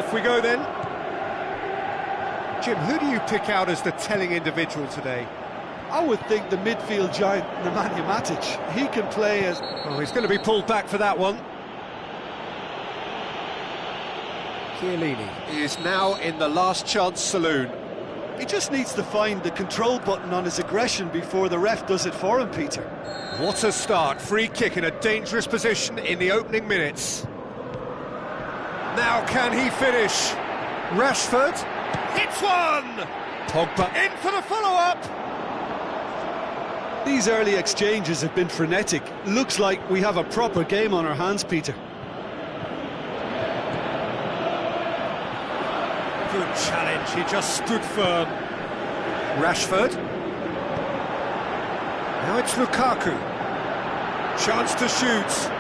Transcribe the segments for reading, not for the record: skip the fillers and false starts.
Off we go then. Jim, who do you pick out as the telling individual today? I would think the midfield giant, Nemanja Matic. He can play as... Oh, he's going to be pulled back for that one. Chiellini is now in the last chance saloon. He just needs to find the control button on his aggression before the ref does it for him, Peter. What a start. Free kick in a dangerous position in the opening minutes. Now can he finish? Rashford hits one! Pogba in for the follow-up! These early exchanges have been frenetic. Looks like we have a proper game on our hands, Peter. Good challenge, he just stood firm. Rashford. Now it's Lukaku. Chance to shoot.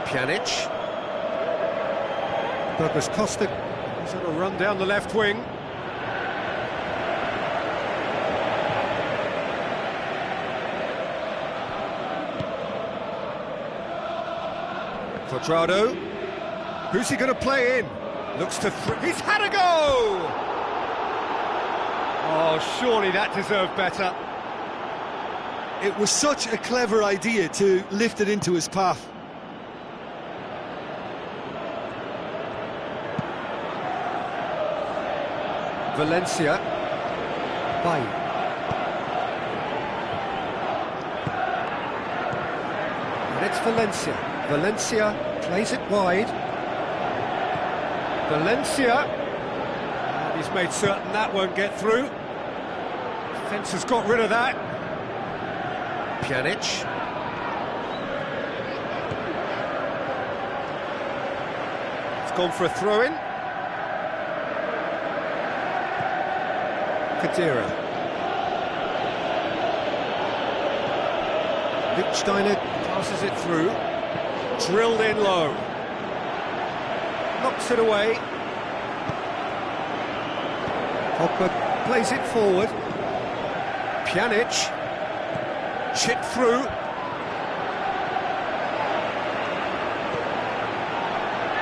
Pjanic. Douglas Costa. He's on a run down the left wing. Quadrado. Who's he going to play in? Looks to he's had a go! Oh, surely that deserved better. It was such a clever idea to lift it into his path. Valencia. Bay. And it's Valencia. Valencia plays it wide. Valencia. And he's made certain that won't get through. Defence has got rid of that. Pjanic. It's gone for a throw-in. Kadira. Lichtsteiner passes it through. Drilled in low. Knocks it away. Pogba plays it forward. Pjanic. Chipped through.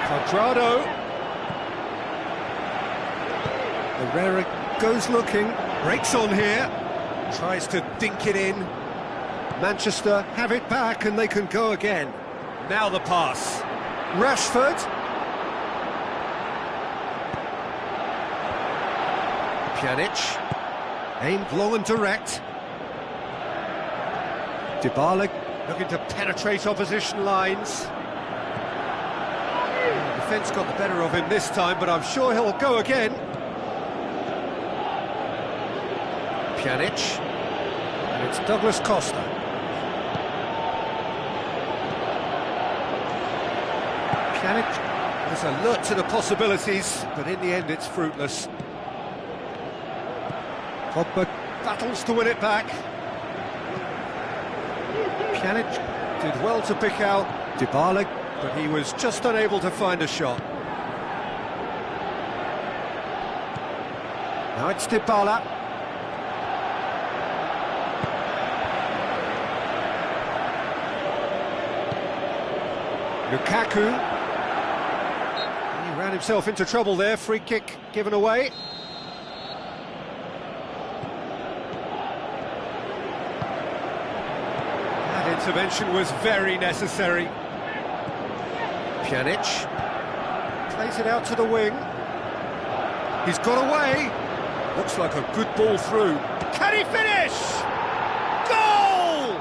Quadrado. Herrera goes looking, breaks on here, tries to dink it in. Manchester have it back and they can go again. Now the pass. Rashford. Pjanic. Aimed long and direct. Dybala looking to penetrate opposition lines. The defence got the better of him this time, but I'm sure he'll go again. Pjanic, and it's Douglas Costa. Pjanic is alert to the possibilities, but in the end it's fruitless. Pogba battles to win it back. Pjanic did well to pick out Dybala, but he was just unable to find a shot. Now it's Dybala. Lukaku. He ran himself into trouble there, free kick given away. That intervention was very necessary. Pjanic plays it out to the wing. He's got away. Looks like a good ball through. Can he finish? Goal!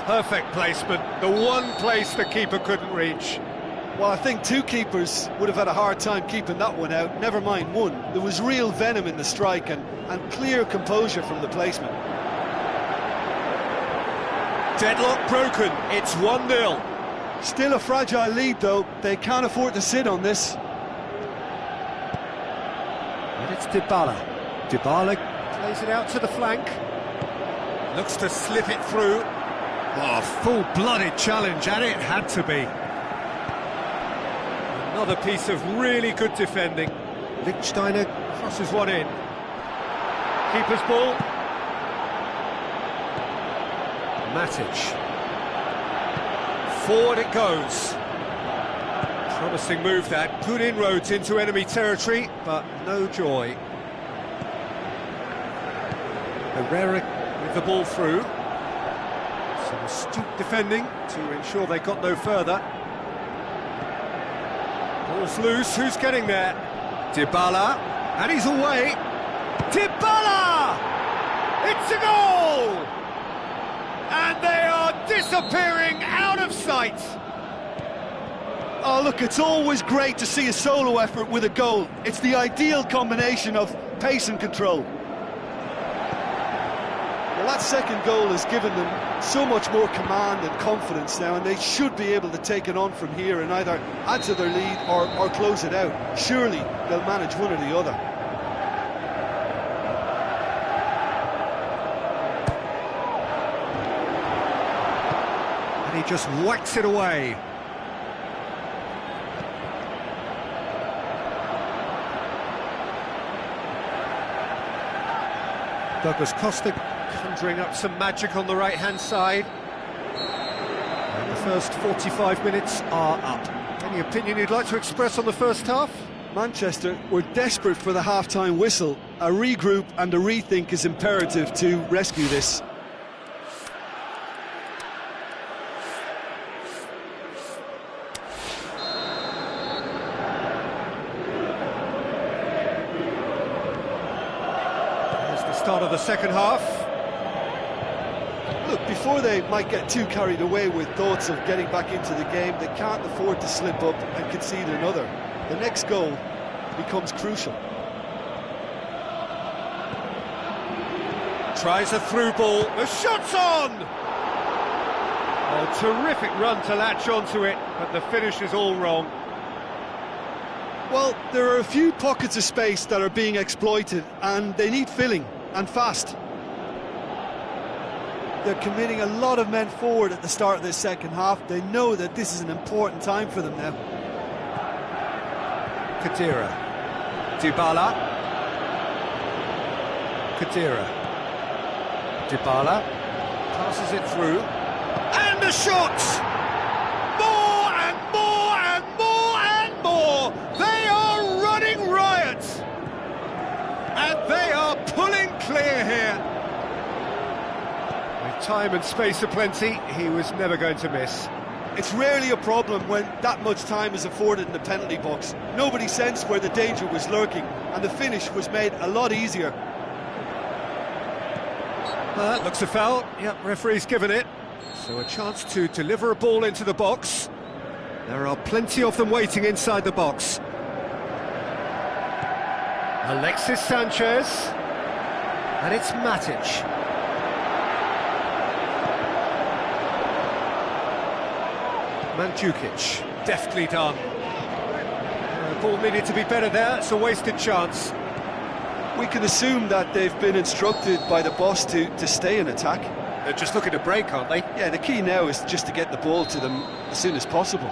Perfect placement, the one place the keeper couldn't reach. Well, I think two keepers would have had a hard time keeping that one out, never mind one. There was real venom in the strike and clear composure from the placement. Deadlock broken, it's 1-0. Still a fragile lead though, they can't afford to sit on this. And it's Dybala. Dybala plays it out to the flank. Looks to slip it through. Oh, full-blooded challenge, and it had to be. Another piece of really good defending. Lichtsteiner crosses one in. Keeper's ball. Matic. Forward it goes. Promising move that, good inroads into enemy territory, but no joy. Herrera with the ball through. Some astute defending to ensure they got no further. Ball's loose, who's getting there? Dybala, and he's away. Dybala! It's a goal! And they are disappearing out of sight. Oh, look, it's always great to see a solo effort with a goal. It's the ideal combination of pace and control. Well, that second goal has given them so much more command and confidence now, and they should be able to take it on from here and either add to their lead or close it out. Surely they'll manage one or the other. And he just whacks it away. Douglas Costa conjuring up some magic on the right-hand side. And the first 45 minutes are up. Any opinion you'd like to express on the first half? Manchester were desperate for the half-time whistle. A regroup and a rethink is imperative to rescue this. Start of the second half. Look, before they might get too carried away with thoughts of getting back into the game, they can't afford to slip up and concede another. The next goal becomes crucial. Tries a through ball, the shot's on! Oh, terrific run to latch onto it, but the finish is all wrong. Well, there are a few pockets of space that are being exploited, and they need filling. And fast. They're committing a lot of men forward at the start of this second half. They know that this is an important time for them now. Khedira. Dybala. Khedira. Dybala. Passes it through. And the shot! More and more and more and more! They are running riot! And they are pulling clear here. With time and space aplenty, he was never going to miss. It's rarely a problem when that much time is afforded in the penalty box. Nobody sensed where the danger was lurking, and the finish was made a lot easier. That looks a foul. Yep, referee's given it. So a chance to deliver a ball into the box. There are plenty of them waiting inside the box. Alexis Sanchez, and it's Matic. Mandzukic, deftly done. The ball needed to be better there, it's a wasted chance. We can assume that they've been instructed by the boss to stay in attack. They're just looking to break, aren't they? Yeah, the key now is just to get the ball to them as soon as possible.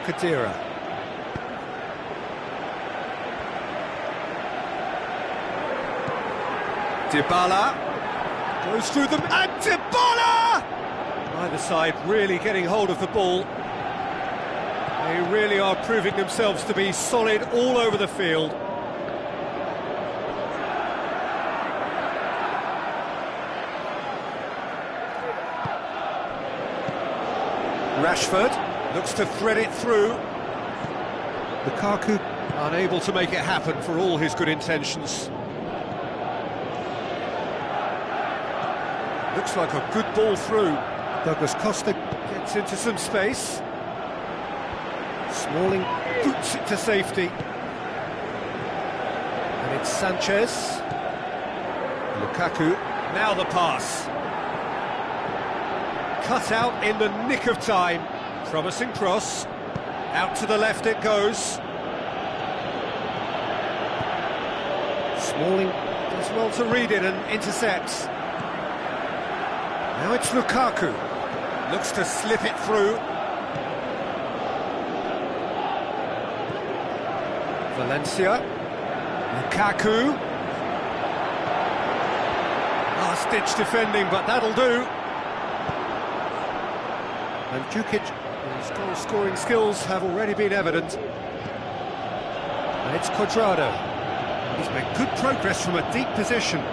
Khedira. Dybala goes through them, and Dybala! Either side really getting hold of the ball. They really are proving themselves to be solid all over the field. Rashford looks to thread it through. Lukaku unable to make it happen for all his good intentions. Looks like a good ball through. Douglas Costa gets into some space. Smalling boots it to safety. And it's Sanchez. Lukaku, now the pass. Cut out in the nick of time. Promising cross. Out to the left it goes. Smalling does well to read it and intercepts. Now it's Lukaku. Looks to slip it through. Valencia. Lukaku. Last-ditch defending, but that'll do. And Jukic, his goal-scoring skills have already been evident. And it's Cuadrado. He's made good progress from a deep position.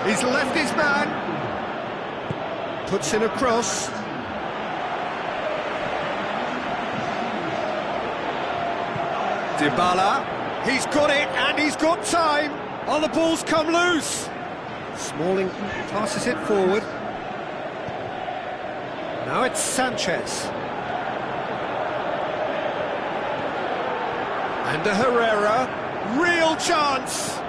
He's left his man. Puts in a cross. Dybala. He's got it and he's got time. Oh, the ball's come loose. Smalling passes it forward. Now it's Sanchez. And a Herrera. Real chance.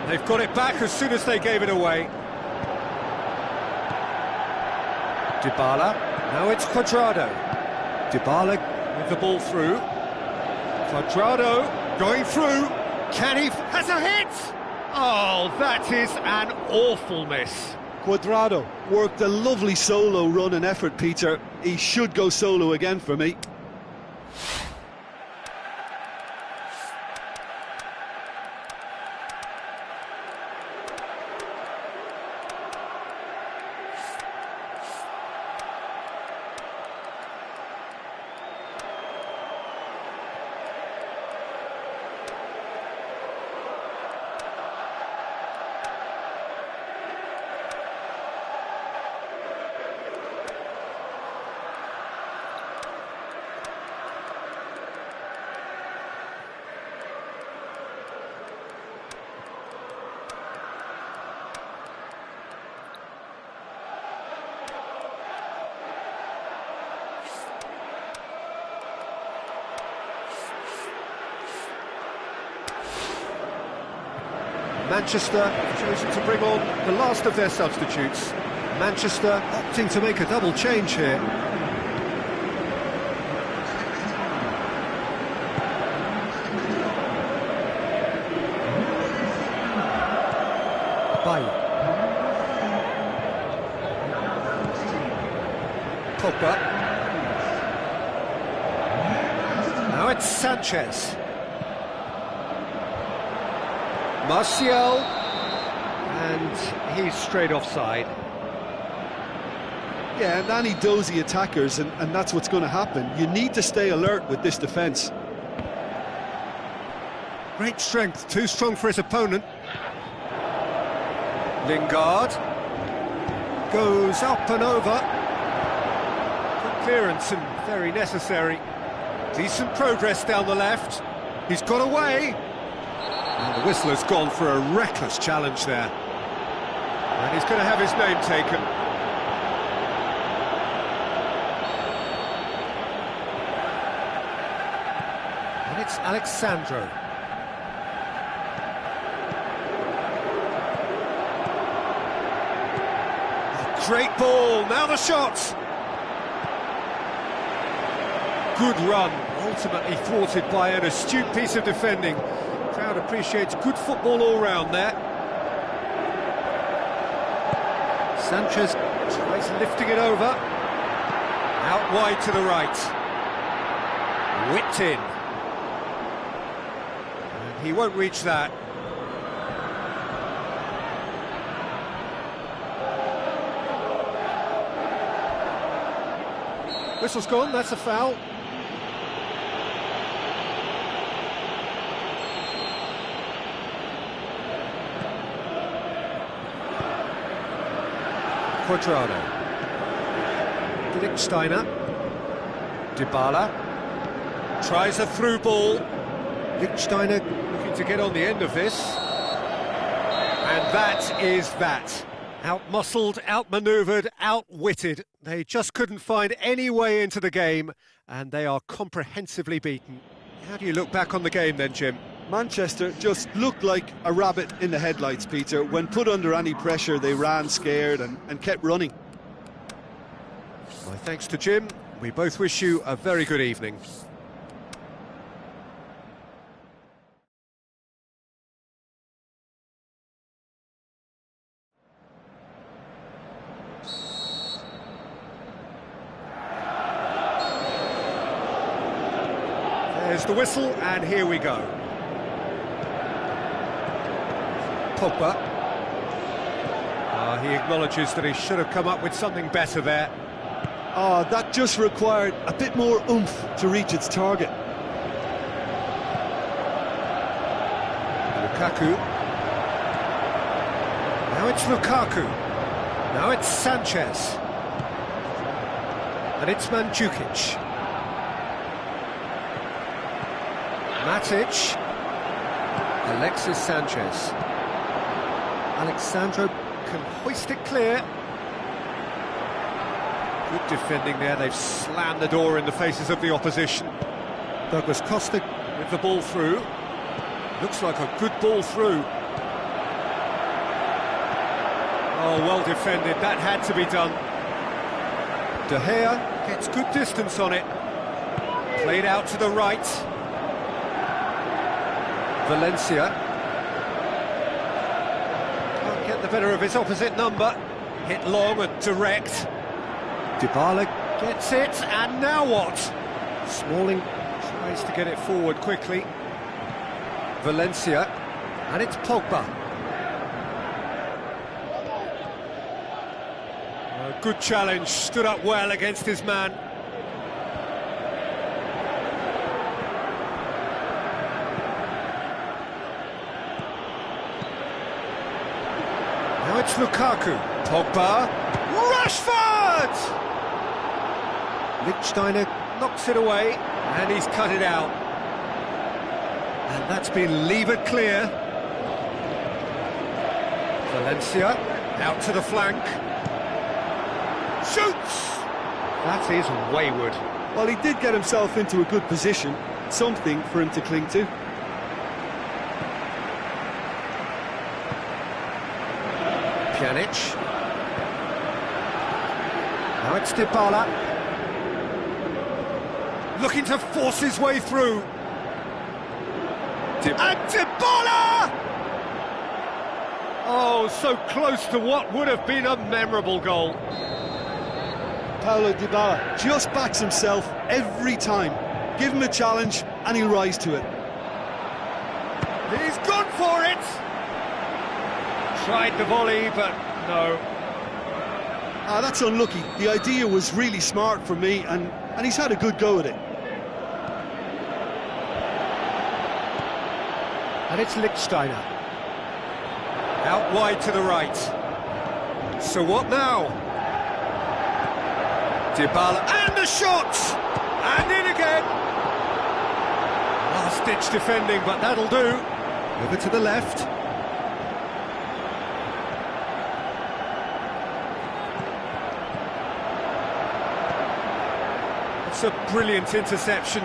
They've got it back as soon as they gave it away. Dybala, now it's Cuadrado. Dybala with the ball through. Cuadrado going through. Can he? Has a hit! Oh, that is an awful miss. Cuadrado worked a lovely solo run and effort, Peter. He should go solo again for me. Manchester have chosen to bring on the last of their substitutes. Manchester opting to make a double change here. Bailly. Pogba. Now it's Sanchez. Martial, and he's straight offside. Yeah, and any dozy attackers, and that's what's going to happen. You need to stay alert with this defence. Great strength, too strong for his opponent. Lingard goes up and over. Good clearance and very necessary. Decent progress down the left. He's got away. And the whistle has gone for a reckless challenge there. And he's going to have his name taken. And it's Alexandro. Oh, great ball, now the shot! Good run, ultimately thwarted by an astute piece of defending. Crowd appreciates good football all round there. Sanchez tries lifting it over. Out wide to the right. Whipped in. And he won't reach that. Whistle's gone, that's a foul. Cuadrado. Lichtsteiner. Dybala. Tries a through ball. Lichtsteiner looking to get on the end of this. And that is that. Out-muscled, out-manoeuvred, outwitted. They just couldn't find any way into the game, and they are comprehensively beaten. How do you look back on the game then, Jim? Manchester just looked like a rabbit in the headlights, Peter. When put under any pressure, they ran scared and kept running. My thanks to Jim. We both wish you a very good evening. There's the whistle, and here we go. Pogba. He acknowledges that he should have come up with something better there. That just required a bit more oomph to reach its target. Lukaku. Now it's Lukaku. Now it's Sanchez. And it's Mandzukic. Matic. Alexis Sanchez. Alexandro can hoist it clear. Good defending there, they've slammed the door in the faces of the opposition. Douglas Costa with the ball through. Looks like a good ball through. Oh, well defended, that had to be done. De Gea gets good distance on it. Played out to the right. Valencia. Can't get the better of his opposite number. Hit long and direct. Dybala gets it, and now what? Smalling tries to get it forward quickly. Valencia, and it's Pogba. A good challenge, stood up well against his man. Now it's Lukaku. Pogba. Rashford! Lichtsteiner knocks it away, and he's cut it out. And that's been levered clear. Valencia, out to the flank. Shoots! That is wayward. Well, he did get himself into a good position, something for him to cling to. Pjanic. Now it's Dybala. Looking to force his way through. And Dybala! Oh, so close to what would have been a memorable goal. Paulo Dybala just backs himself every time. Give him a challenge and he'll rise to it. He's gone for it! Tried the volley, but no. That's unlucky. The idea was really smart from me, and he's had a good go at it. And it's Lichtsteiner. Out wide to the right. So what now? Dybala, and the shot! And in again! Last-ditch defending, but that'll do. Over to the left. It's a brilliant interception.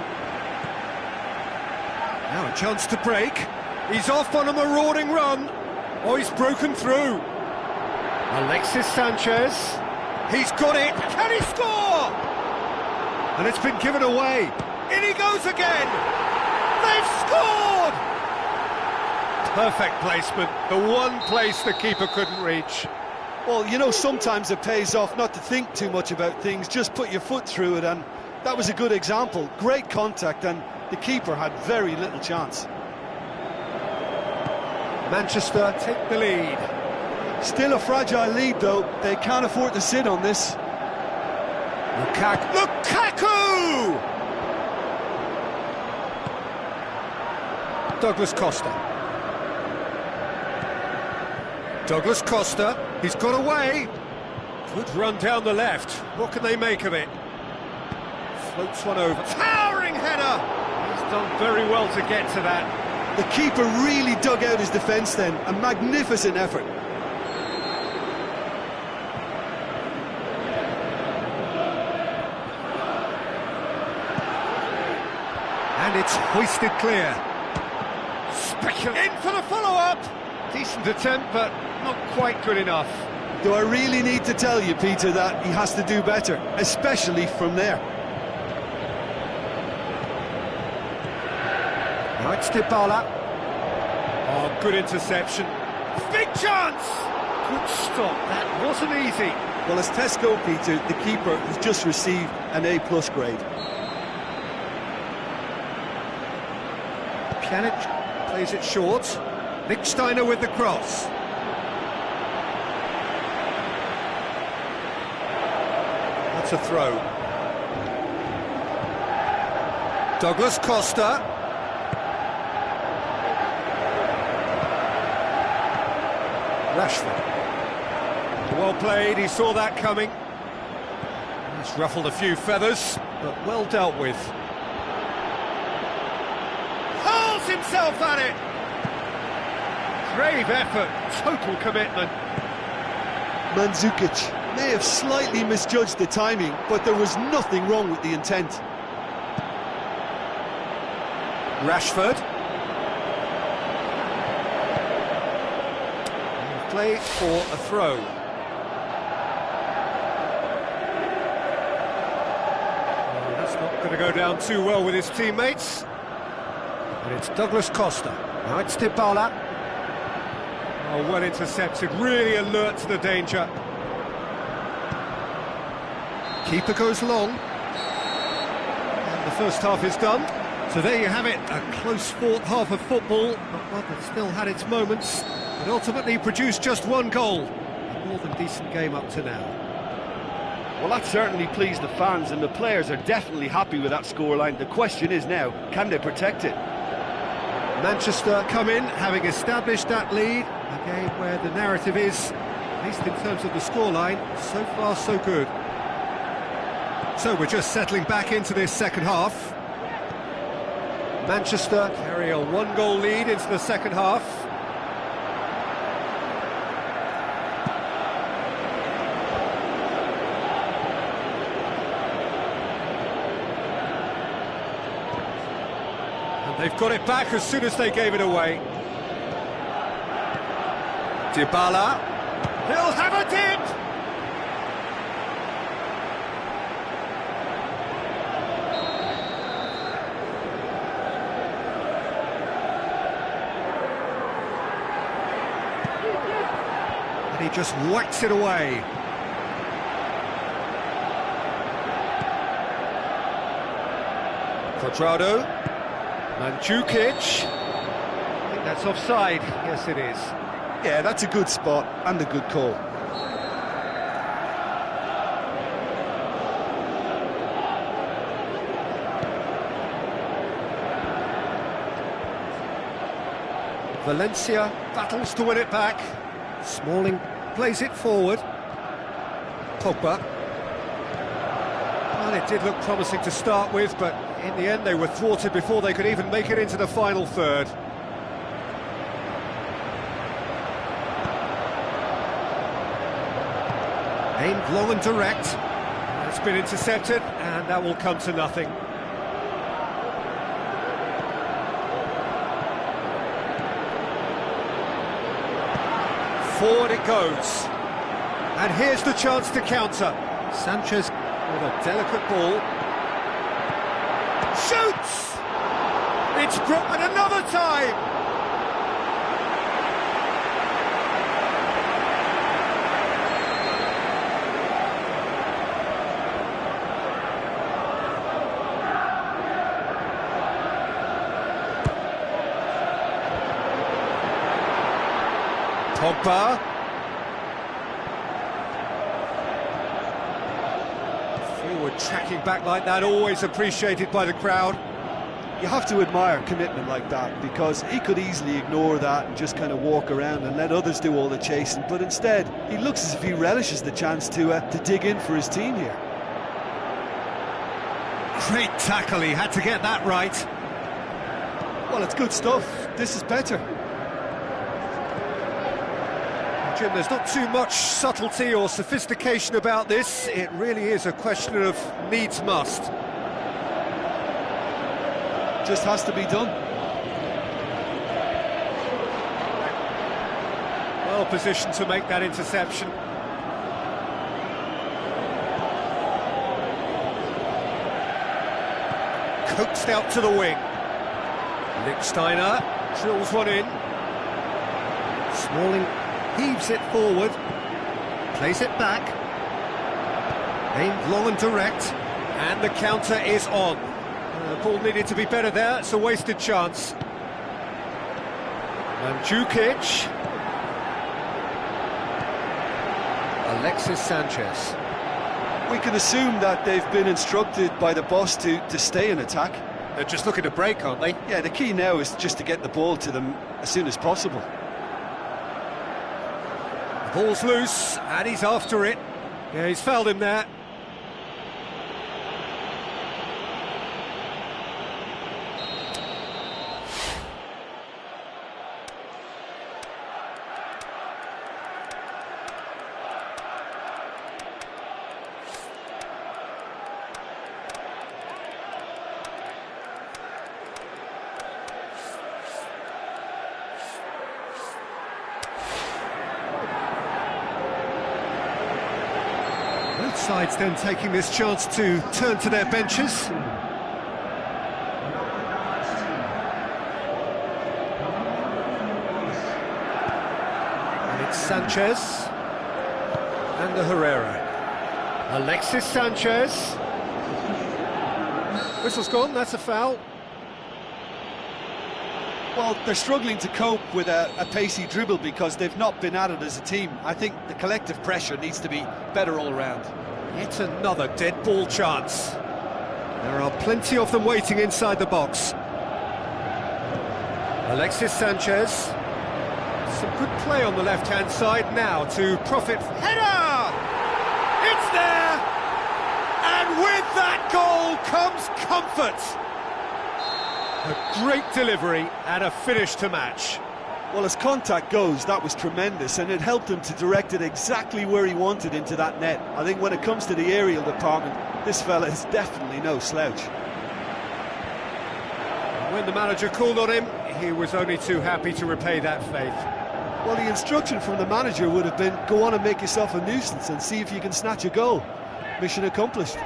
Now a chance to break. He's off on a marauding run. Oh, he's broken through. Alexis Sanchez. He's got it. Can he score? And it's been given away. In he goes again. They've scored! Perfect placement. The one place the keeper couldn't reach. Well, you know, sometimes it pays off not to think too much about things. Just put your foot through it, and that was a good example. Great contact, and the keeper had very little chance. Manchester take the lead. Still a fragile lead, though. They can't afford to sit on this. Lukaku! Douglas Costa. Douglas Costa, he's got away. Good run down the left. What can they make of it? Floats one over. Towering header! He's done very well to get to that. The keeper really dug out his defence then. A magnificent effort. And it's hoisted clear. In for the follow-up! Decent attempt, but not quite good enough. Do I really need to tell you, Peter, that he has to do better, especially from there? Now it's Dybala. Oh, good interception. Big chance! Good stop, that wasn't easy. Well, as Tesco, Peter, the keeper has just received an A+ grade. Pjanic plays it short. Lichtsteiner with the cross. That's a throw. Douglas Costa. Rashford. Well played, he saw that coming. He's ruffled a few feathers, but well dealt with. Hurls himself at it! Brave effort, total commitment. Mandzukic may have slightly misjudged the timing, but there was nothing wrong with the intent. Rashford. Play for a throw. Well, that's not going to go down too well with his teammates. And it's Douglas Costa. Now it's Dybala. Oh, well intercepted, really alert to the danger. Keeper goes long. And the first half is done. So there you have it, a close-fought half of football, but one that still had its moments, but ultimately produced just one goal. A more than decent game up to now. Well, that certainly pleased the fans, and the players are definitely happy with that scoreline. The question is now, can they protect it? Manchester come in, having established that lead, a game where the narrative is, at least in terms of the scoreline, so far so good. So we're just settling back into this second half. Manchester carry a one-goal lead into the second half. And they've got it back as soon as they gave it away. Dybala. He'll have a dip! He just whacks it away. Quadrado. Mandzukic. I think that's offside. Yes, it is. Yeah, that's a good spot and a good call. Valencia battles to win it back. Smalling plays it forward. Pogba. Well, it did look promising to start with, but in the end they were thwarted before they could even make it into the final third. Aimed long and direct. That's been intercepted, and that will come to nothing. Forward it goes. And here's the chance to counter. Sanchez with a delicate ball. Shoots! It's brought another time! Pogba. Forward tracking back like that, always appreciated by the crowd. You have to admire commitment like that, because he could easily ignore that and just kind of walk around and let others do all the chasing, but instead he looks as if he relishes the chance to dig in for his team here. Great tackle, he had to get that right. Well, it's good stuff. This is better. Jim, there's not too much subtlety or sophistication about this. It really is a question of needs must. just has to be done. Well positioned to make that interception. Coaxed out to the wing. Lichtsteiner drills one in. Smalling heaves it forward. Plays it back. Aimed long and direct. And the counter is on. Ball needed to be better there. It's a wasted chance. Mandzukic. Alexis Sanchez. We can assume that they've been instructed by the boss to stay in attack. They're just looking to break, aren't they? Yeah, the key now is just to get the ball to them as soon as possible. The ball's loose, and he's after it. Yeah, he's fouled him there. Both sides then taking this chance to turn to their benches. And it's Sanchez and the Herrera. Alexis Sanchez. Whistle's gone, that's a foul. Well, they're struggling to cope with a pacey dribble because they've not been at it as a team. I think the collective pressure needs to be better all round. Yet another dead ball chance. There are plenty of them waiting inside the box. Alexis Sanchez. Some good play on the left-hand side now to profit. Header! It's there! And with that goal comes comfort. A great delivery and a finish to match. Well, as contact goes, that was tremendous, and it helped him to direct it exactly where he wanted into that net. I think when it comes to the aerial department, this fella is definitely no slouch. When the manager called on him, he was only too happy to repay that faith. Well, the instruction from the manager would have been, go on and make yourself a nuisance and see if you can snatch a goal. Mission accomplished.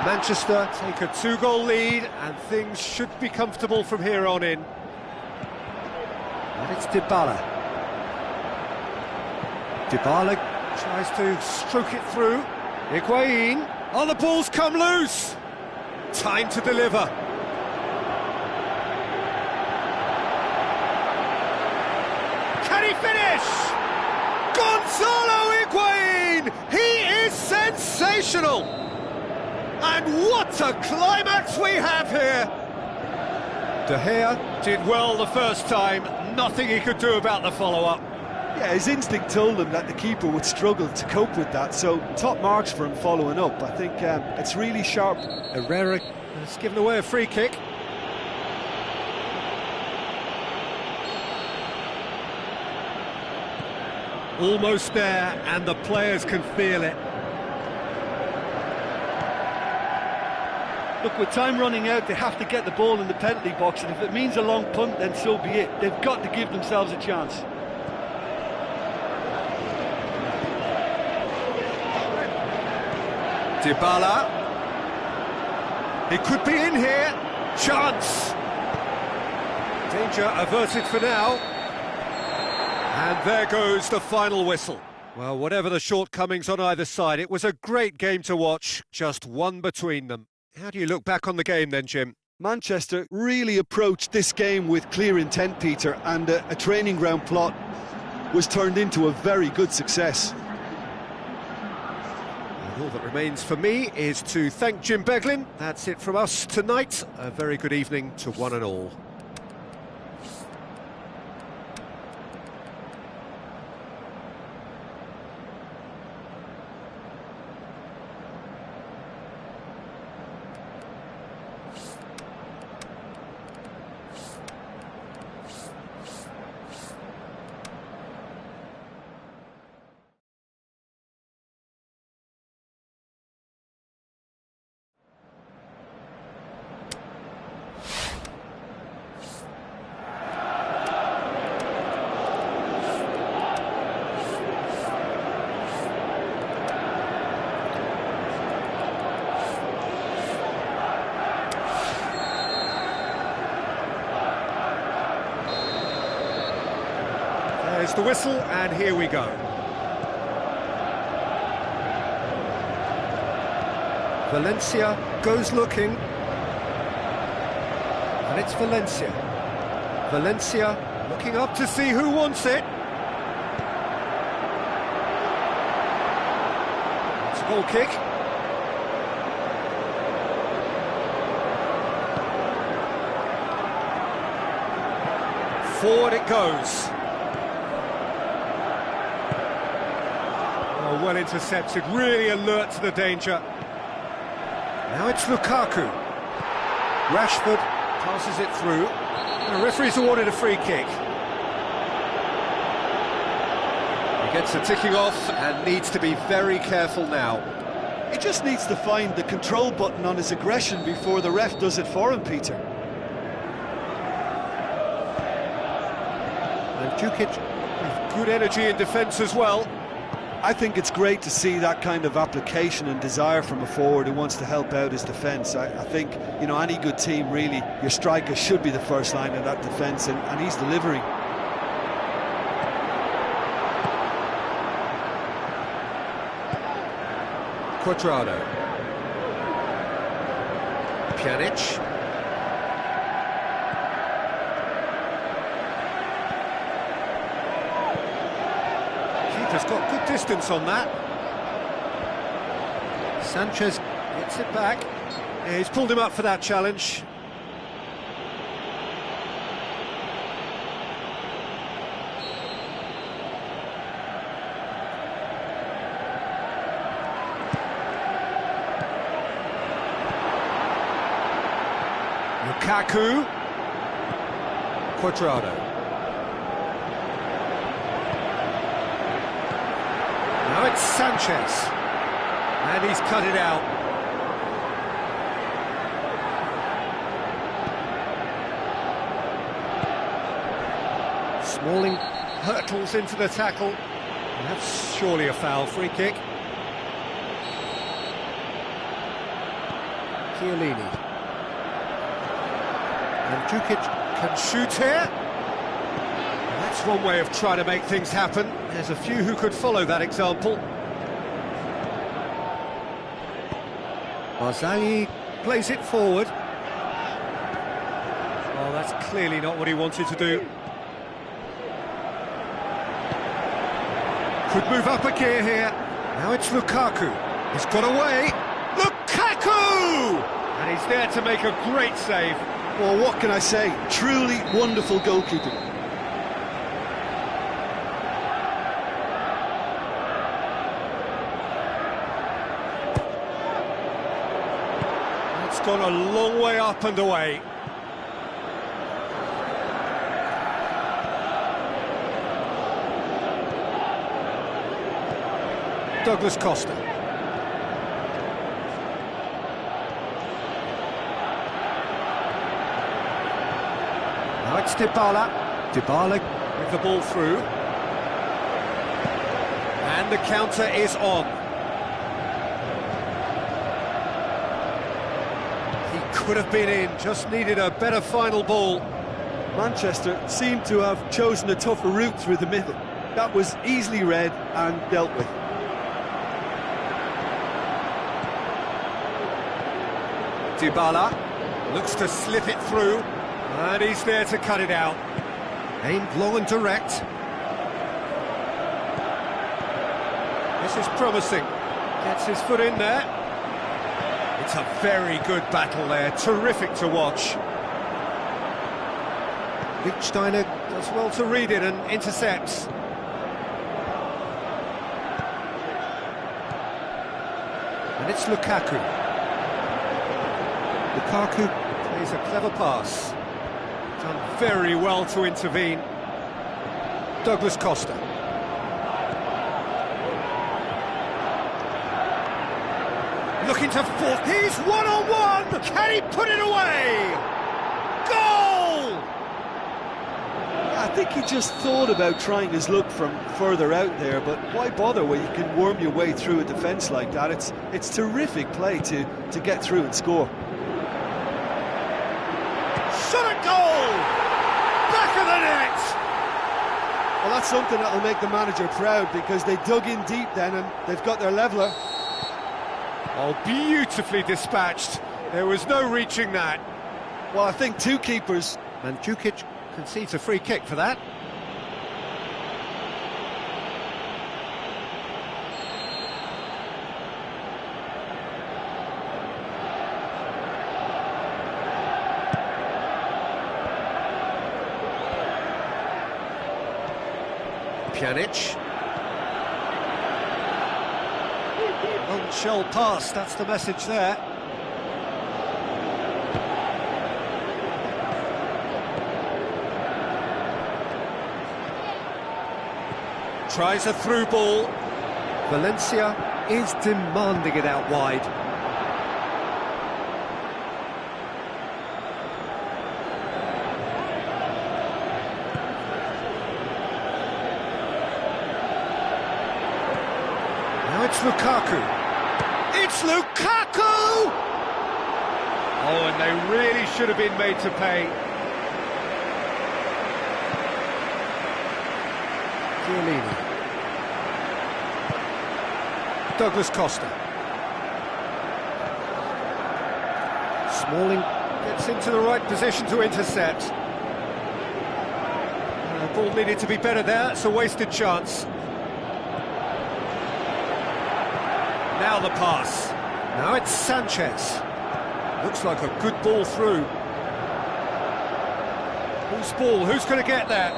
Manchester take a 2-goal lead, and things should be comfortable from here on in. And it's Dybala. Dybala tries to stroke it through. Higuain. Oh, the ball's come loose! Time to deliver. Can he finish? Gonzalo Higuain! He is sensational! And what a climax we have here! De Gea did well the first time, nothing he could do about the follow-up. Yeah, his instinct told him that the keeper would struggle to cope with that, so top marks for him following up. I think it's really sharp. Herrera has given away a free kick. Almost there, and the players can feel it. Look, with time running out, they have to get the ball in the penalty box, and if it means a long punt, then so be it. They've got to give themselves a chance. Dybala. He could be in here. Chance. Danger averted for now. And there goes the final whistle. Well, whatever the shortcomings on either side, it was a great game to watch, just one between them. How do you look back on the game then, Jim? Manchester really approached this game with clear intent, Peter, and a training ground plot was turned into a very good success. And all that remains for me is to thank Jim Beglin. That's it from us tonight. A very good evening to one and all. There's the whistle, and here we go. Valencia goes looking. And it's Valencia. Valencia looking up to see who wants it. It's a goal kick. Forward it goes. Oh, well intercepted, really alert to the danger. Now it's Lukaku. Rashford passes it through. And the referee's awarded a free kick. He gets the ticking off and needs to be very careful now. He just needs to find the control button on his aggression before the ref does it for him, Peter. And Jukic with good energy in defence as well. I think it's great to see that kind of application and desire from a forward who wants to help out his defence. I think, you know, any good team, really, your striker should be the first line of that defence, and he's delivering. Cuadrado. Pjanic. Keeper's got good distance on that. Sanchez gets it back. Yeah, he's pulled him up for that challenge. Lukaku. Cuadrado. Now it's Sanchez. And he's cut it out. Smalling hurtles into the tackle. And that's surely a foul. Free kick. Chiellini. And Jukic can shoot here. That's one way of trying to make things happen. There's a few who could follow that example. Barzagli plays it forward. Oh, that's clearly not what he wanted to do. Could move up a gear here. Now it's Lukaku. He's got away. Lukaku! And he's there to make a great save. Well, what can I say? Truly wonderful goalkeeping. It's gone a long way up and away. Douglas Costa. Now it's Dybala. Dybala with the ball through. And the counter is on. He could have been in, just needed a better final ball. Manchester seemed to have chosen a tougher route through the middle. That was easily read and dealt with. Dybala looks to slip it through, and he's there to cut it out. Aimed long and direct. This is promising. Gets his foot in there. It's a very good battle there, terrific to watch. Lichtsteiner does well to read it and intercepts. And it's Lukaku. Lukaku plays a clever pass. Done very well to intervene. Douglas Costa. Looking to force. He's one-on-one! Can he put it away? Goal! I think he just thought about trying his luck from further out there, but why bother when you can worm your way through a defence like that? It's terrific play to get through and score. Shot at goal! Back of the net! Well, that's something that'll make the manager proud, because they dug in deep then and they've got their leveller. Oh, beautifully dispatched. There was no reaching that. Well, I think two keepers. Mandzukic concedes a free kick for that. Pjanic. Long shell pass, that's the message there. Tries a through ball. Valencia is demanding it out wide. Now it's Lukaku. It's Lukaku! Oh, and they really should have been made to pay. Douglas Costa. Smalling gets into the right position to intercept. The ball needed to be better there, it's a wasted chance. Now the pass. Now it's Sanchez. Looks like a good ball through. Whose ball? Who's going to get there?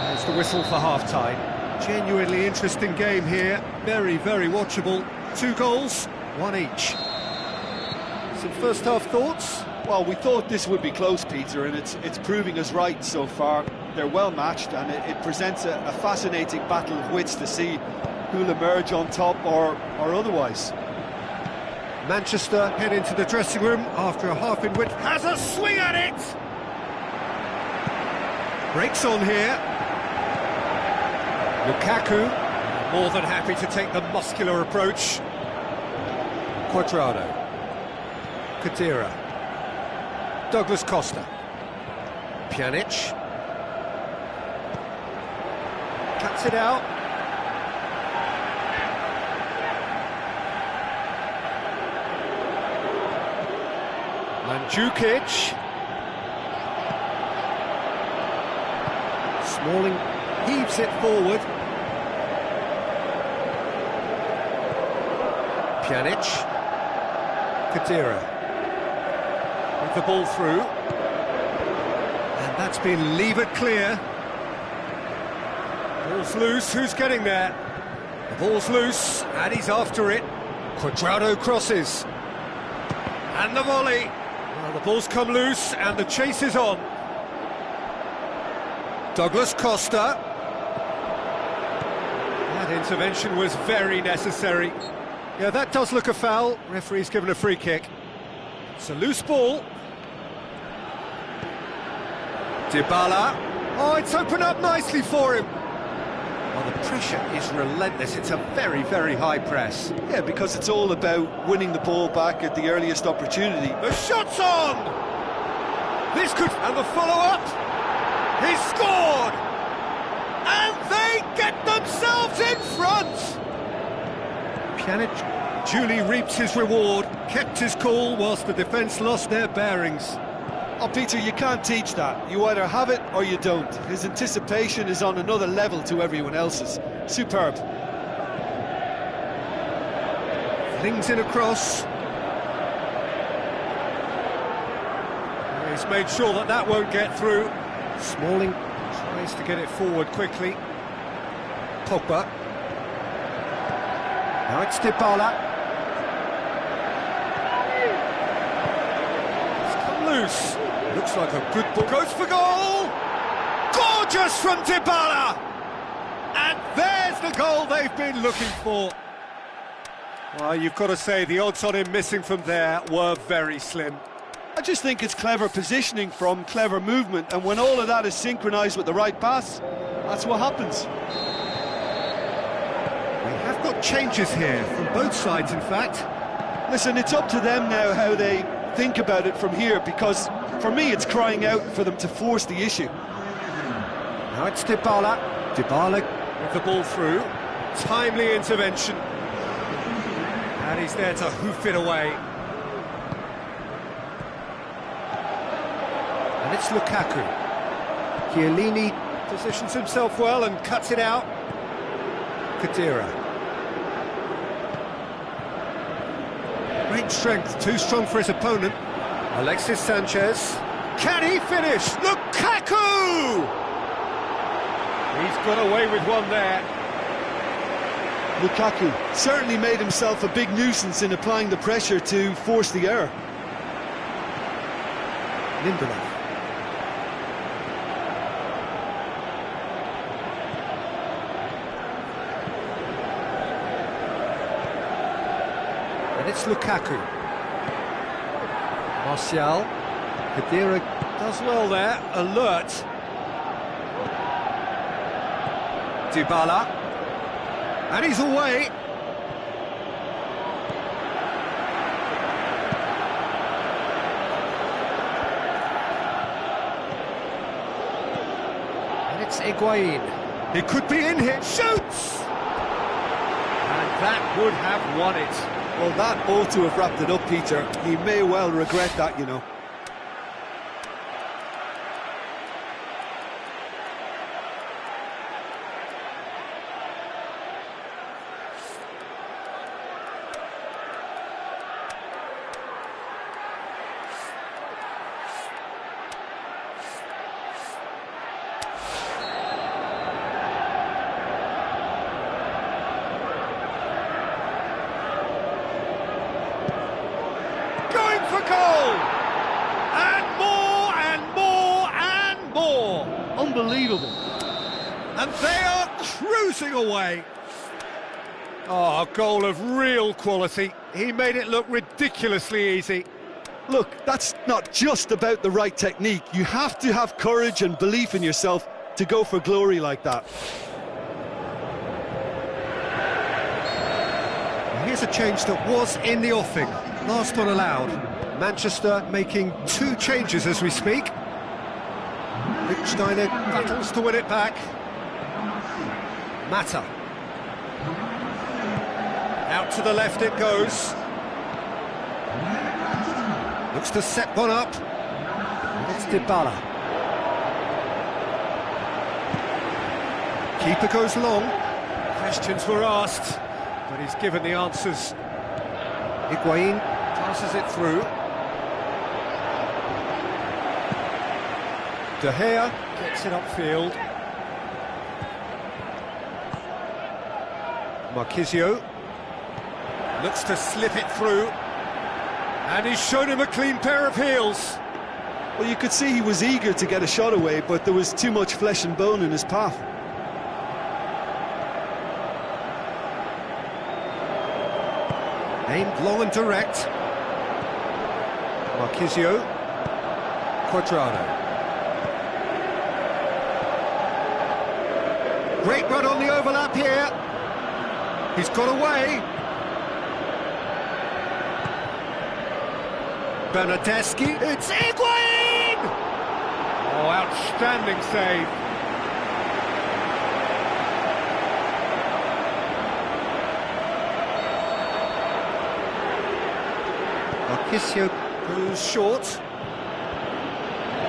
There's the whistle for half-time. Genuinely interesting game here. Very, very watchable. 2 goals, 1 each. Some first-half thoughts? Well, we thought this would be close, Peter, and it's proving us right so far. They're well matched, and it presents a fascinating battle of wits to see who'll emerge on top or otherwise. Manchester head into the dressing room after a half in which has a swing at it! Breaks on here. Lukaku, more than happy to take the muscular approach. Cuadrado. Kadira. Douglas Costa. Pjanic. Cuts it out. Mandzukic. Smalling heaves it forward. Pjanic. Kadira. With the ball through. And that's been levered clear. Ball's loose, who's getting there? The ball's loose, and he's after it. Cuadrado crosses. And the volley. Well, the ball's come loose, and the chase is on. Douglas Costa. That intervention was very necessary. Yeah, that does look a foul. Referee's given a free kick. It's a loose ball. Dybala. Oh, it's opened up nicely for him. Well, the pressure is relentless. It's a very, very high press. Yeah, because it's all about winning the ball back at the earliest opportunity. The shot's on! This could... And the follow-up. He's scored! And they get themselves in front! Pjanic duly reaped his reward, kept his cool whilst the defence lost their bearings. Oh, Peter, you can't teach that. You either have it or you don't. His anticipation is on another level to everyone else's. Superb. Flings in across. He's made sure that that won't get through. Smalling tries to get it forward quickly. Pogba. Now it's Dybala. It's come loose. Looks like a good ball. Goes for goal! Gorgeous from Dybala! And there's the goal they've been looking for. Well, you've got to say the odds on him missing from there were very slim. I just think it's clever positioning from clever movement, and when all of that is synchronised with the right pass, that's what happens. We have got changes here from both sides, in fact. Listen, it's up to them now how they think about it from here, because for me it's crying out for them to force the issue. Now it's Dybala. Dybala with the ball through. Timely intervention. And he's there to hoof it away. And it's Lukaku. Chiellini positions himself well and cuts it out. Khedira. Great strength, too strong for his opponent. Alexis Sanchez. Can he finish? Lukaku! He's got away with one there. Lukaku certainly made himself a big nuisance in applying the pressure to force the error. Lindelof. And it's Lukaku. Martial. Khedira does well there, alert. Dybala. And he's away. And it's Higuain. He could be in here. Shoots! And that would have won it. Well, that ought to have wrapped it up, Peter. He may well regret that, you know. For goal! And more, and more, and more! Unbelievable. And they are cruising away. Oh, a goal of real quality. He made it look ridiculously easy. Look, that's not just about the right technique. You have to have courage and belief in yourself to go for glory like that. Here's a change that was in the offing. Last one allowed. Manchester making 2 changes as we speak. Lichtsteiner battles to win it back. Mata. Out to the left it goes. Looks to set one up. It's Dybala. Keeper goes long. Questions were asked, but he's given the answers. Higuain passes it through. De Gea gets it upfield. Marquisio looks to slip it through. And he's shown him a clean pair of heels. Well, you could see he was eager to get a shot away, but there was too much flesh and bone in his path. Aimed long and direct. Marquisio. Quadrado. Great run on the overlap here. He's got away. Bernardeschi. It's Higuain! Oh, outstanding save. Marquisio goes short.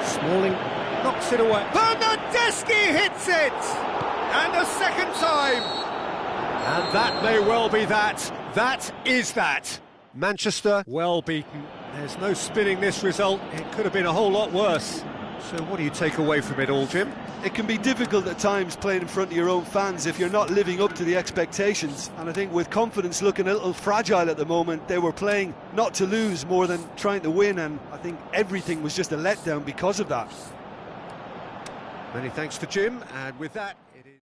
Smalling knocks it away. Bernardeschi hits it! And a second time! And that may well be that. That is that. Manchester well beaten. There's no spinning this result. It could have been a whole lot worse. So what do you take away from it all, Jim? It can be difficult at times playing in front of your own fans if you're not living up to the expectations. And I think with confidence looking a little fragile at the moment, they were playing not to lose more than trying to win, and I think everything was just a letdown because of that. Many thanks to Jim, and with that, it is...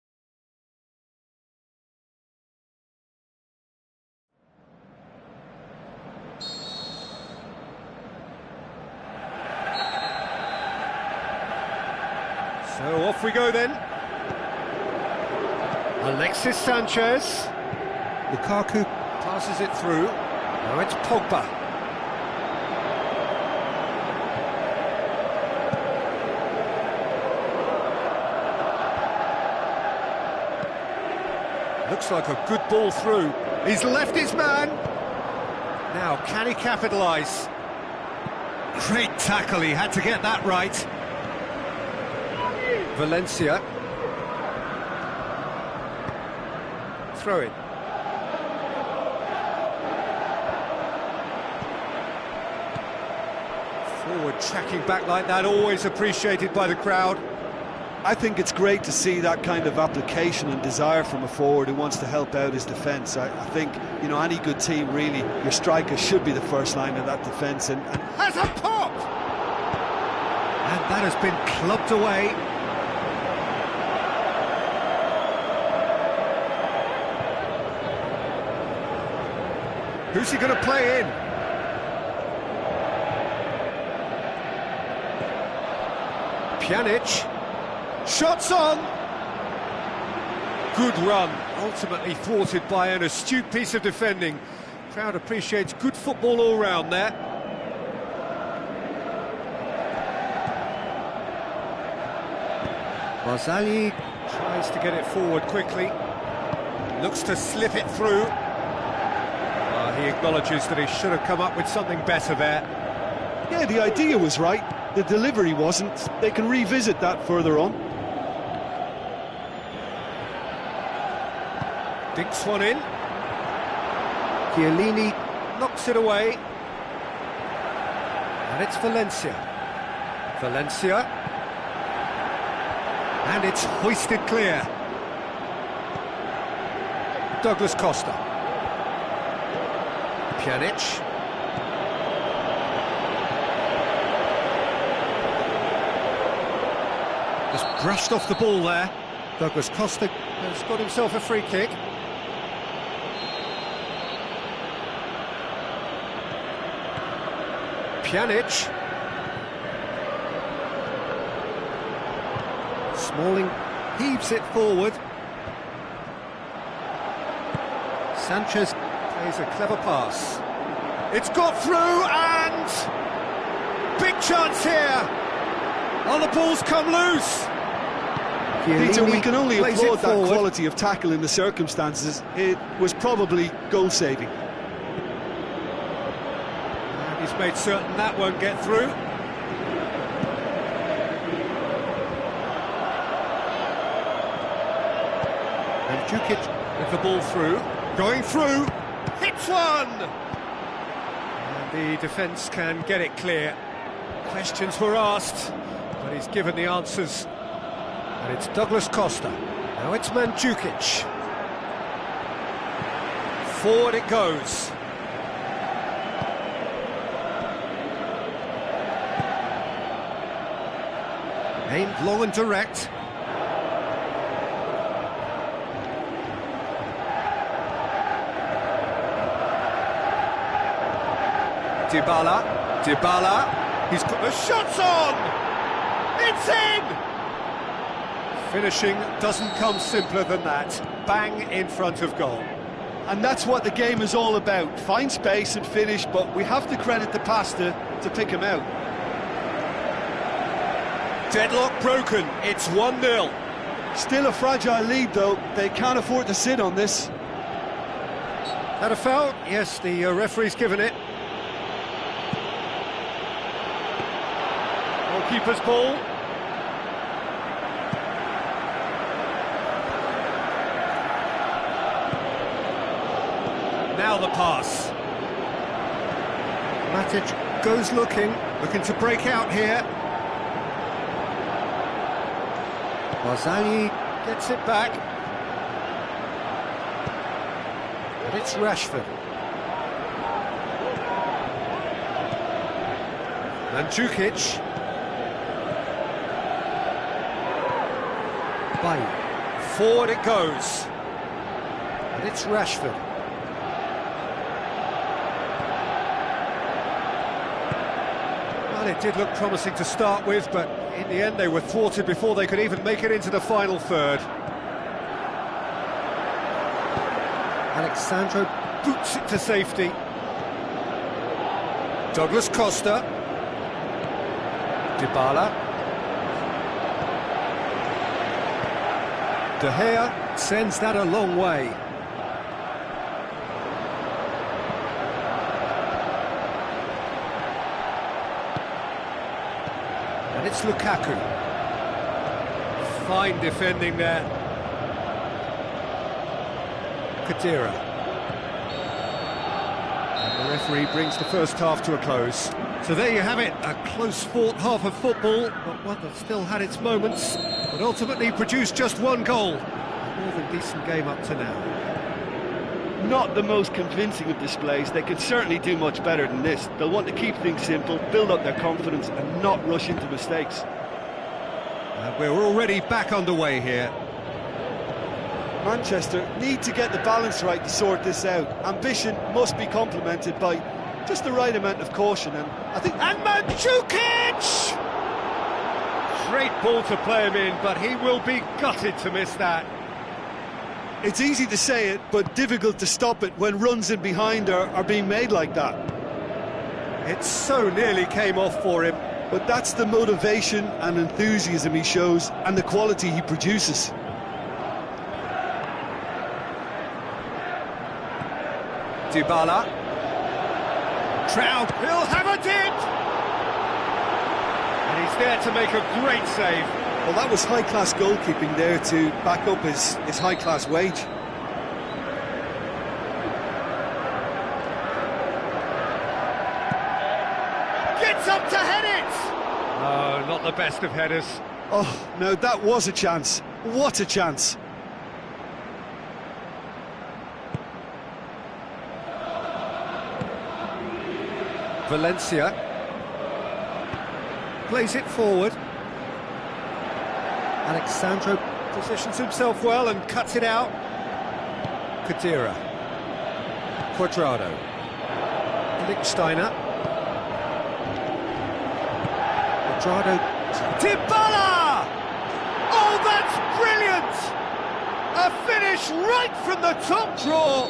So off we go then. Alexis Sanchez. Lukaku passes it through. Now it's Pogba. Looks like a good ball through. He's left his man. Now, can he capitalise? Great tackle, he had to get that right. Valencia. Throw it. Forward tracking back like that, always appreciated by the crowd. I think it's great to see that kind of application and desire from a forward who wants to help out his defence. I think, you know, any good team, really, your striker should be the first line of that defence. And has a pop! And that has been clubbed away. Who's he going to play in? Pjanic. Shots on! Good run, ultimately thwarted by an astute piece of defending. Crowd appreciates good football all round there. Marzali tries to get it forward quickly. Looks to slip it through. He acknowledges that he should have come up with something better there. Yeah, the idea was right. The delivery wasn't. They can revisit that further on. Dinks one in. Chiellini knocks it away. And it's Valencia. Valencia. And it's hoisted clear. Douglas Costa. Pjanic. Just brushed off the ball there. Douglas Costa has got himself a free kick. Pjanic. Smalling heaves it forward. Sanchez plays a clever pass. It's got through and big chance here. Oh, the ball's come loose. Peter, we can only applaud that quality of tackle in the circumstances. It was probably goal-saving. He's made certain that won't get through. And Jukic with the ball through. Going through. Hits one! And the defence can get it clear. Questions were asked, but he's given the answers. And it's Douglas Costa. Now it's Mandzukic. Forward it goes. Aimed long and direct. Dybala. He's got the shots on! It's in! Finishing doesn't come simpler than that. Bang in front of goal. And that's what the game is all about. Find space and finish, but we have to credit the pass to pick him out. Deadlock broken, it's 1-0. Still a fragile lead, though. They can't afford to sit on this. That a foul? Yes, the referee's given it. Goalkeeper's ball. Now the pass. Matic goes looking to break out here. Marzali gets it back. And it's Rashford. Mandzukic. Forward it goes. And it's Rashford. Well, it did look promising to start with, but in the end they were thwarted before they could even make it into the final third. Alexandro boots it to safety. Douglas Costa. Dybala. De Gea sends that a long way. And it's Lukaku. Fine defending there. Kadira. And the referee brings the first half to a close. So there you have it, a close-fought half of football, but one that still had its moments, but ultimately produced just one goal. A more than decent game up to now. Not the most convincing of displays. They can certainly do much better than this. They'll want to keep things simple, build up their confidence and not rush into mistakes. And we're already back underway here. Manchester need to get the balance right to sort this out. Ambition must be complemented by just the right amount of caution, and I think... And Mandzukic! Great ball to play him in, but he will be gutted to miss that. It's easy to say it, but difficult to stop it when runs in behind are being made like that. It so nearly came off for him. But that's the motivation and enthusiasm he shows, and the quality he produces. Dybala. Trout, he'll have a dip! And he's there to make a great save. Well, that was high-class goalkeeping there to back up his high-class wage. Gets up to head it! Oh, not the best of headers. Oh, no, that was a chance. What a chance. Valencia plays it forward. Alexandro positions himself well and cuts it out. Kadira. Cuadrado. Lichtsteiner. Cuadrado. Dybala! Oh, that's brilliant! A finish right from the top draw.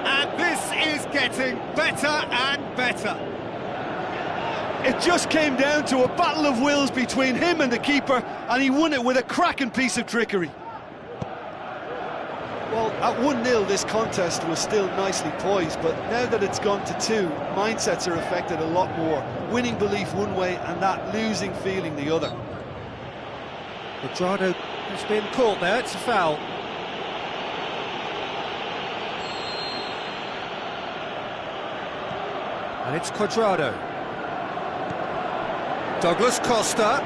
And this is getting better and better. It just came down to a battle of wills between him and the keeper, and he won it with a cracking piece of trickery. Well, at 1-0 this contest was still nicely poised, but now that it's gone to 2, mindsets are affected a lot more. Winning belief one way and that losing feeling the other. Cuadrado has been caught there, it's a foul. And it's Cuadrado. Douglas Costa.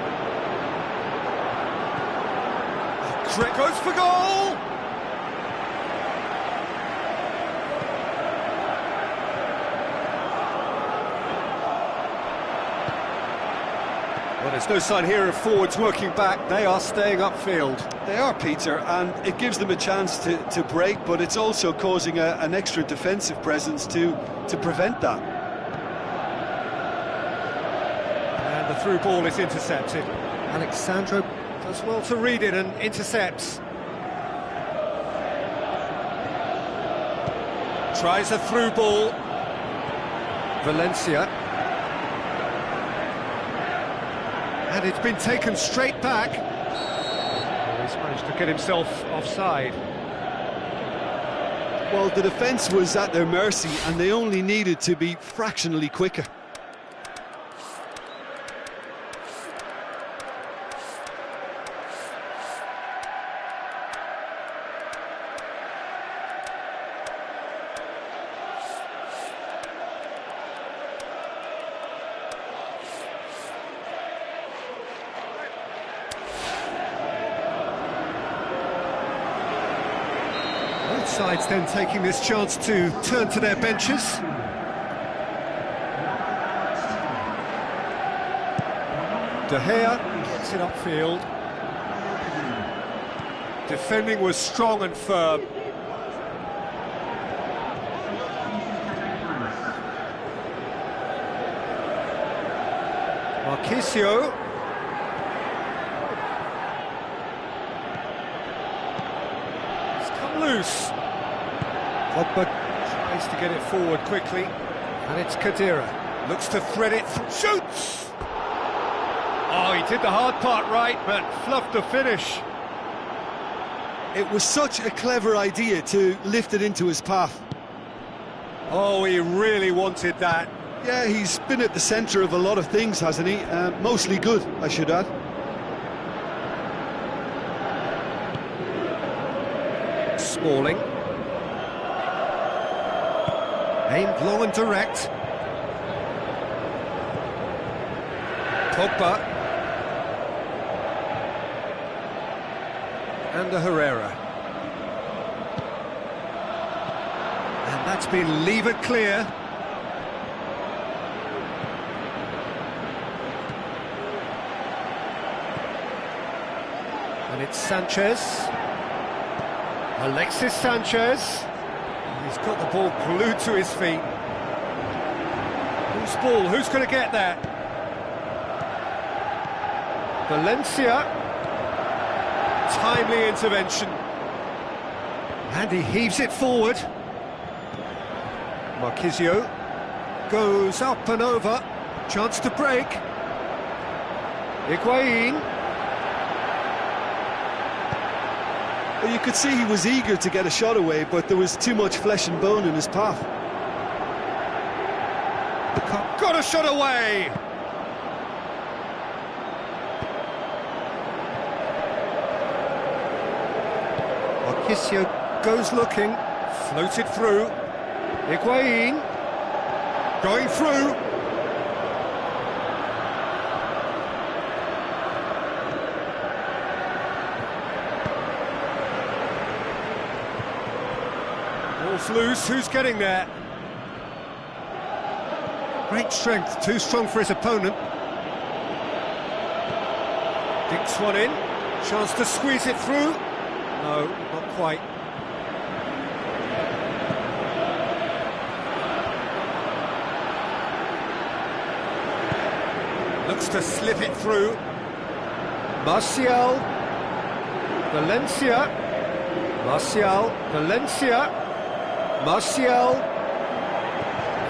Crick goes for goal! Well, there's no sign here of forwards working back. They are staying upfield. They are, Peter, and it gives them a chance to break, but it's also causing an extra defensive presence to prevent that. The through ball is intercepted. Alexandro does well to read it and intercepts. Tries a through ball. Valencia. And it's been taken straight back. He's managed to get himself offside. Well, the defence was at their mercy and they only needed to be fractionally quicker. Sides then taking this chance to turn to their benches. De Gea gets it upfield. Defending was strong and firm. Marquisio. It's come loose. Pogba tries to get it forward quickly, and it's Kadira. Looks to thread it, shoots! Oh, he did the hard part right, but fluffed the finish. It was such a clever idea to lift it into his path. Oh, he really wanted that. Yeah, he's been at the centre of a lot of things, hasn't he? Mostly good, I should add. Smalling. Aimed long and direct. Pogba. And a Herrera. And that's been levered clear. And it's Sanchez. Alexis Sanchez. He's got the ball glued to his feet. Whose ball? Who's going to get that? Valencia. Timely intervention. And he heaves it forward. Marquisio goes up and over. Chance to break. Higuain. Well, you could see he was eager to get a shot away, but there was too much flesh and bone in his path. Got a shot away! Marquisio goes looking, floated through. Higuain going through. Ball's loose, who's getting there? Great strength, too strong for his opponent. Dinks one in, chance to squeeze it through. No, not quite. Looks to slip it through. Martial. Valencia. Martial. Valencia. Martial.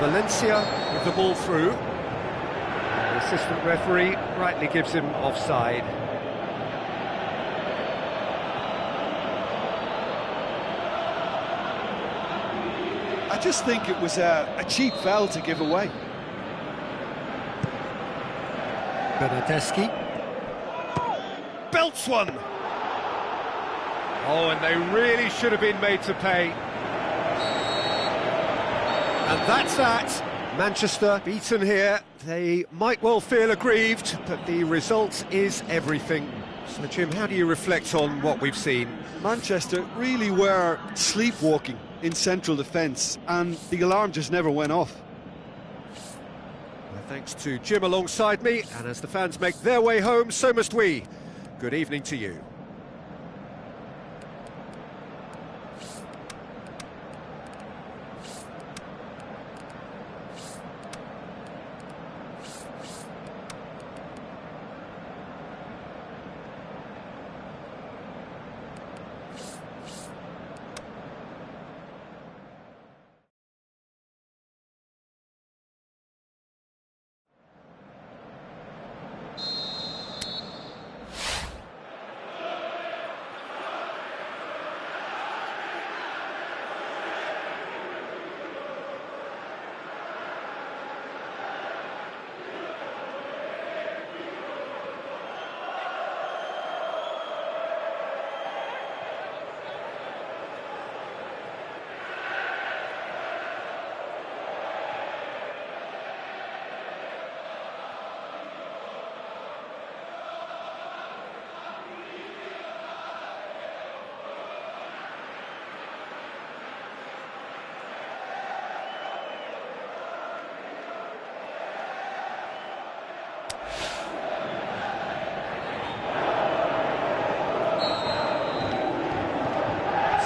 Valencia with the ball through. The assistant referee rightly gives him offside. I just think it was a cheap foul to give away. Bernardeschi belts one. Oh, and they really should have been made to pay. And that's that. Manchester beaten here. They might well feel aggrieved, but the result is everything. So, Jim, how do you reflect on what we've seen? Manchester really were sleepwalking in central defence, and the alarm just never went off. Well, thanks to Jim alongside me, and as the fans make their way home, so must we. Good evening to you.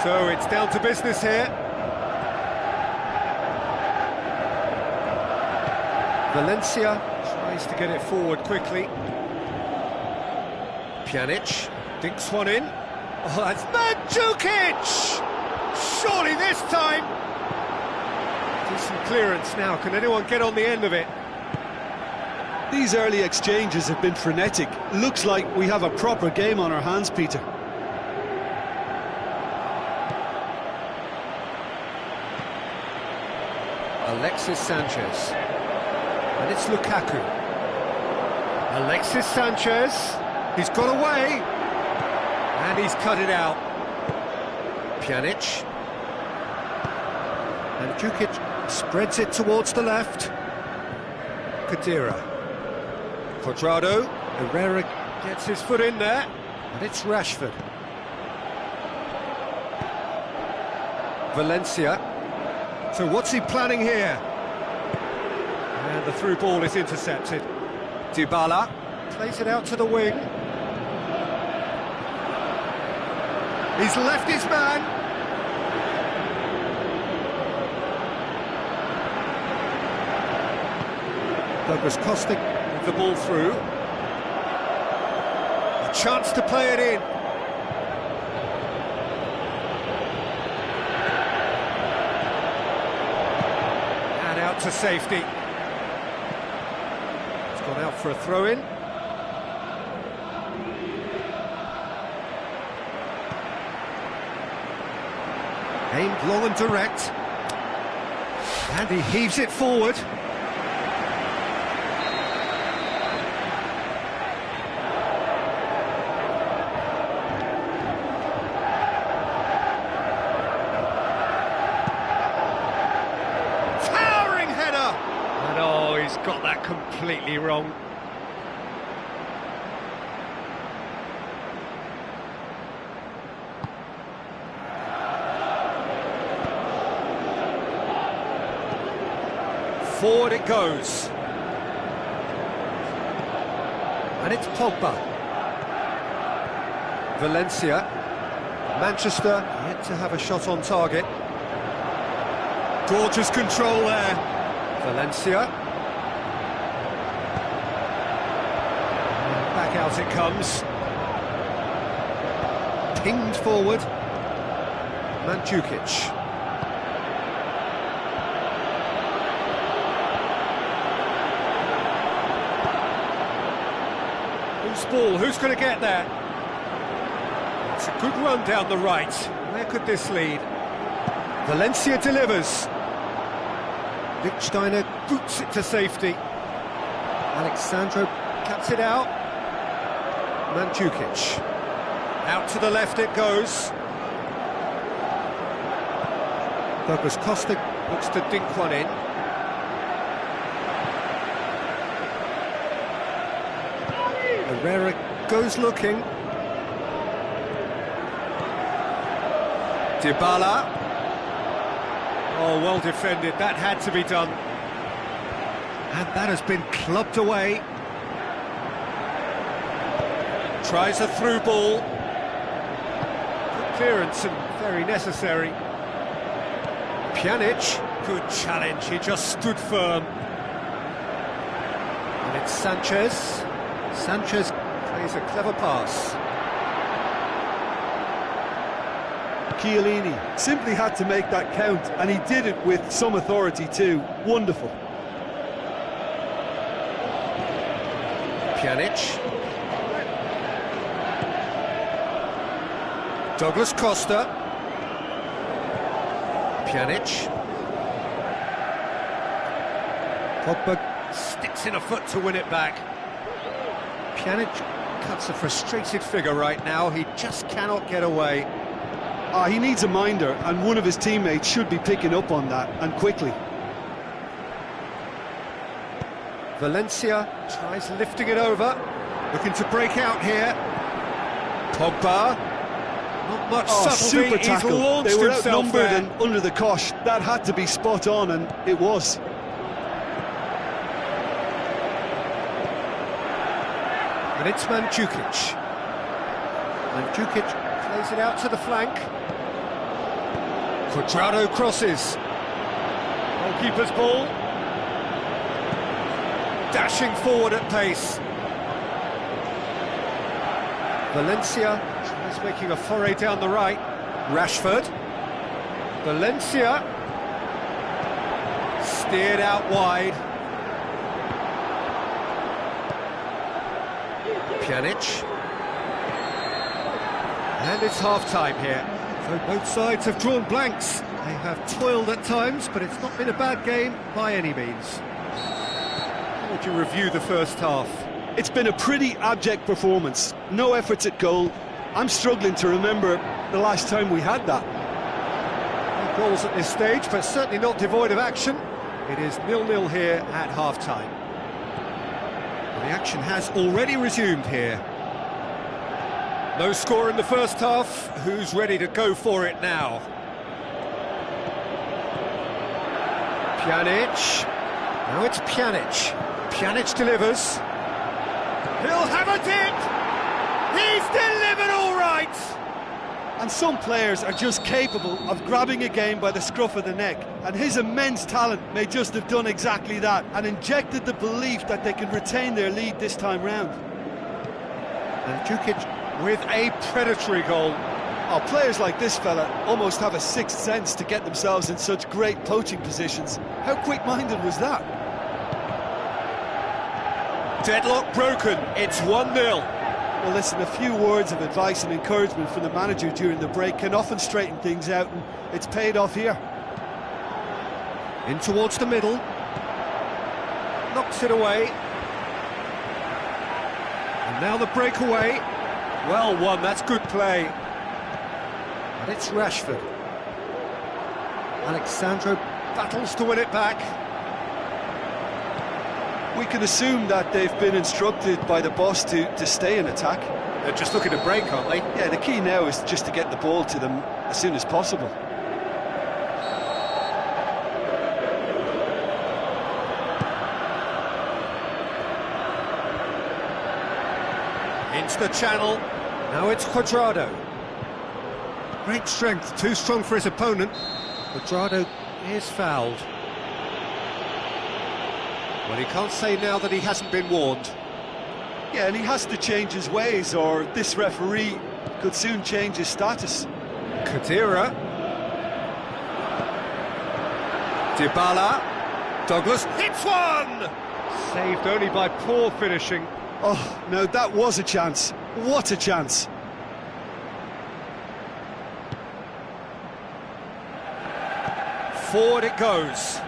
So it's down to business here. Valencia tries to get it forward quickly. Pjanic dinks one in. Oh, that's Mandzukic! Surely this time! Decent clearance now. Can anyone get on the end of it? These early exchanges have been frenetic. Looks like we have a proper game on our hands, Peter. Alexis Sanchez. And it's Lukaku. Alexis Sanchez. He's got away. And he's cut it out. Pjanic. And Djukic spreads it towards the left. Kadira. Cuadrado. Herrera gets his foot in there. And it's Rashford. Valencia. So what's he planning here? And the through ball is intercepted. Dybala plays it out to the wing. He's left his man. Douglas Costa with the ball through. A chance to play it in. And out to safety. It's gone out for a throw-in. Aimed long and direct. And he heaves it forward. Towering header! And oh, he's got that completely wrong. Forward it goes. And it's Pogba. Valencia. Manchester yet to have a shot on target. Gorgeous control there. Valencia. And back out it comes. Pinged forward. Mandzukic. Ball, who's going to get there? It's a good run down the right. Where could this lead? Valencia delivers. Lichtsteiner boots it to safety. Alexandro cuts it out. Mandzukic. Out to the left it goes. Douglas Costa looks to dink one in. Herrera goes looking. Dybala. Oh, well defended. That had to be done. And that has been clubbed away. Tries a through ball. Good clearance and very necessary. Pjanic. Good challenge. He just stood firm. And it's Sanchez. Sanchez plays a clever pass. Chiellini simply had to make that count, and he did it with some authority too. Wonderful. Pjanic. Douglas Costa. Pjanic. Pogba sticks in a foot to win it back. Pjanic cuts a frustrated figure right now. He just cannot get away. He needs a minder, and one of his teammates should be picking up on that, and quickly. Valencia tries lifting it over, looking to break out here. Pogba, not much subtlety. Super tackle. He's launched they were himself outnumbered there. and under the cosh. That had to be spot on, and it was. And it's Mandzukic. Mandzukic plays it out to the flank. Cuadrado crosses. Goalkeeper's ball. Dashing forward at pace. Valencia tries making a foray down the right. Rashford. Valencia. Steered out wide. Pjanic. And it's half-time here. So both sides have drawn blanks. They have toiled at times, but it's not been a bad game by any means. How would you review the first half? It's been a pretty abject performance. No efforts at goal. I'm struggling to remember the last time we had that. No goals at this stage, but certainly not devoid of action. It is 0-0 here at half-time. The action has already resumed here. No score in the first half. Who's ready to go for it now? Pjanic. Now it's Pjanic. Pjanic delivers. He'll have a dip! He's delivered all right! And some players are just capable of grabbing a game by the scruff of the neck, and his immense talent may just have done exactly that and injected the belief that they can retain their lead this time round. And Jukic with a predatory goal. Oh, players like this fella almost have a sixth sense to get themselves in such great poaching positions. How quick-minded was that? Deadlock broken, it's 1-0. Well, listen, a few words of advice and encouragement from the manager during the break can often straighten things out, and it's paid off here. In towards the middle. Knocks it away. And now the breakaway. Well won, that's good play. And it's Rashford. Alexandro battles to win it back. We can assume that they've been instructed by the boss to stay in attack. They're just looking to break, aren't they? Yeah, the key now is just to get the ball to them as soon as possible. Into the channel. Now it's Cuadrado. Great strength, too strong for his opponent. Cuadrado is fouled. Well, he can't say now that he hasn't been warned. Yeah, and he has to change his ways, or this referee could soon change his status. Kadira. Dybala. Douglas hits one! Saved only by poor finishing. Oh, no, that was a chance. What a chance. Forward it goes.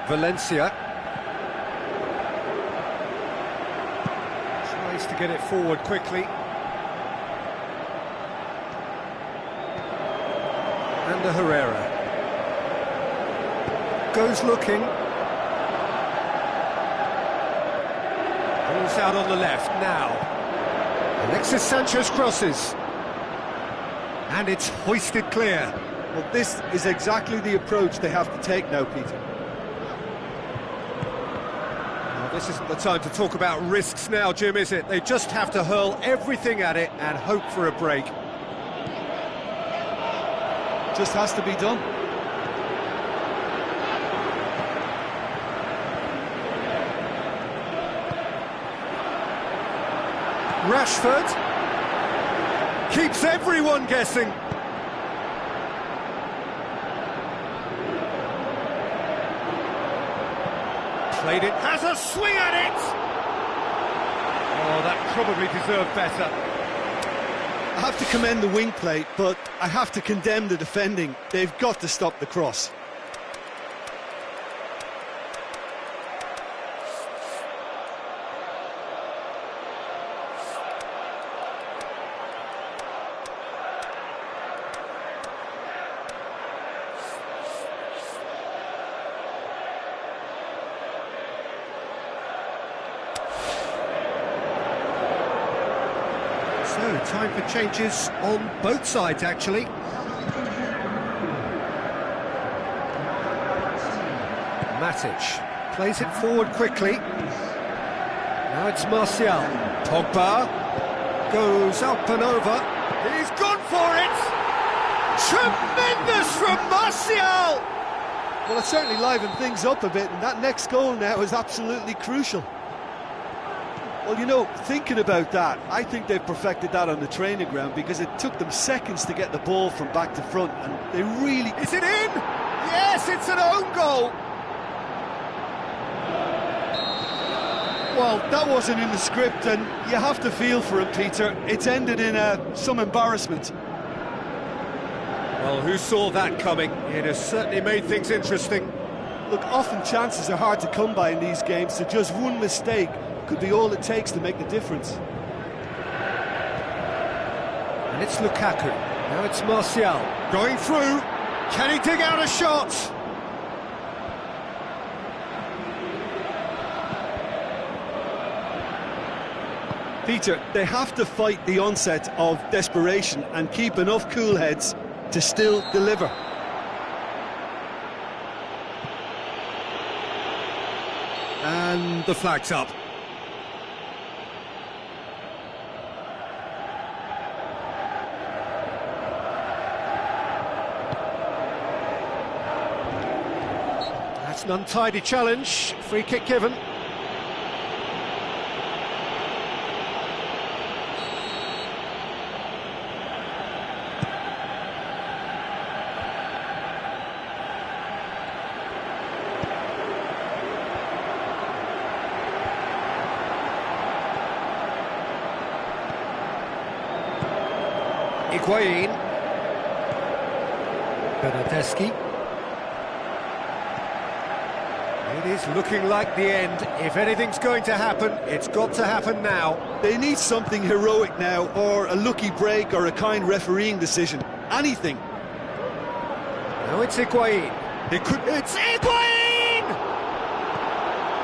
Valencia. Tries to get it forward quickly. And Herrera. Goes looking. Ball's out on the left now. Alexis Sanchez crosses. And it's hoisted clear. Well, this is exactly the approach they have to take now, Peter. Well, this isn't the time to talk about risks now, Jim, is it? They just have to hurl everything at it and hope for a break. Just has to be done. Rashford keeps everyone guessing. Played it, has a swing at it! Oh, that probably deserved better. I have to commend the wing play, but I have to condemn the defending. They've got to stop the cross. So, time for changes on both sides, actually. Matic plays it forward quickly. Now it's Martial. Pogba goes up and over. He's gone for it! Tremendous from Martial! Well, it certainly livened things up a bit, and that next goal now is absolutely crucial. Well, you know, thinking about that, I think they've perfected that on the training ground, because it took them seconds to get the ball from back to front, and they really... Is it in? Yes, it's an own goal! Well, that wasn't in the script, and you have to feel for him, Peter. It's ended in some embarrassment. Well, who saw that coming? It has certainly made things interesting. Look, often chances are hard to come by in these games, so just one mistake could be all it takes to make the difference. And it's Lukaku. Now it's Martial. Going through. Can he dig out a shot? Peter, they have to fight the onset of desperation and keep enough cool heads to still deliver. And the flag's up. That's an untidy challenge. Free kick given. Higuain. Bernardeschi. It is looking like the end. If anything's going to happen, it's got to happen now. They need something heroic now, or a lucky break, or a kind refereeing decision. Anything. Now it's Higuain. It's Higuain!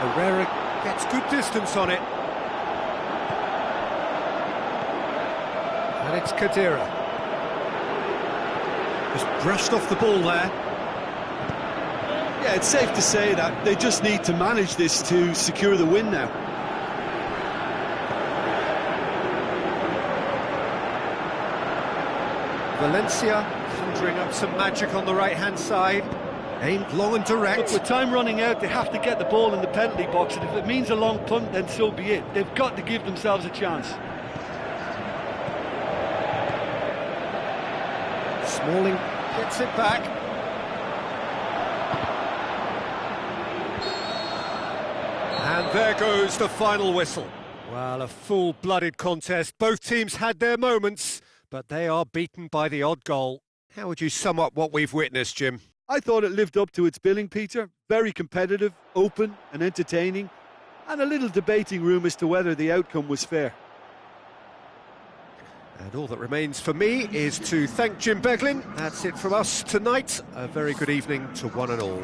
Herrera gets good distance on it. And it's Khedira. Just brushed off the ball there. Yeah, it's safe to say that they just need to manage this to secure the win now. Valencia conjuring up some magic on the right-hand side. Aimed long and direct. Look, with time running out, they have to get the ball in the penalty box, and if it means a long punt, then so be it. They've got to give themselves a chance. Smalling gets it back. And there goes the final whistle. Well, a full-blooded contest. Both teams had their moments, but they are beaten by the odd goal. How would you sum up what we've witnessed, Jim? I thought it lived up to its billing, Peter. Very competitive, open and entertaining, and a little debating room as to whether the outcome was fair. And all that remains for me is to thank Jim Beglin. That's it from us tonight. A very good evening to one and all.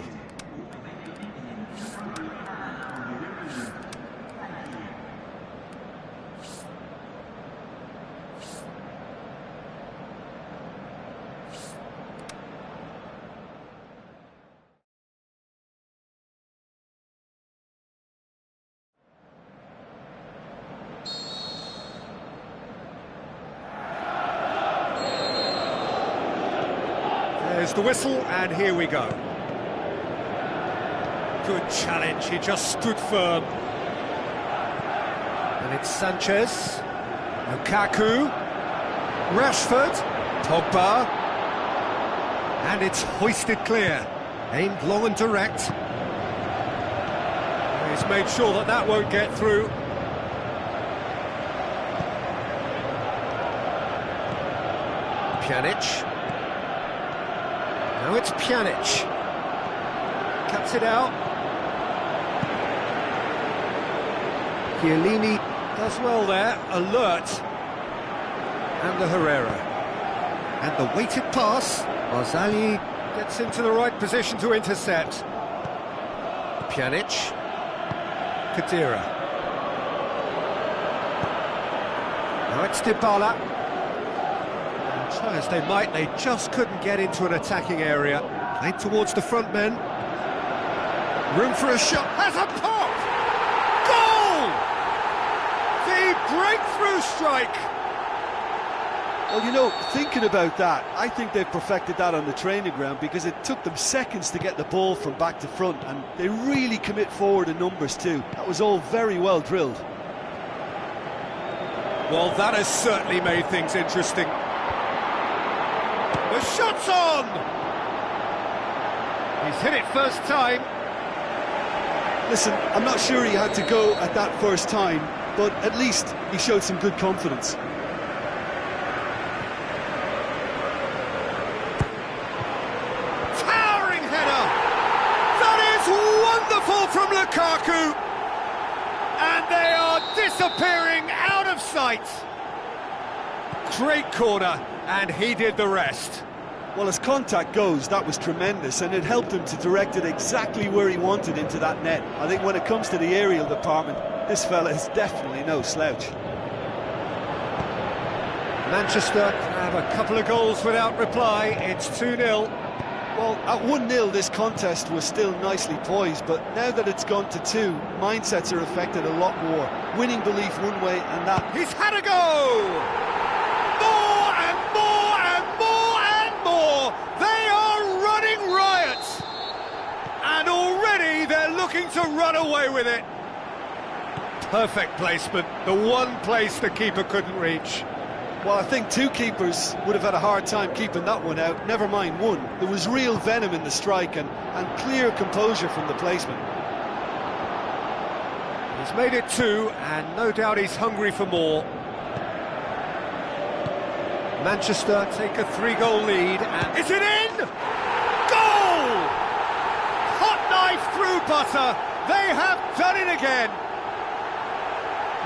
There's the whistle, and here we go. Good challenge, he just stood firm. And it's Sanchez, Lukaku, Rashford, Pogba, and it's hoisted clear. Aimed long and direct. He's made sure that that won't get through. Pjanic. Now it's Pjanic. Cuts it out. Chiellini does well there, alert. And the Herrera. And the weighted pass. Barzagli gets into the right position to intercept. Pjanic. Khedira. Now it's Dybala. Try as they might, they just couldn't get into an attacking area. Played towards the front men. Room for a shot. Has a pop! Goal! The breakthrough strike! Well, you know, thinking about that, I think they've perfected that on the training ground, because it took them seconds to get the ball from back to front, and they really commit forward in numbers too. That was all very well drilled. Well, that has certainly made things interesting. The shot's on! He's hit it first time. Listen, I'm not sure he had to go at that first time, but at least he showed some good confidence. Wonderful from Lukaku! And they are disappearing out of sight! Great corner, and he did the rest. Well, as contact goes, that was tremendous, and it helped him to direct it exactly where he wanted into that net. I think when it comes to the aerial department, this fella is definitely no slouch. Manchester have a couple of goals without reply. It's 2-0. Well, at 1-0, this contest was still nicely poised, but now that it's gone to 2, mindsets are affected a lot more. Winning belief one way, and that... He's had a go! More and more and more and more! They are running riot! And already they're looking to run away with it. Perfect placement, the one place the keeper couldn't reach. Well, I think 2 keepers would have had a hard time keeping that one out, never mind 1. There was real venom in the strike and clear composure from the placement. He's made it 2, and no doubt he's hungry for more. Manchester take a 3-goal lead, and is it in? Goal! Hot knife through butter, they have done it again!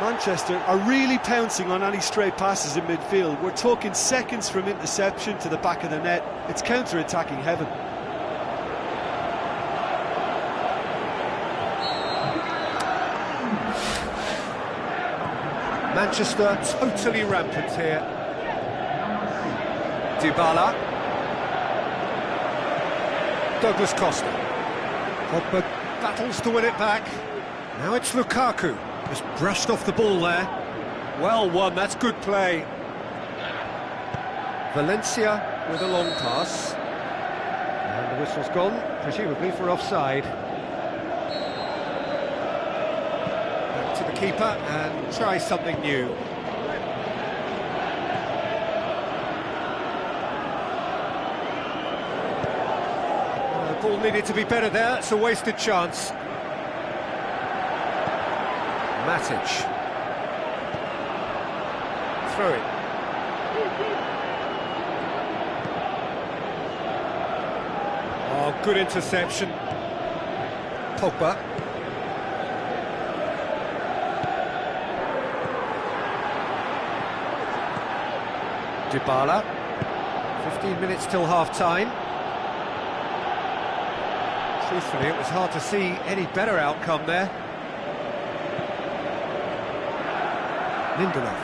Manchester are really pouncing on any stray passes in midfield. We're talking seconds from interception to the back of the net. It's counter-attacking heaven. Manchester totally rampant here. Dybala. Douglas Costa. Pogba battles to win it back. Now it's Lukaku. Just brushed off the ball there. Well won, that's good play. Valencia with a long pass. And the whistle's gone, presumably for offside. Back to the keeper and try something new. The ball needed to be better there, it's a wasted chance. Matic. Throw it. Oh, good interception. Pogba. Dybala. 15 minutes till half-time. Truthfully, it was hard to see any better outcome there. Lindelof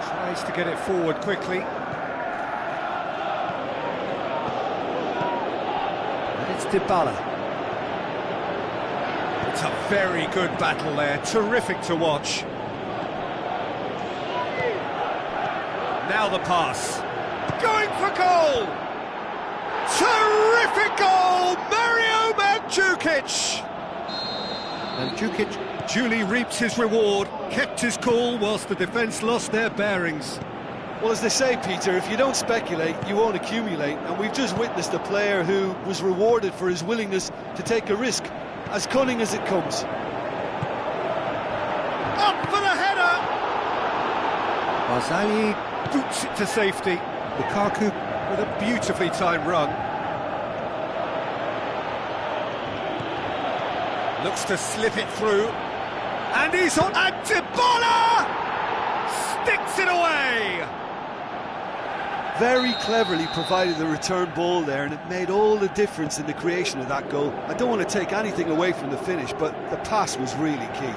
tries to get it forward quickly. And it's Dybala. It's a very good battle there, terrific to watch. Now the pass. Going for goal! Terrific goal! Mario Mandzukic! Mandzukic duly reaped his reward, kept his cool whilst the defence lost their bearings. Well, as they say, Peter, if you don't speculate, you won't accumulate, and we've just witnessed a player who was rewarded for his willingness to take a risk, as cunning as it comes. Up for the header! Barzagli boots it to safety. Lukaku with a beautifully timed run. Looks to slip it through. And he's on, and Dybala sticks it away! Very cleverly provided the return ball there, and it made all the difference in the creation of that goal. I don't want to take anything away from the finish, but the pass was really key.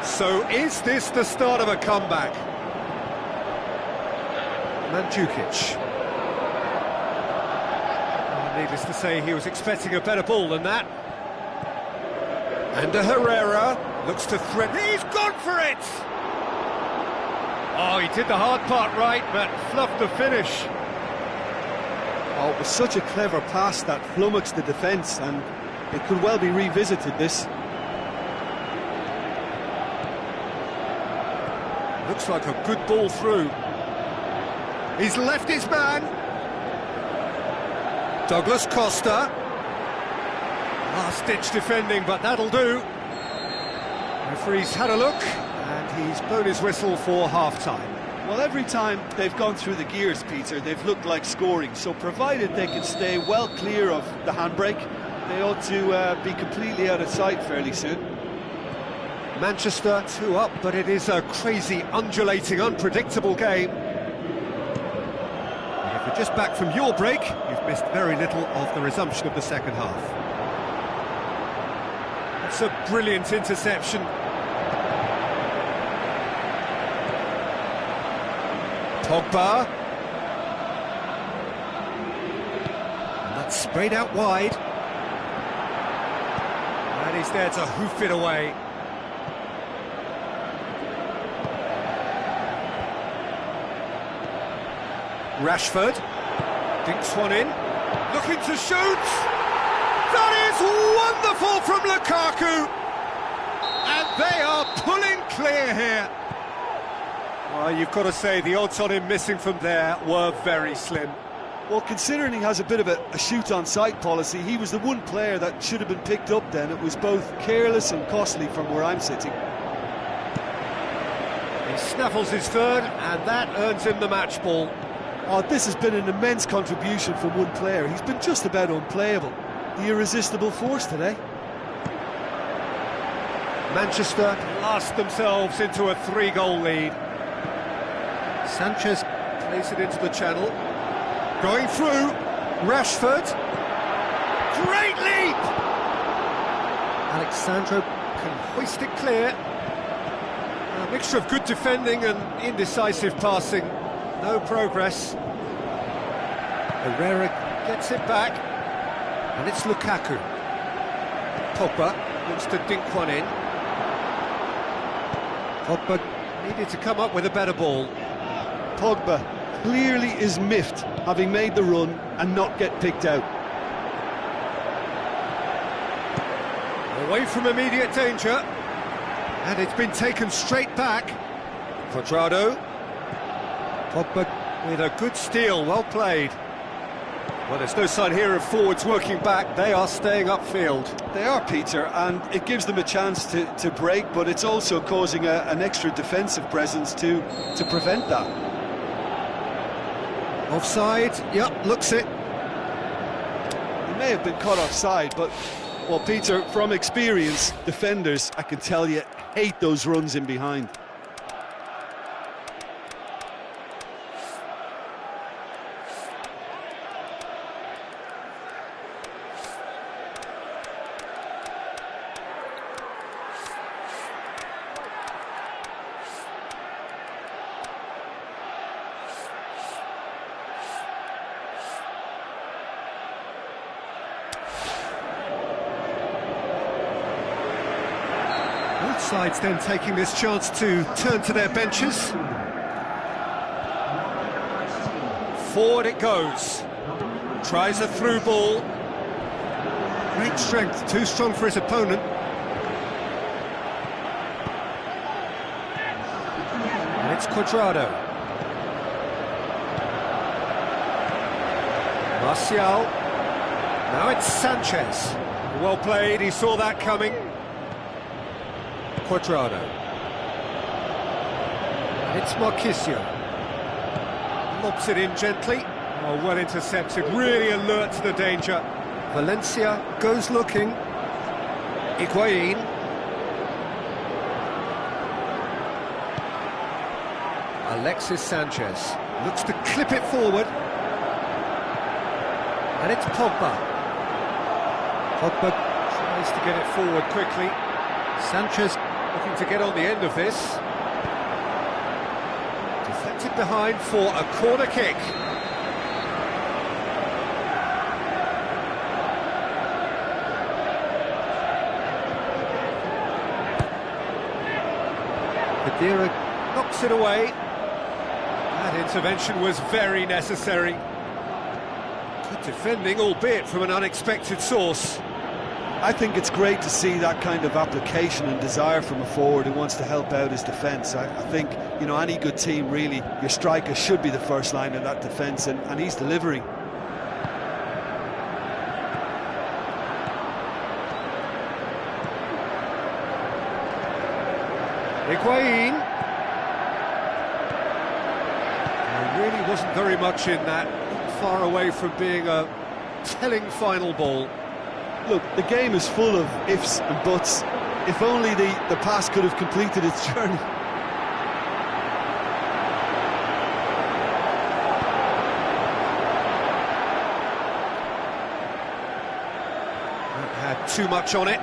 So is this the start of a comeback? Mandzukic. Needless to say, he was expecting a better ball than that. And Herrera looks to threaten. He's gone for it! Oh, he did the hard part right, but fluffed the finish. Oh, it was such a clever pass that flummoxed the defence, and it could well be revisited, this. Looks like a good ball through. He's left his man. Douglas Costa. Last-ditch defending, but that'll do. Referee's had a look, and he's blown his whistle for half-time. Well, every time they've gone through the gears, Peter, they've looked like scoring, so provided they can stay well clear of the handbrake, They ought to be completely out of sight fairly soon. Manchester 2 up, but it is a crazy, undulating, unpredictable game. And if you're just back from your break, you've missed very little of the resumption of the second half. That's a brilliant interception. Pogba. And that's sprayed out wide. And he's there to hoof it away. Rashford dinks one in, looking to shoot. That is wonderful from Lukaku, and they are pulling clear here. Well, you've got to say the odds on him missing from there were very slim. Well, considering he has a bit of a shoot-on-sight policy, he was the one player that should have been picked up then. It was both careless and costly from where I'm sitting. He snaffles his third, and that earns him the match ball. Oh, this has been an immense contribution from one player. He's been just about unplayable. The irresistible force today. Manchester blast themselves into a 3-goal lead. Sanchez plays it into the channel. Going through, Rashford. Great leap! Alexandro can hoist it clear. A mixture of good defending and indecisive passing. No progress. Herrera gets it back, and it's Lukaku. Pogba wants to dink one in. Pogba needed to come up with a better ball. Pogba clearly is miffed, having made the run and not get picked out. Away from immediate danger, and it's been taken straight back. Cuadrado. Pogba with a good steal, well played. Well, there's no sign here of forwards working back, they are staying upfield. They are, Peter, and it gives them a chance to break, but it's also causing an extra defensive presence to prevent that. Offside, yep, looks it. He may have been caught offside, but, well, Peter, from experience, defenders, I can tell you, hate those runs in behind. Both sides then taking this chance to turn to their benches. Forward it goes. Tries a through ball. Great strength, too strong for his opponent. And it's Cuadrado. Martial. Now it's Sanchez. Well played, he saw that coming. Cuadrado. It's Marquisio. Lobs it in gently. Oh, well intercepted, really alert to the danger. Valencia goes looking. Higuain. Alexis Sanchez looks to clip it forward. And it's Pogba. Pogba tries to get it forward quickly. Sanchez looking to get on the end of this. Deflected behind for a corner kick. Madeira knocks it away. That intervention was very necessary. Good defending, albeit from an unexpected source. I think it's great to see that kind of application and desire from a forward who wants to help out his defence. I think, you know, any good team, really, your striker should be the first line of that defence, and he's delivering. Higuain. There really wasn't very much in that, not far away from being a telling final ball. Look, the game is full of ifs and buts. If only the pass could have completed its journey. That had too much on it.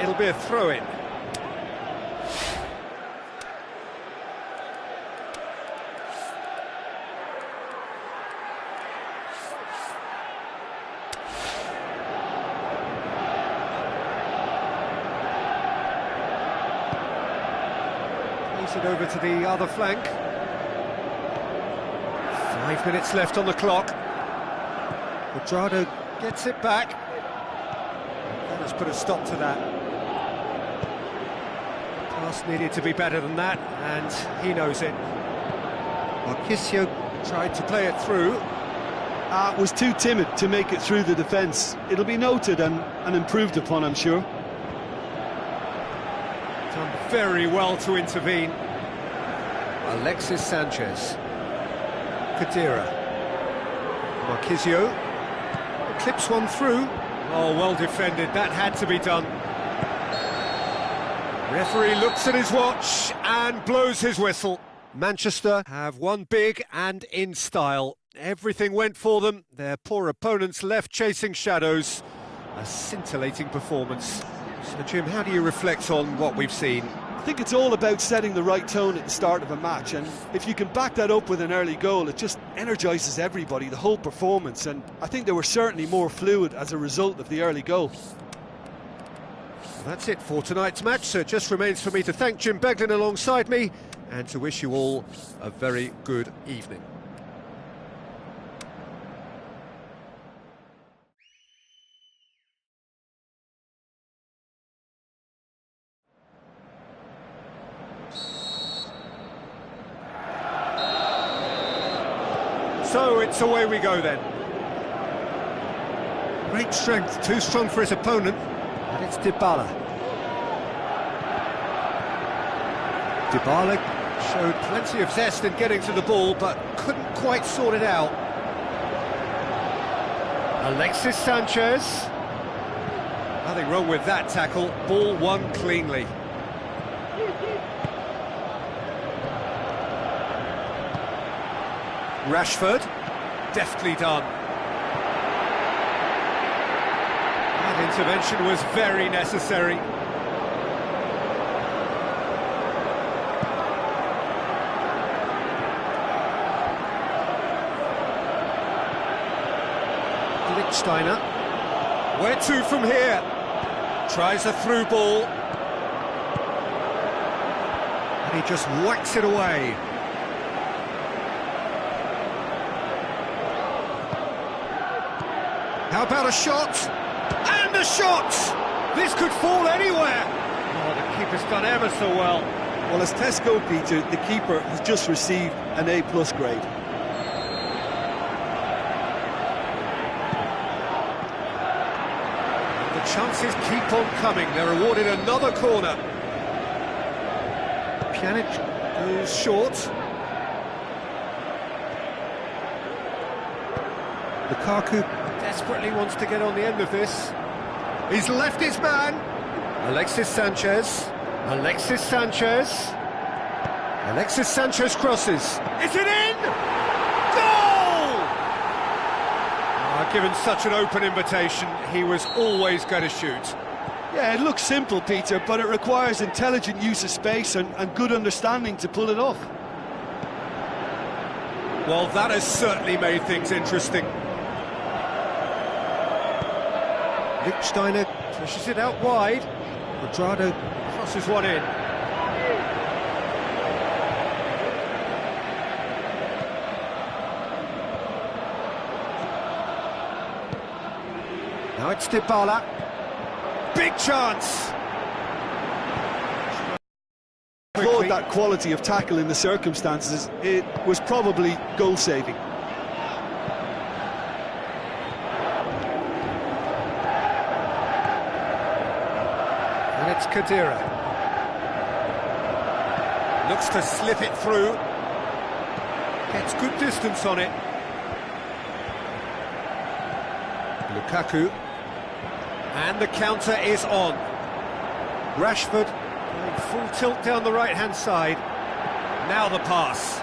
It'll be a throw-in. Plays it over to the other flank. 5 minutes left on the clock. Quadrado gets it back. That has put a stop to that. Pass needed to be better than that, and he knows it. Marquisio tried to play it through. Was too timid to make it through the defence. It'll be noted and improved upon, I'm sure. Done very well to intervene. Alexis Sanchez. Kadira. Marquisio. Clips one through. Oh, well defended. That had to be done. Referee looks at his watch and blows his whistle. Manchester have won big and in style. Everything went for them. Their poor opponents left chasing shadows. A scintillating performance. So, Jim, how do you reflect on what we've seen? I think it's all about setting the right tone at the start of a match, and if you can back that up with an early goal, it just energises everybody, the whole performance, and I think they were certainly more fluid as a result of the early goal. That's it for tonight's match, so it just remains for me to thank Jim Beglin alongside me and to wish you all a very good evening. So it's away we go then. Great strength, too strong for his opponent. And it's Dybala. Dybala showed plenty of zest in getting to the ball, but couldn't quite sort it out. Alexis Sanchez. Nothing wrong with that tackle. Ball won cleanly. Rashford. Deftly done. Intervention was very necessary. Lichtsteiner. Where to from here? Tries a through ball. And he just whacks it away. How about a shot? And a shot! This could fall anywhere! Oh, the keeper's done ever so well. Well, as Tesco, Peter, the keeper has just received an A+ grade. The chances keep on coming. They're awarded another corner. Pjanic goes short. Lukaku desperately wants to get on the end of this. He's left his man. Alexis Sanchez. Alexis Sanchez. Alexis Sanchez crosses. Is it in? Goal! Given such an open invitation, he was always going to shoot. Yeah, it looks simple, Peter, but it requires intelligent use of space and good understanding to pull it off. Well, that has certainly made things interesting. Lichtsteiner pushes it out wide. Quadrado crosses one in. Now it's Dybala. Big chance! Applaud that quality of tackle in the circumstances. It was probably goal-saving. And it's Kadira. Looks to slip it through. Gets good distance on it. Lukaku. And the counter is on. Rashford going full tilt down the right-hand side. Now the pass.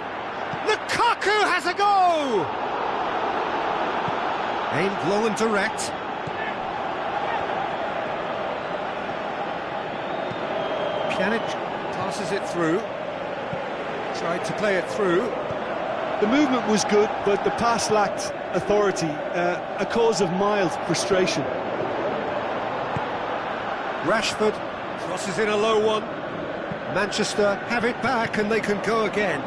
Lukaku has a go! Aimed low and direct. Pjanic passes it through. Tried to play it through. The movement was good, but the pass lacked authority, a cause of mild frustration. Rashford crosses in a low one. Manchester have it back and they can go again.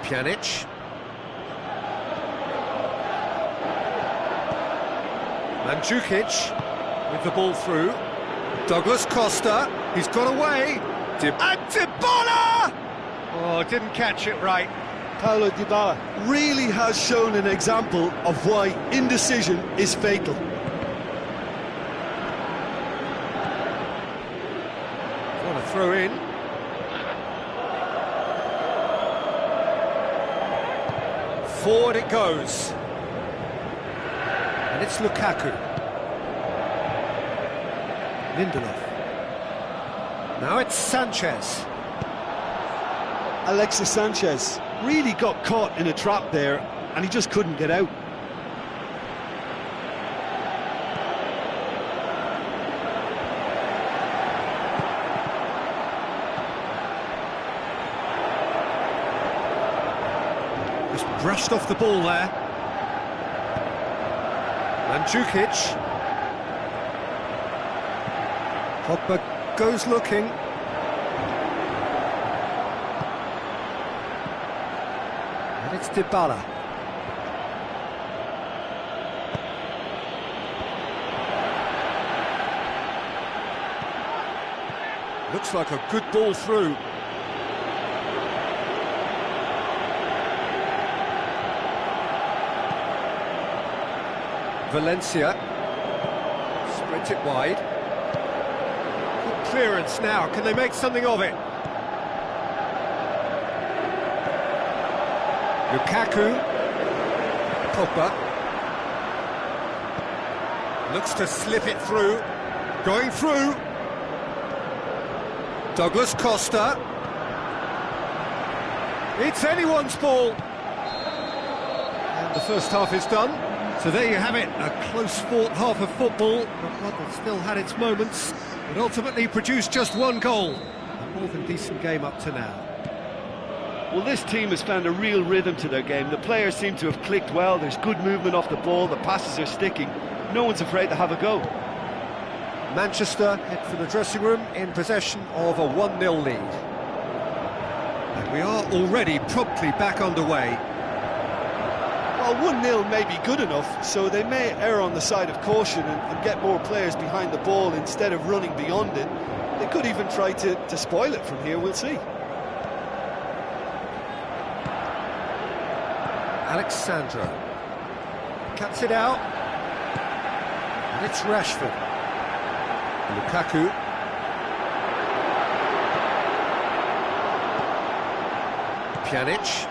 Pjanic. Mandzukic with the ball through. Douglas Costa, he's got away. And Dybala! Oh, didn't catch it right. Paulo Dybala really has shown an example of why indecision is fatal. What a throw in. Forward it goes. And it's Lukaku. Lindelof. Now it's Sanchez. Alexis Sanchez really got caught in a trap there, and he just couldn't get out. Just brushed off the ball there. Mandzukic. Pogba goes looking. And it's Dybala. Looks like a good ball through. Valencia. Sprint it wide. Good clearance now. Can they make something of it? Lukaku. Pogba. Looks to slip it through. Going through. Douglas Costa. It's anyone's ball. And the first half is done. So there you have it, a close-fought half of football, but one that still had its moments, but ultimately produced just one goal. A more than decent game up to now. Well, this team has found a real rhythm to their game. The players seem to have clicked well. There's good movement off the ball, the passes are sticking. No one's afraid to have a go. Manchester head for the dressing room in possession of a 1-0 lead. And we are already promptly back underway. Well, 1-0 may be good enough, so they may err on the side of caution and get more players behind the ball instead of running beyond it. They could even try to spoil it from here, we'll see. Alexandro cuts it out, and it's Rashford. Lukaku. Pjanic.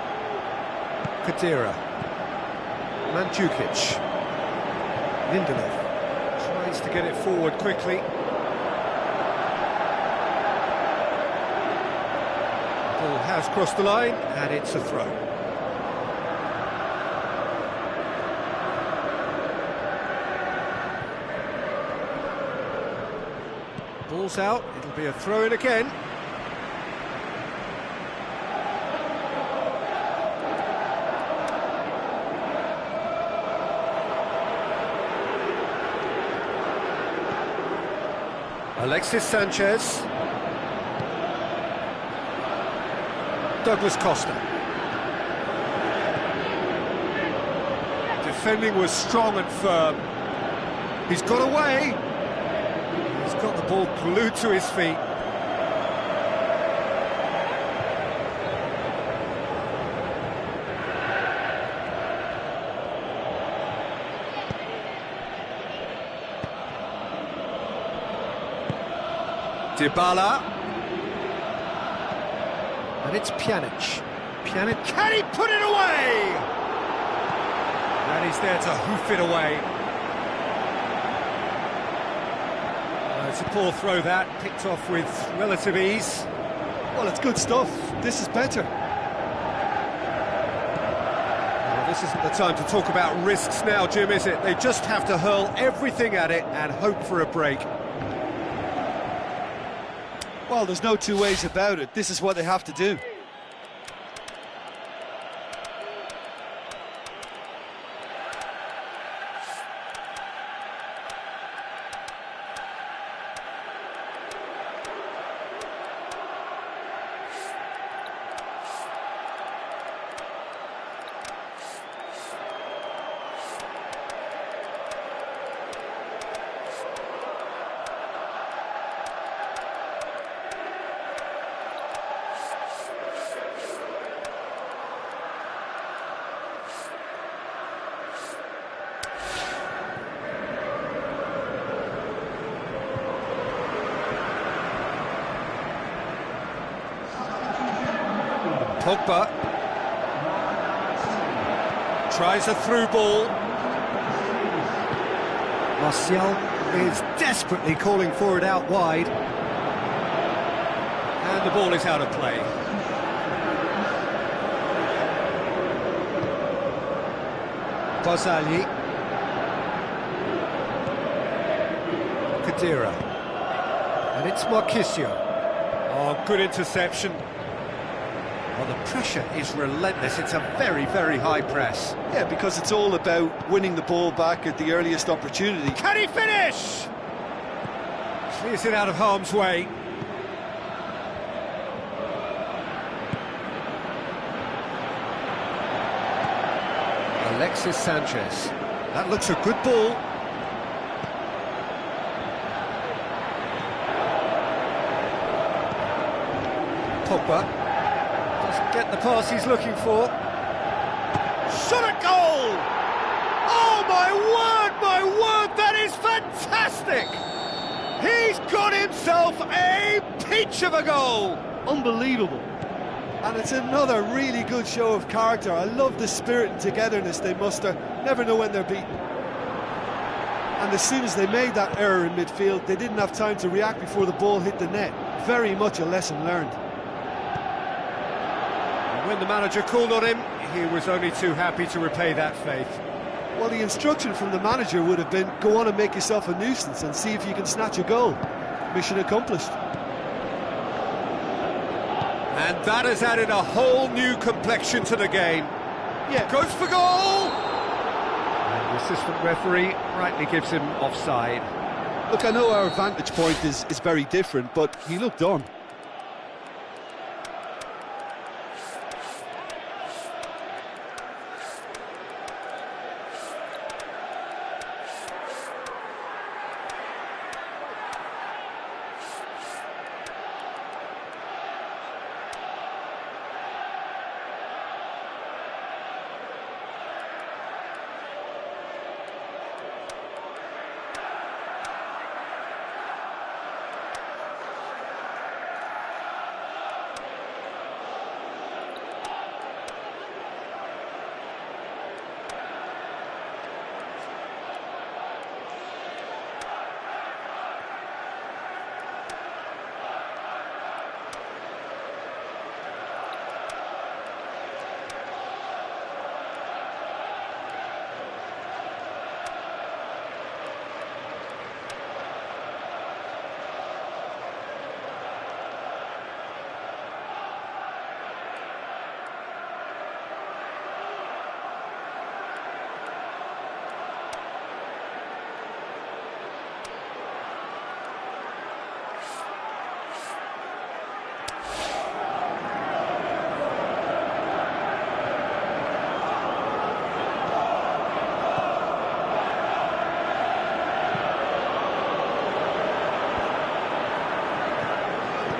Kadira. Mandzukic. Lindelof tries to get it forward quickly. Ball has crossed the line, and it's a throw. Ball's out, it'll be a throw in again. Alexis Sanchez. Douglas Costa. Defending was strong and firm. He's got away. He's got the ball glued to his feet. Dybala. And it's Pjanic. Pjanic, can he put it away? And he's there to hoof it away. It's a poor throw that, picked off with relative ease. Well, it's good stuff. This is better. Well, this isn't the time to talk about risks now, Jim, is it? They just have to hurl everything at it and hope for a break. Well, there's no two ways about it. This is what they have to do. Pogba tries a through ball. Martial is desperately calling for it out wide. And the ball is out of play. Barzagli. Khedira. And it's Marquisio. Oh, good interception. Well, the pressure is relentless. It's a very, very high press. Yeah, because it's all about winning the ball back at the earliest opportunity. Can he finish? Clears it out of harm's way. Alexis Sanchez. That looks a good ball. Pogba. Get the pass he's looking for. Shot at goal! Oh, my word, that is fantastic! He's got himself a peach of a goal! Unbelievable. And it's another really good show of character. I love the spirit and togetherness they muster. Never know when they're beaten. And as soon as they made that error in midfield, they didn't have time to react before the ball hit the net. Very much a lesson learned. When the manager called on him, he was only too happy to repay that faith. Well, the instruction from the manager would have been, go on and make yourself a nuisance and see if you can snatch a goal. Mission accomplished. And that has added a whole new complexion to the game. Yeah. Goes for goal! And the assistant referee rightly gives him offside. Look, I know our vantage point is very different, but he looked on.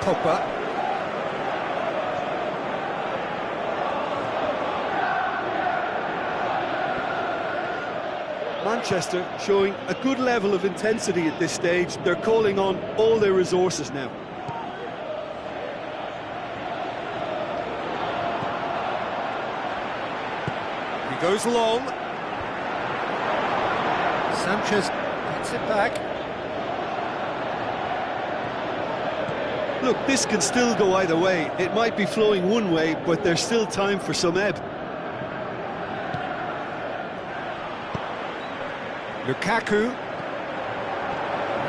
Pogba. Manchester showing a good level of intensity at this stage. They're calling on all their resources now. goes long. Sanchez gets it back. Look, this can still go either way. It might be flowing one way, but there's still time for some ebb. Lukaku.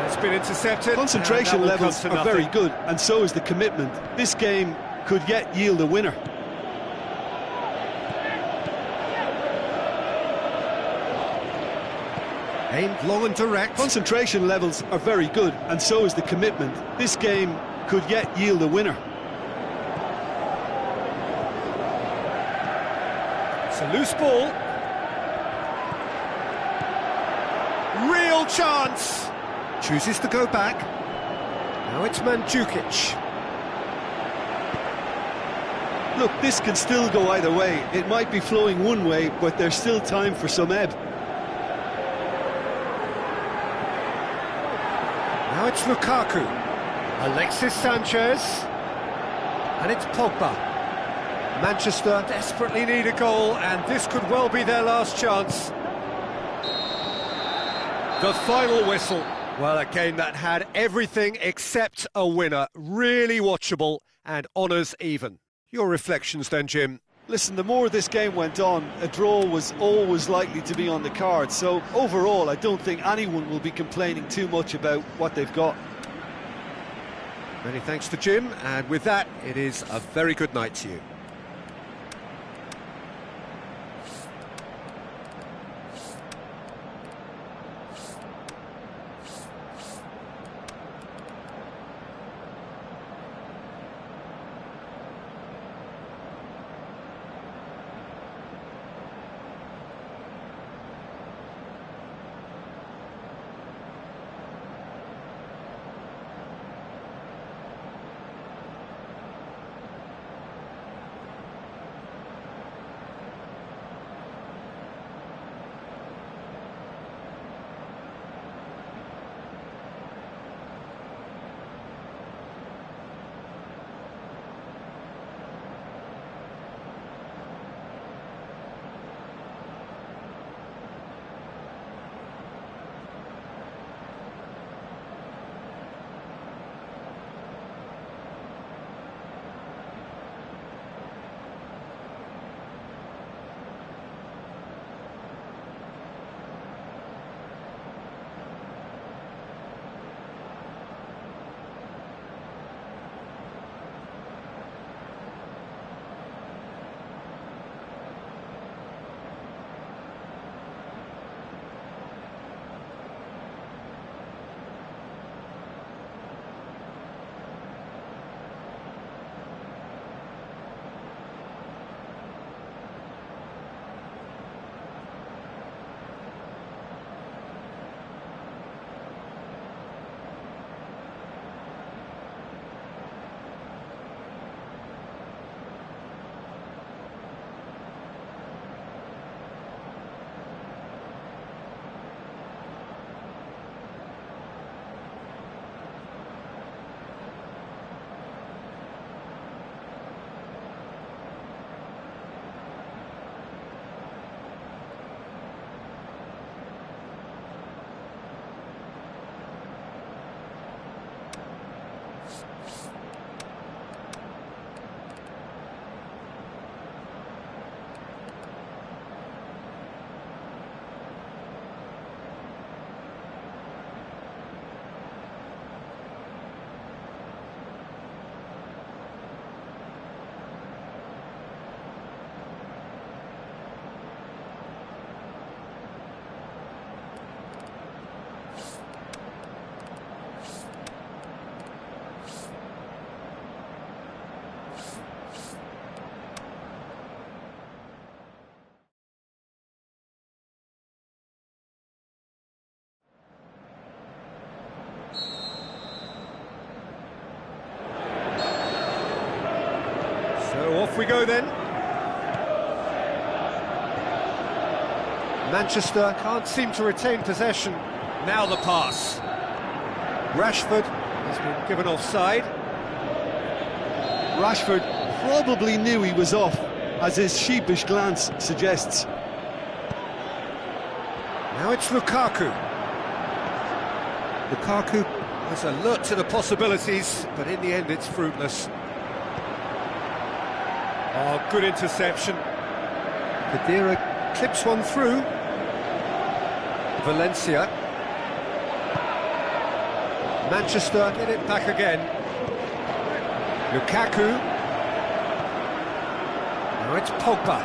It's been intercepted. Concentration levels are very good, and so is the commitment. This game could yet yield a winner. Aimed long and direct. Concentration levels are very good, and so is the commitment. This game could yet yield a winner. It's a loose ball. Real chance. Chooses to go back. Now it's Mandzukic. Look, this can still go either way. It might be flowing one way, but there's still time for some ebb. Now it's Lukaku. Alexis Sanchez. And it's Pogba. Manchester desperately need a goal, and this could well be their last chance. The final whistle. Well, a game that had everything except a winner. Really watchable and honours even. Your reflections then, Jim? Listen, the more this game went on, a draw was always likely to be on the card. So overall, I don't think anyone will be complaining too much about what they've got. Many thanks to Jim, and with that, it is a very good night to you. Off we go then. Manchester can't seem to retain possession. Now the pass. Rashford has been given offside. Rashford probably knew he was off, as his sheepish glance suggests. Now it's Lukaku. Lukaku was alert to the possibilities, but in the end it's fruitless. Oh, good interception. Kadira clips one through. Valencia. Manchester get it back again. Lukaku. Now it's Pogba.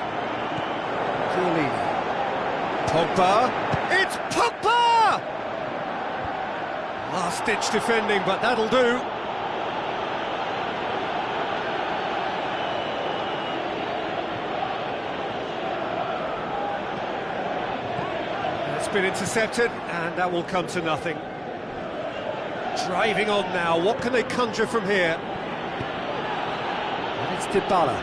Chiellini. Pogba. It's Pogba! Last-ditch defending, but that'll do. It's been intercepted, and that will come to nothing. Driving on now, what can they conjure from here? And it's Dybala.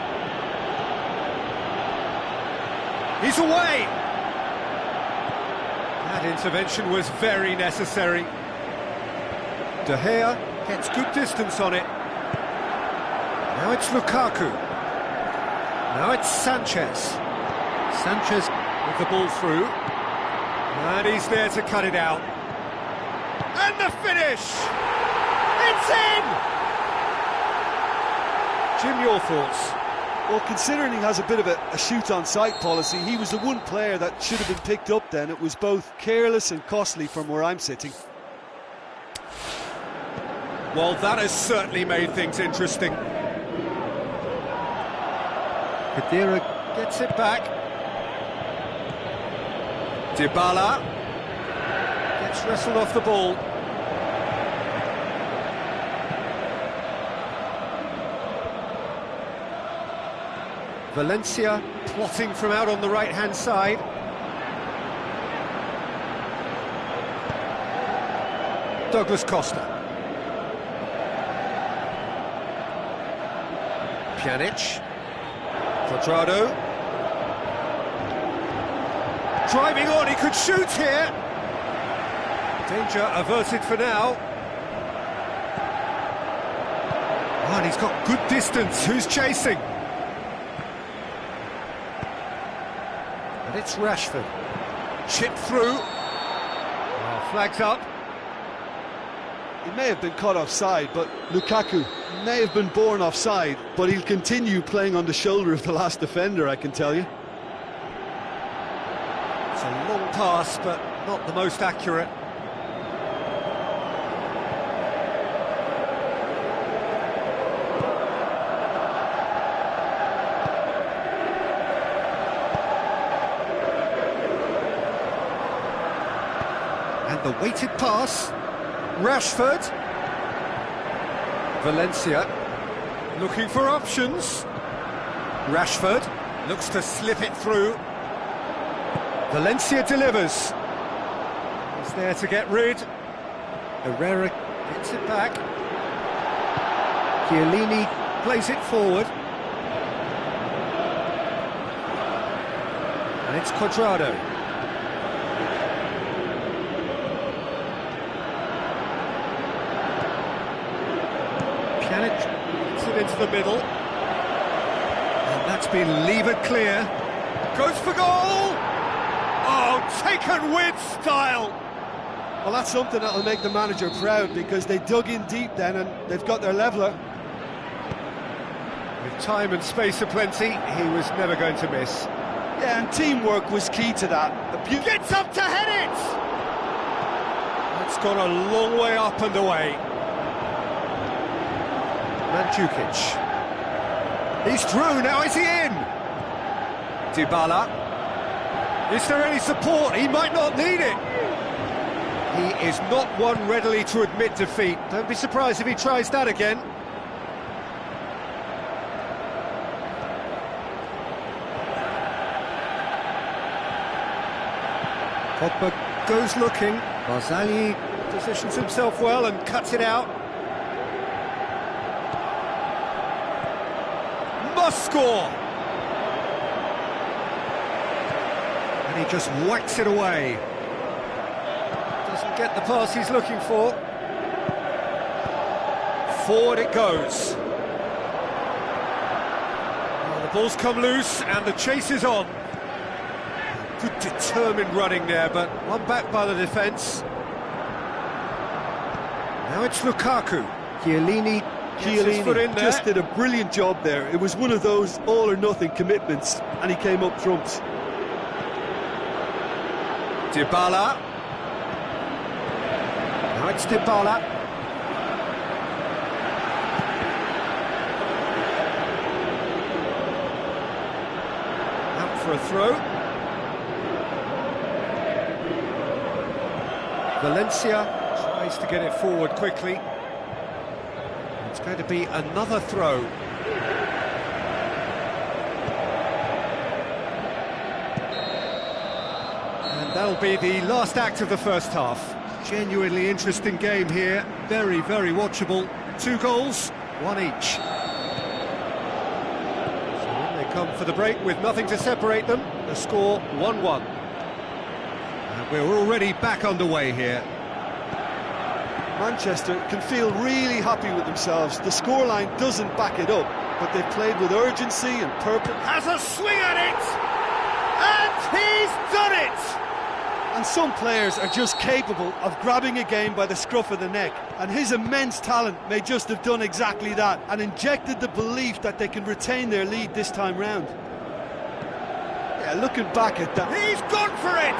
He's away! That intervention was very necessary. De Gea gets good distance on it. Now it's Lukaku. Now it's Sanchez. Sanchez with the ball through. And he's there to cut it out. And the finish! It's in! Jim, your thoughts? Well, considering he has a bit of a shoot-on-sight policy, he was the one player that should have been picked up then. It was both careless and costly from where I'm sitting. Well, that has certainly made things interesting. Kadira gets it back. Dybala gets wrestled off the ball. Valencia plotting from out on the right-hand side. Douglas Costa. Pjanic. Quadrado. Driving on, he could shoot here. Danger averted for now. Oh, and he's got good distance. Who's chasing? And it's Rashford. Chip through. Oh, flags up. He may have been caught offside, but Lukaku may have been born offside, but he'll continue playing on the shoulder of the last defender, I can tell you. It's a long pass, but not the most accurate. And the weighted pass. Rashford. Valencia looking for options. Rashford looks to slip it through. Valencia delivers. He's there to get rid. Herrera gets it back. Chiellini plays it forward. And it's Quadrado. Pjanic gets it into the middle. And that's been levered clear. Goes for goal! Oh, taken with style! Well, that's something that'll make the manager proud, because they dug in deep then and they've got their leveller. With time and space aplenty, he was never going to miss. Yeah, and teamwork was key to that. Gets up to head it! That's gone a long way up and away. Mandzukic. He's through, now is he in? Dybala. Is there any support? He might not need it. He is not one readily to admit defeat. Don't be surprised if he tries that again. Pogba goes looking. Barzagli positions himself well and cuts it out. Must score! And he just whacks it away. Doesn't get the pass he's looking for. Forward it goes. Well, the ball's come loose and the chase is on. Good determined running there, but one back by the defence. Now it's Lukaku. Chiellini just did a brilliant job there. It was one of those all-or-nothing commitments, and he came up trumps. Dybala. Now it's Dybala. Out for a throw. Valencia tries to get it forward quickly. It's going to be another throw. And that'll be the last act of the first half. Genuinely interesting game here. Very, very watchable. 2 goals, 1 each. So when they come for the break with nothing to separate them, the score 1-1. And we're already back underway here. Manchester can feel really happy with themselves. The scoreline doesn't back it up, but they've played with urgency and purpose. Has a swing at it! And he's done it! And some players are just capable of grabbing a game by the scruff of the neck, and his immense talent may just have done exactly that and injected the belief that they can retain their lead this time round. Yeah, looking back at that... He's gone for it!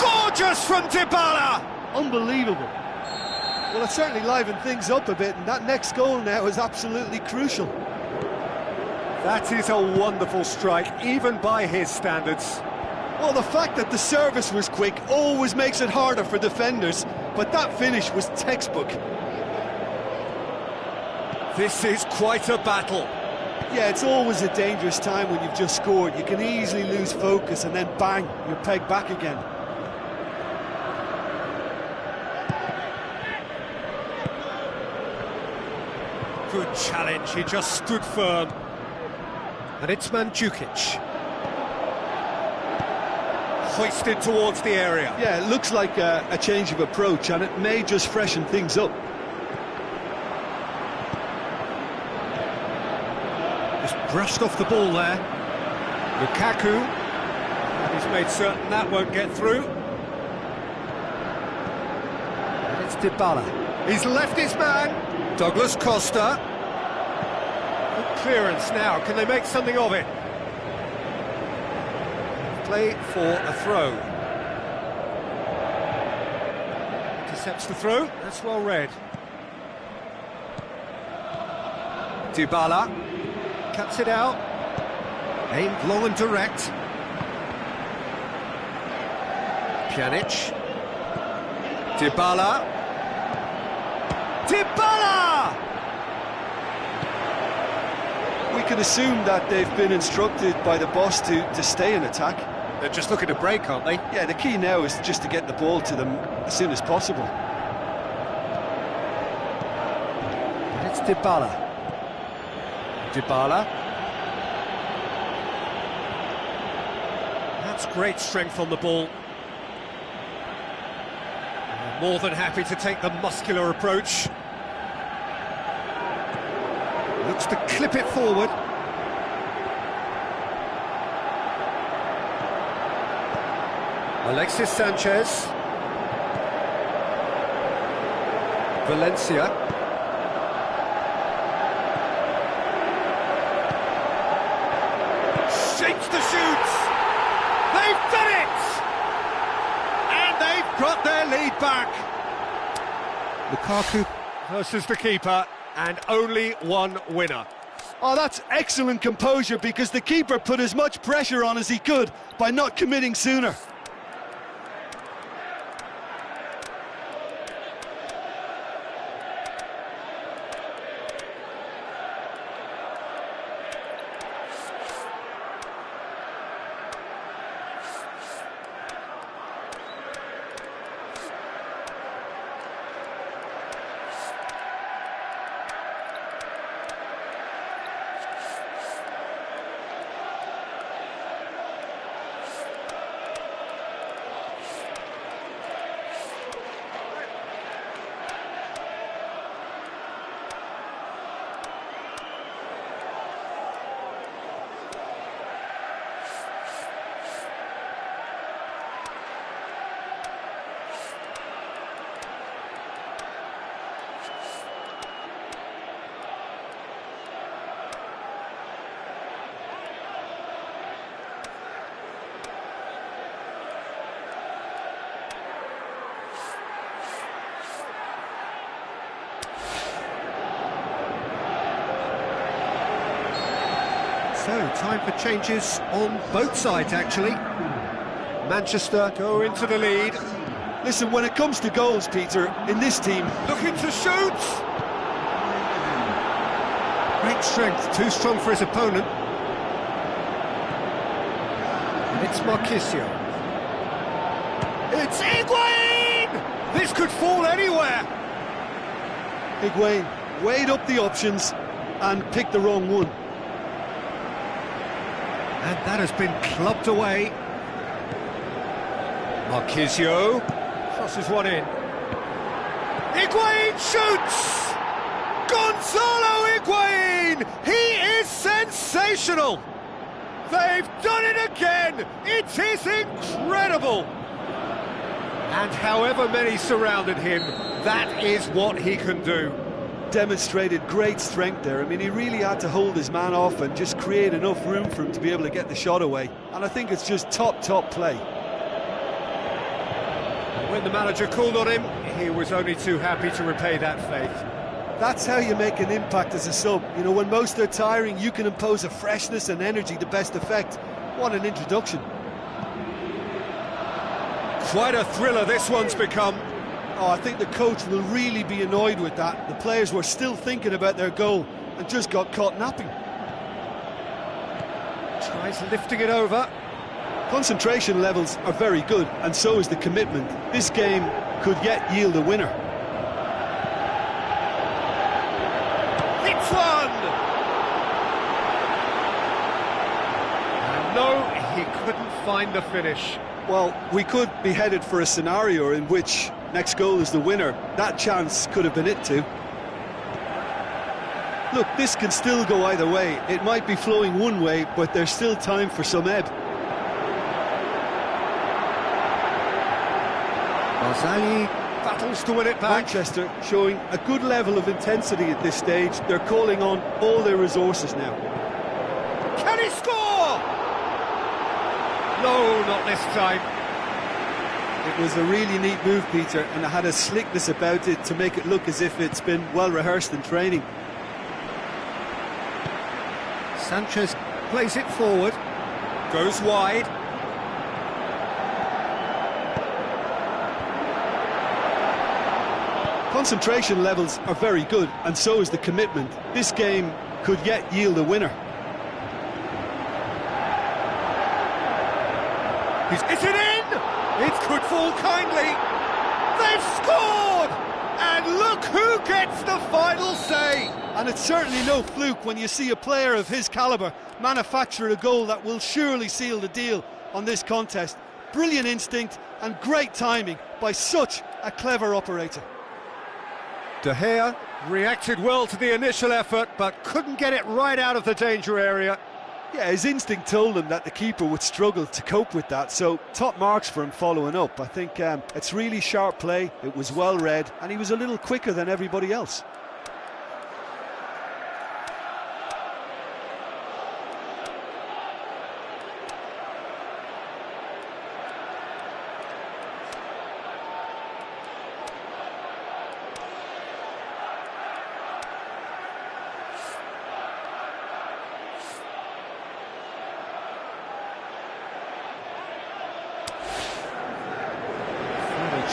Gorgeous from Dybala! Unbelievable. Well, it certainly livened things up a bit, and that next goal now is absolutely crucial. That is a wonderful strike, even by his standards. Well, the fact that the service was quick always makes it harder for defenders, but that finish was textbook. This is quite a battle. Yeah, it's always a dangerous time when you've just scored. You can easily lose focus and then bang, you're pegged back again. Good challenge, he just stood firm. And it's Mandzukic. Hoisted towards the area. Yeah, it looks like a change of approach, and it may just freshen things up. Just brushed off the ball there. Lukaku. And he's made certain that won't get through. And it's Dybala. He's left his man. Douglas Costa. Good clearance now. Can they make something of it? Play for a throw. Intercepts the throw. That's well read. Dybala cuts it out. Aimed long and direct. Pjanic. Dybala. Dybala! We can assume that they've been instructed by the boss to stay in attack. They're just looking to break, aren't they? Yeah, the key now is just to get the ball to them as soon as possible. And it's Dybala. Dybala. That's great strength on the ball. More than happy to take the muscular approach. Looks to clip it forward. Alexis Sanchez. Valencia. Shapes the shoots. They've done it! And they've got their lead back. Lukaku versus the keeper, and only one winner. Oh, that's excellent composure, because the keeper put as much pressure on as he could by not committing sooner. So, time for changes on both sides, actually. Manchester go into the lead. Listen, when it comes to goals, Peter, in this team... Looking to shoot! Great strength, too strong for his opponent. And it's Marquisio. It's Higuain! This could fall anywhere! Higuain weighed up the options and picked the wrong one. And that has been clubbed away. Marquisio crosses one in. Higuain shoots! Gonzalo Higuain! He is sensational! They've done it again! It is incredible! And however many surrounded him, that is what he can do. Demonstrated great strength there. I mean, he really had to hold his man off and just create enough room for him to be able to get the shot away. And I think it's just top play. When the manager called on him, he was only too happy to repay that faith. That's how you make an impact as a sub. You know, when most are tiring, you can impose a freshness and energy to best effect. What an introduction. Quite a thriller this one's become. Oh, I think the coach will really be annoyed with that. The players were still thinking about their goal and just got caught napping. Tries lifting it over. Concentration levels are very good, and so is the commitment. This game could yet yield a winner. It's one! And no, he couldn't find the finish. Well, we could be headed for a scenario in which next goal is the winner. That chance could have been it too. Look, this can still go either way. It might be flowing one way, but there's still time for some ebb. Barzagli battles to win it back. Manchester showing a good level of intensity at this stage. They're calling on all their resources now. Can he score? No, not this time. It was a really neat move, Peter, and it had a slickness about it to make it look as if it's been well rehearsed in training. Sanchez plays it forward, goes wide. Concentration levels are very good, and so is the commitment. This game could yet yield a winner. Is it in? It could fall kindly. They've scored! And look who gets the final say! And it's certainly no fluke when you see a player of his calibre manufacture a goal that will surely seal the deal on this contest. Brilliant instinct and great timing by such a clever operator. De Gea reacted well to the initial effort, but couldn't get it right out of the danger area. Yeah, his instinct told him that the keeper would struggle to cope with that, so top marks for him following up. I think it's really sharp play, it was well read, and he was a little quicker than everybody else.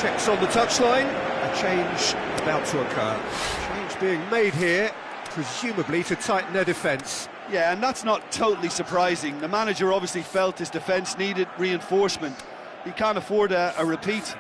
Checks on the touchline, a change about to occur. Change being made here, presumably to tighten their defence. Yeah, and that's not totally surprising. The manager obviously felt his defence needed reinforcement. He can't afford a repeat.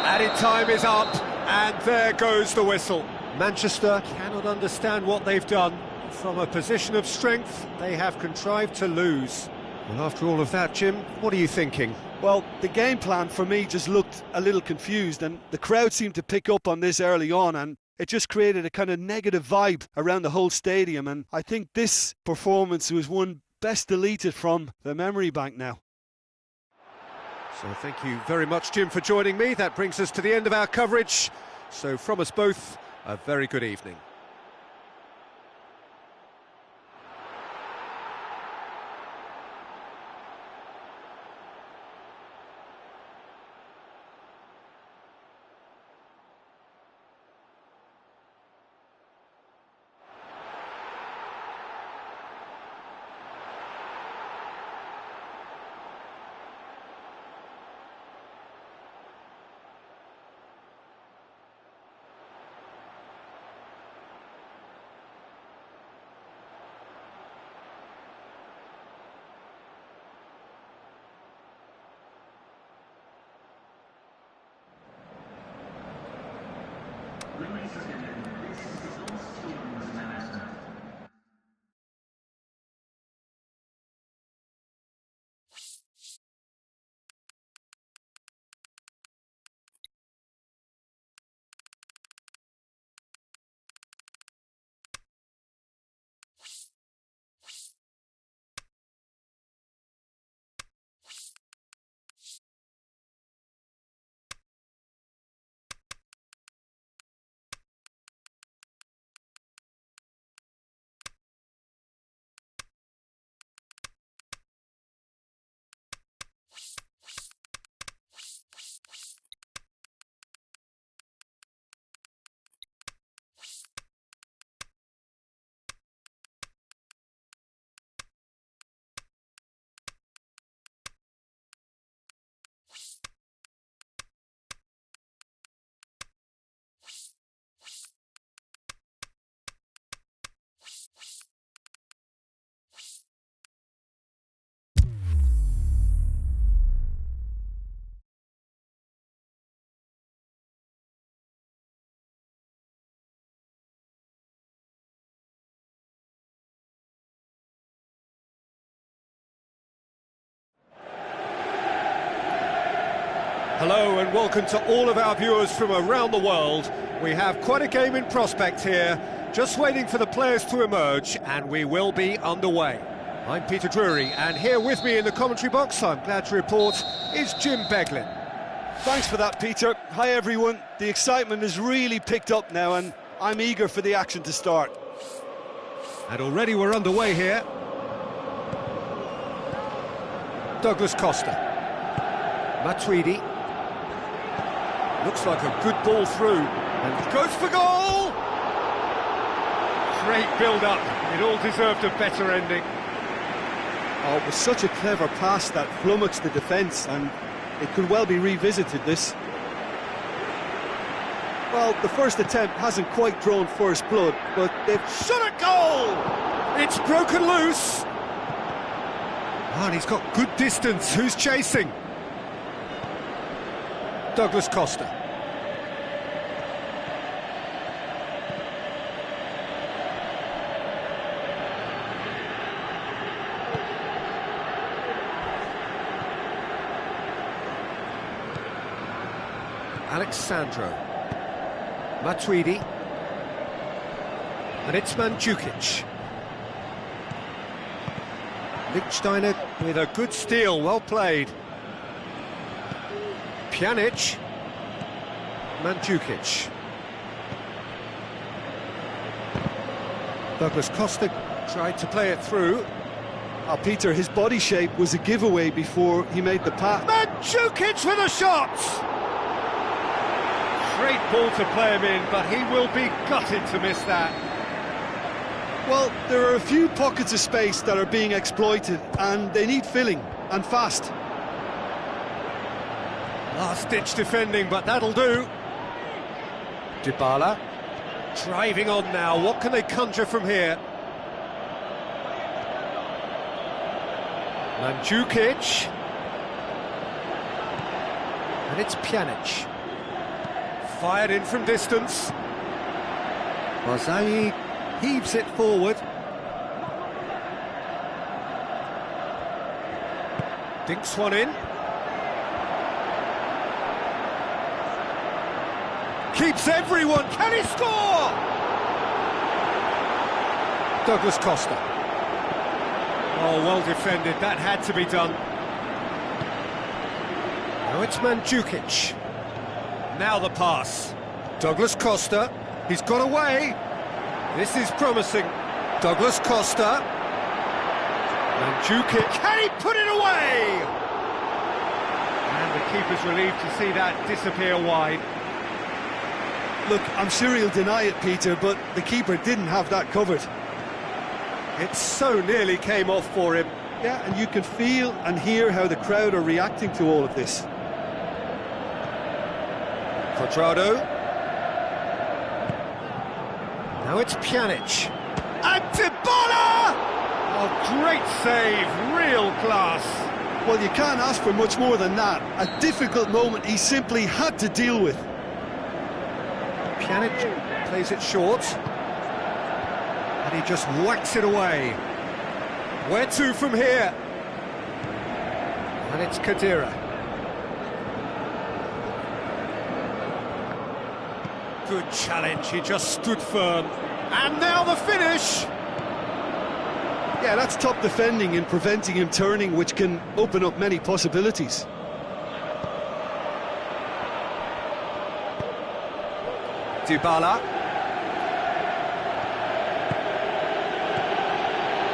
Added time is up, and there goes the whistle. Manchester cannot understand what they've done. From a position of strength, they have contrived to lose. Well, after all of that, Jim, what are you thinking? Well, the game plan for me just looked a little confused, and the crowd seemed to pick up on this early on, and it just created a kind of negative vibe around the whole stadium, and I think this performance was one best deleted from the memory bank now. So thank you very much, Jim, for joining me. That brings us to the end of our coverage. So from us both, a very good evening. Hello and welcome to all of our viewers from around the world. We have quite a game in prospect here, just waiting for the players to emerge, and we will be underway. I'm Peter Drury, and here with me in the commentary box, I'm glad to report, is Jim Beglin. Thanks for that, Peter. Hi everyone. The excitement has really picked up now and I'm eager for the action to start. And already we're underway here. Douglas Costa. Matuidi. Looks like a good ball through, and goes for goal! Great build-up, it all deserved a better ending. Oh, it was such a clever pass that flummoxed the defence, and it could well be revisited, this. Well, the first attempt hasn't quite drawn first blood, but they've shot at goal! It's broken loose! Oh, and he's got good distance, who's chasing? Douglas Costa. Alexandro. Matuidi. And it's Mandzukic. Lichtsteiner with a good steal, well played. Pjanic, Mandzukic. Douglas Costa tried to play it through. Oh, Peter, his body shape was a giveaway before he made the pass. Mandzukic with a shot! Great ball to play him in, but he will be gutted to miss that. Well, there are a few pockets of space that are being exploited, and they need filling, and fast. Last-ditch defending, but that'll do. Dybala, driving on now. What can they conjure from here? Mandzukic. And it's Pjanic. Fired in from distance. Barzagli heaves it forward. Dinks one in. Keeps everyone. Can he score? Douglas Costa. Oh, well defended. That had to be done. Now it's Mandzukic. Now the pass. Douglas Costa. He's got away. This is promising. Douglas Costa. Mandzukic. Can he put it away? And the keeper's relieved to see that disappear wide. Look, I'm sure he'll deny it, Peter, but the keeper didn't have that covered. It so nearly came off for him. Yeah, and you can feel and hear how the crowd are reacting to all of this. Quadrado. Now it's Pjanic. And Dybala! Oh, great save, real class. Well, you can't ask for much more than that. A difficult moment he simply had to deal with. Pjanic plays it short. And he just whacks it away. Where to from here? And it's Khedira. Good challenge, he just stood firm. And now the finish! Yeah, that's top defending in preventing him turning, which can open up many possibilities. Dybala.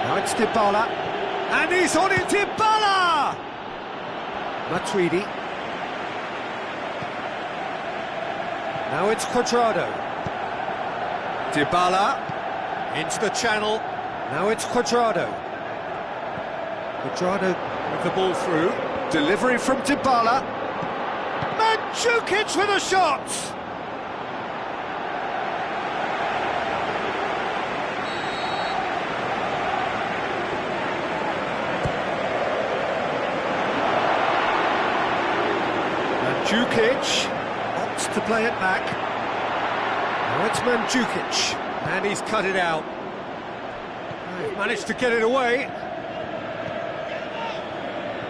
Now it's Dybala. And he's on it, Dybala! Matuidi. Now it's Cuadrado. Dybala into the channel. Now it's Cuadrado. Cuadrado with the ball through. Delivery from Dybala. Mandzukic with a shot! Mandzukic opts to play it back. Now it's Mandzukic, and he's cut it out. They've managed to get it away.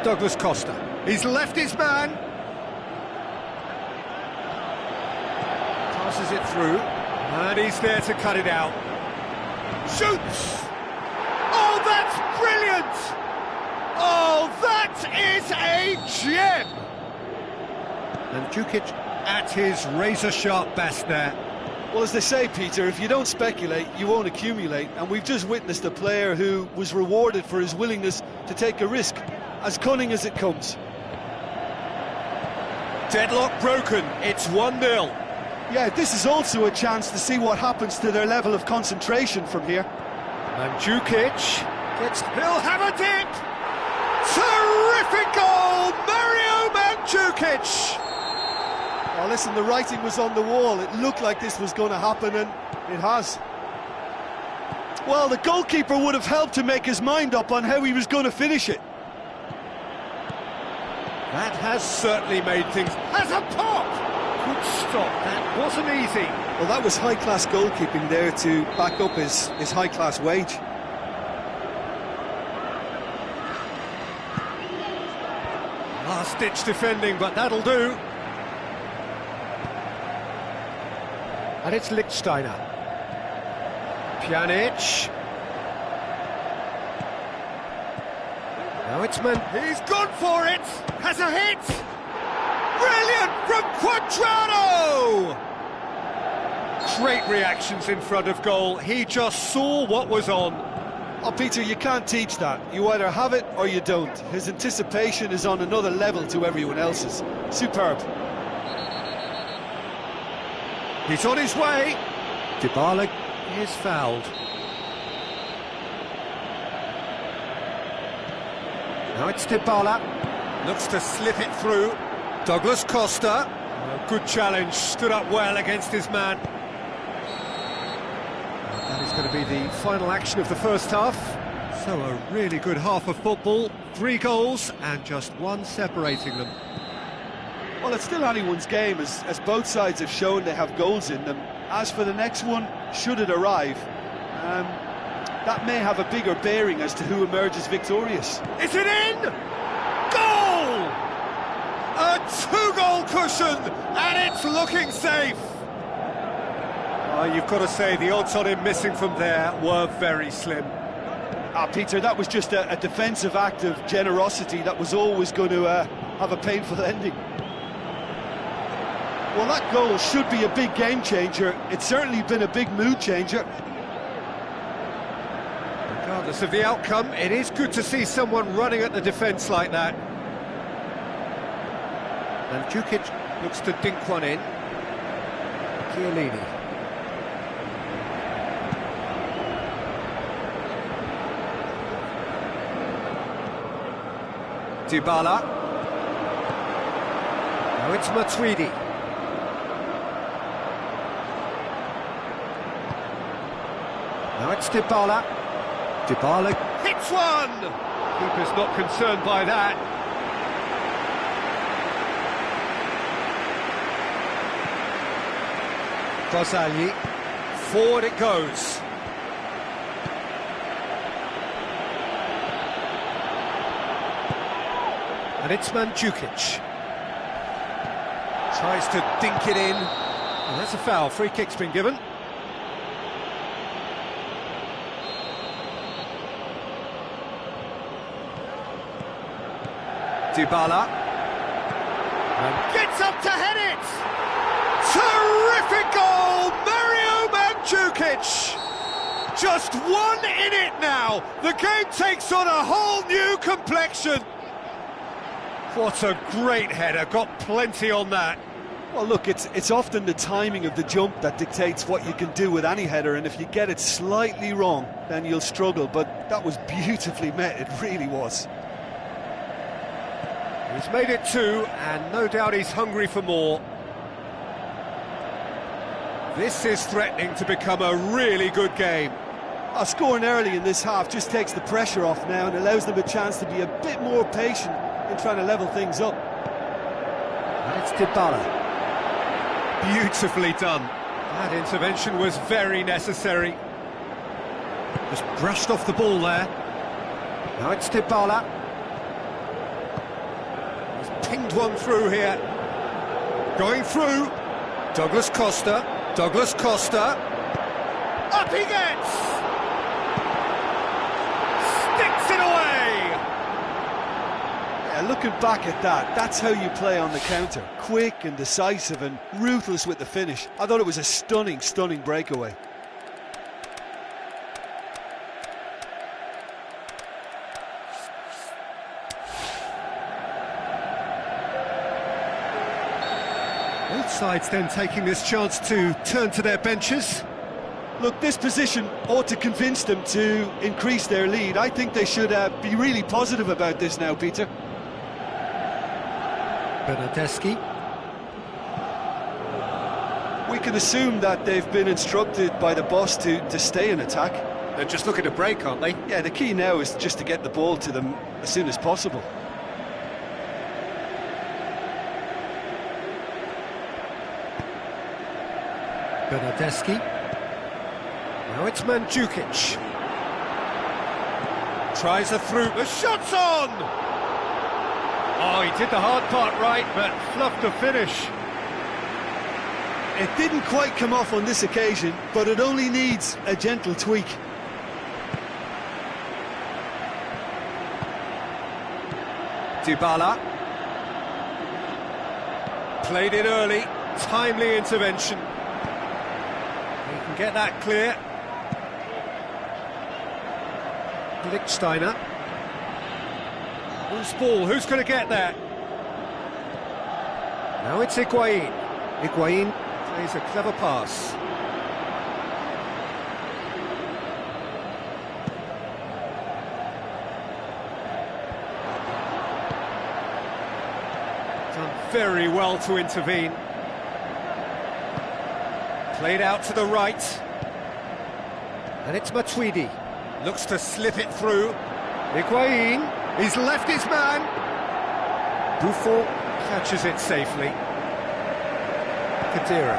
Douglas Costa, he's left his man. Passes it through, and he's there to cut it out. Shoots! Oh, that's brilliant! Oh, that is a gem! Mandzukic at his razor-sharp best there. Well, as they say, Peter, if you don't speculate, you won't accumulate. And we've just witnessed a player who was rewarded for his willingness to take a risk, as cunning as it comes. Deadlock broken, it's 1-0. Yeah, this is also a chance to see what happens to their level of concentration from here. Mandzukic gets... He'll have a dip! Terrific goal! Mario Mandzukic! Oh, listen, the writing was on the wall. It looked like this was going to happen, and it has. Well, the goalkeeper would have helped to make his mind up on how he was going to finish it. That has certainly made things... Has a pop! Good stop, that wasn't easy. Well, that was high-class goalkeeping there to back up his high-class wage. Last-ditch defending, but that'll do. And it's Lichtsteiner. Pjanic. Now it's He's gone for it! Has a hit! Brilliant from Cuadrado! Great reactions in front of goal. He just saw what was on. Oh, Peter, you can't teach that. You either have it or you don't. His anticipation is on another level to everyone else's. Superb. He's on his way. Dybala is fouled. Now it's Dybala. Looks to slip it through. Douglas Costa. Good challenge. Stood up well against his man. That is going to be the final action of the first half. So a really good half of football. 3 goals and just 1 separating them. Well, it's still anyone's game, as both sides have shown they have goals in them. As for the next one, should it arrive, that may have a bigger bearing as to who emerges victorious. Is it in? Goal! A 2-goal cushion, and it's looking safe. You've got to say, the odds on him missing from there were very slim. Peter, that was just a defensive act of generosity that was always going to have a painful ending. Well, that goal should be a big game changer. It's certainly been a big mood changer. Regardless of the outcome, it is good to see someone running at the defence like that. Mandzukic looks to dink one in. Chiellini. Dybala. Now it's Matuidi. Now it's Dybala. Dybala hits one! Keeper's not concerned by that. Kozali. Forward it goes. And it's Mandzukic. Tries to dink it in. And that's a foul. Free kick's been given. Dybala. And gets up to head it! Terrific goal! Mario Mandzukic! Just one in it now. The game takes on a whole new complexion. What a great header, got plenty on that. Well, look, it's often the timing of the jump that dictates what you can do with any header, and if you get it slightly wrong, then you'll struggle, but that was beautifully met, it really was. He's made it two, and no doubt he's hungry for more. This is threatening to become a really good game. Scoring early in this half just takes the pressure off now and allows them a chance to be a bit more patient in trying to level things up. And it's Dybala. Beautifully done. That intervention was very necessary. Just brushed off the ball there. Now it's Dybala. He's pinged one through here. Going through. Douglas Costa. Douglas Costa. Up he gets! Sticks it away! Looking back at that, that's how you play on the counter. Quick and decisive and ruthless with the finish. I thought it was a stunning, stunning breakaway. Both sides then taking this chance to turn to their benches. Look, this position ought to convince them to increase their lead. I think they should be really positive about this now, Peter. Bernardeschi. We can assume that they've been instructed by the boss to stay in attack. They're just looking to break, aren't they? Yeah, the key now is just to get the ball to them as soon as possible. Bernardeschi. Now it's Mandzukic. Tries a through. The shot's on! Oh, he did the hard part right, but fluffed the finish. It didn't quite come off on this occasion, but it only needs a gentle tweak. Dybala. Played it early, timely intervention. He can get that clear. Lichtsteiner. Loose ball, who's going to get there? Now it's Higuain. Higuain plays a clever pass. Done very well to intervene. Played out to the right. And it's Matuidi. Looks to slip it through. Higuain. He's left his man. Buffon catches it safely. Kadira.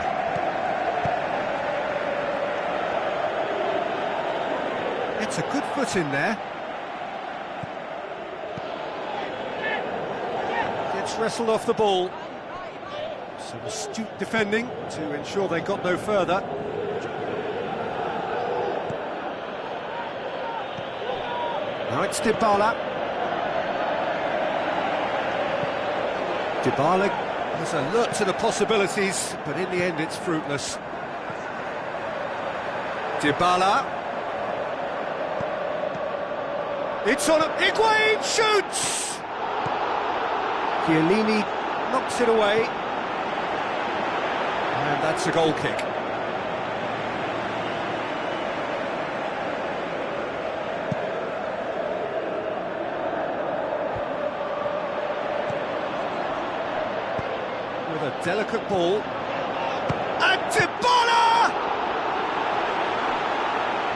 It's a good foot in there. Gets wrestled off the ball. Some astute defending to ensure they got no further. Now it's Dybala. Dybala is alert to the possibilities, but in the end it's fruitless. Dybala. It's on. Higuain shoots! Chiellini knocks it away. And that's a goal kick. With a delicate ball. And Dybala!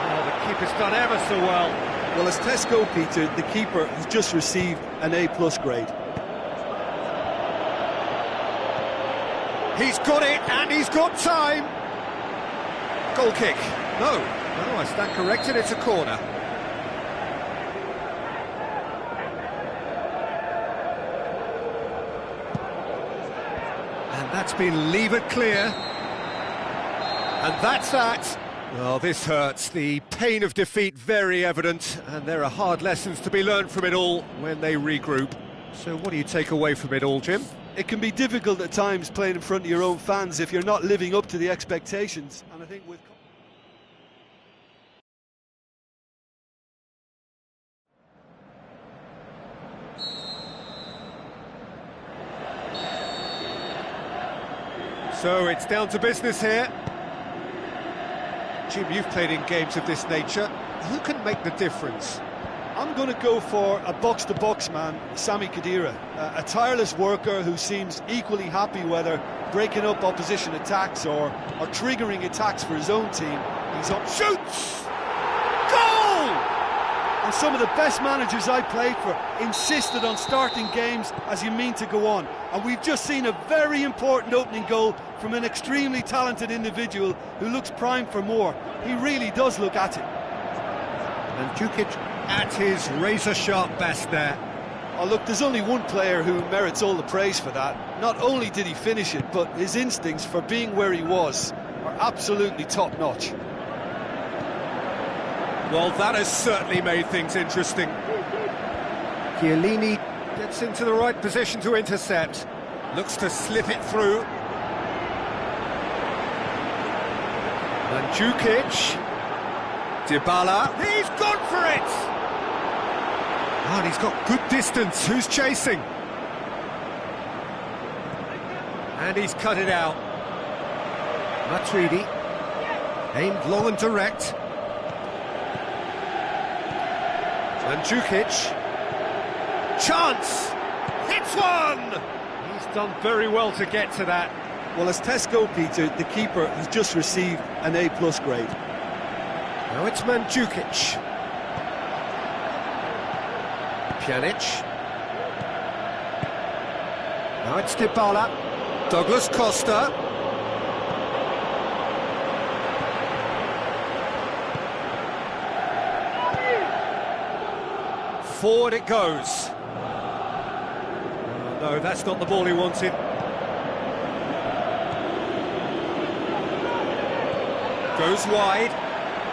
Oh, the keeper's done ever so well. Well, as Tesco, Peter, the keeper has just received an A+ grade. He's got it, and he's got time. Goal kick. No, I stand corrected, it's a corner. And that's been levered clear. And that's that. Well, this hurts. The pain of defeat very evident, and there are hard lessons to be learned from it all when they regroup. So what do you take away from it all, Jim? It can be difficult at times playing in front of your own fans if you're not living up to the expectations. And I think with... So it's down to business here. Jim, you've played in games of this nature. Who can make the difference? I'm going to go for a box-to-box man, Sami Khedira, a tireless worker who seems equally happy whether breaking up opposition attacks or triggering attacks for his own team. He's up, shoots! Goal! And some of the best managers I played for insisted on starting games as you mean to go on. And we've just seen a very important opening goal from an extremely talented individual who looks primed for more. He really does look at it. And Jukic at his razor-sharp best there. Oh, look, there's only one player who merits all the praise for that. Not only did he finish it, but his instincts for being where he was are absolutely top-notch. Well, that has certainly made things interesting. Chiellini gets into the right position to intercept. Looks to slip it through. And Jukic. Dybala. He's gone for it! Oh, and he's got good distance. Who's chasing? And he's cut it out. Matuidi. Aimed long and direct. And Jukic. Chance! Hits one! He's done very well to get to that. Well, as tests go, Peter, the keeper has just received an A+ grade. Now it's Mandzukic. Pjanic. Now it's Dybala. Douglas Costa. Forward it goes. Oh, no, that's not the ball he wanted. Goes wide.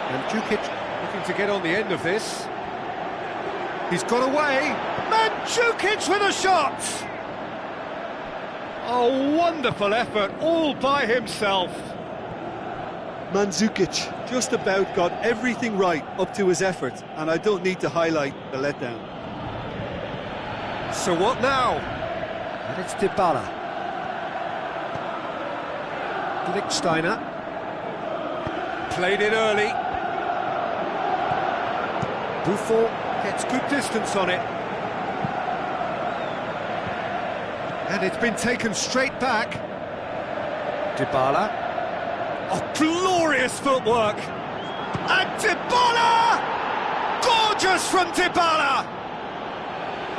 And Jukic looking to get on the end of this. He's got away. Mandzukic with a shot! A wonderful effort, all by himself. Mandzukic just about got everything right up to his effort, and I don't need to highlight the letdown. So what now? And it's Dybala. Glicksteiner. Played it early. Buffon gets good distance on it. And it's been taken straight back. Dybala. Oh, glorious footwork! And Dybala! Gorgeous from Dybala!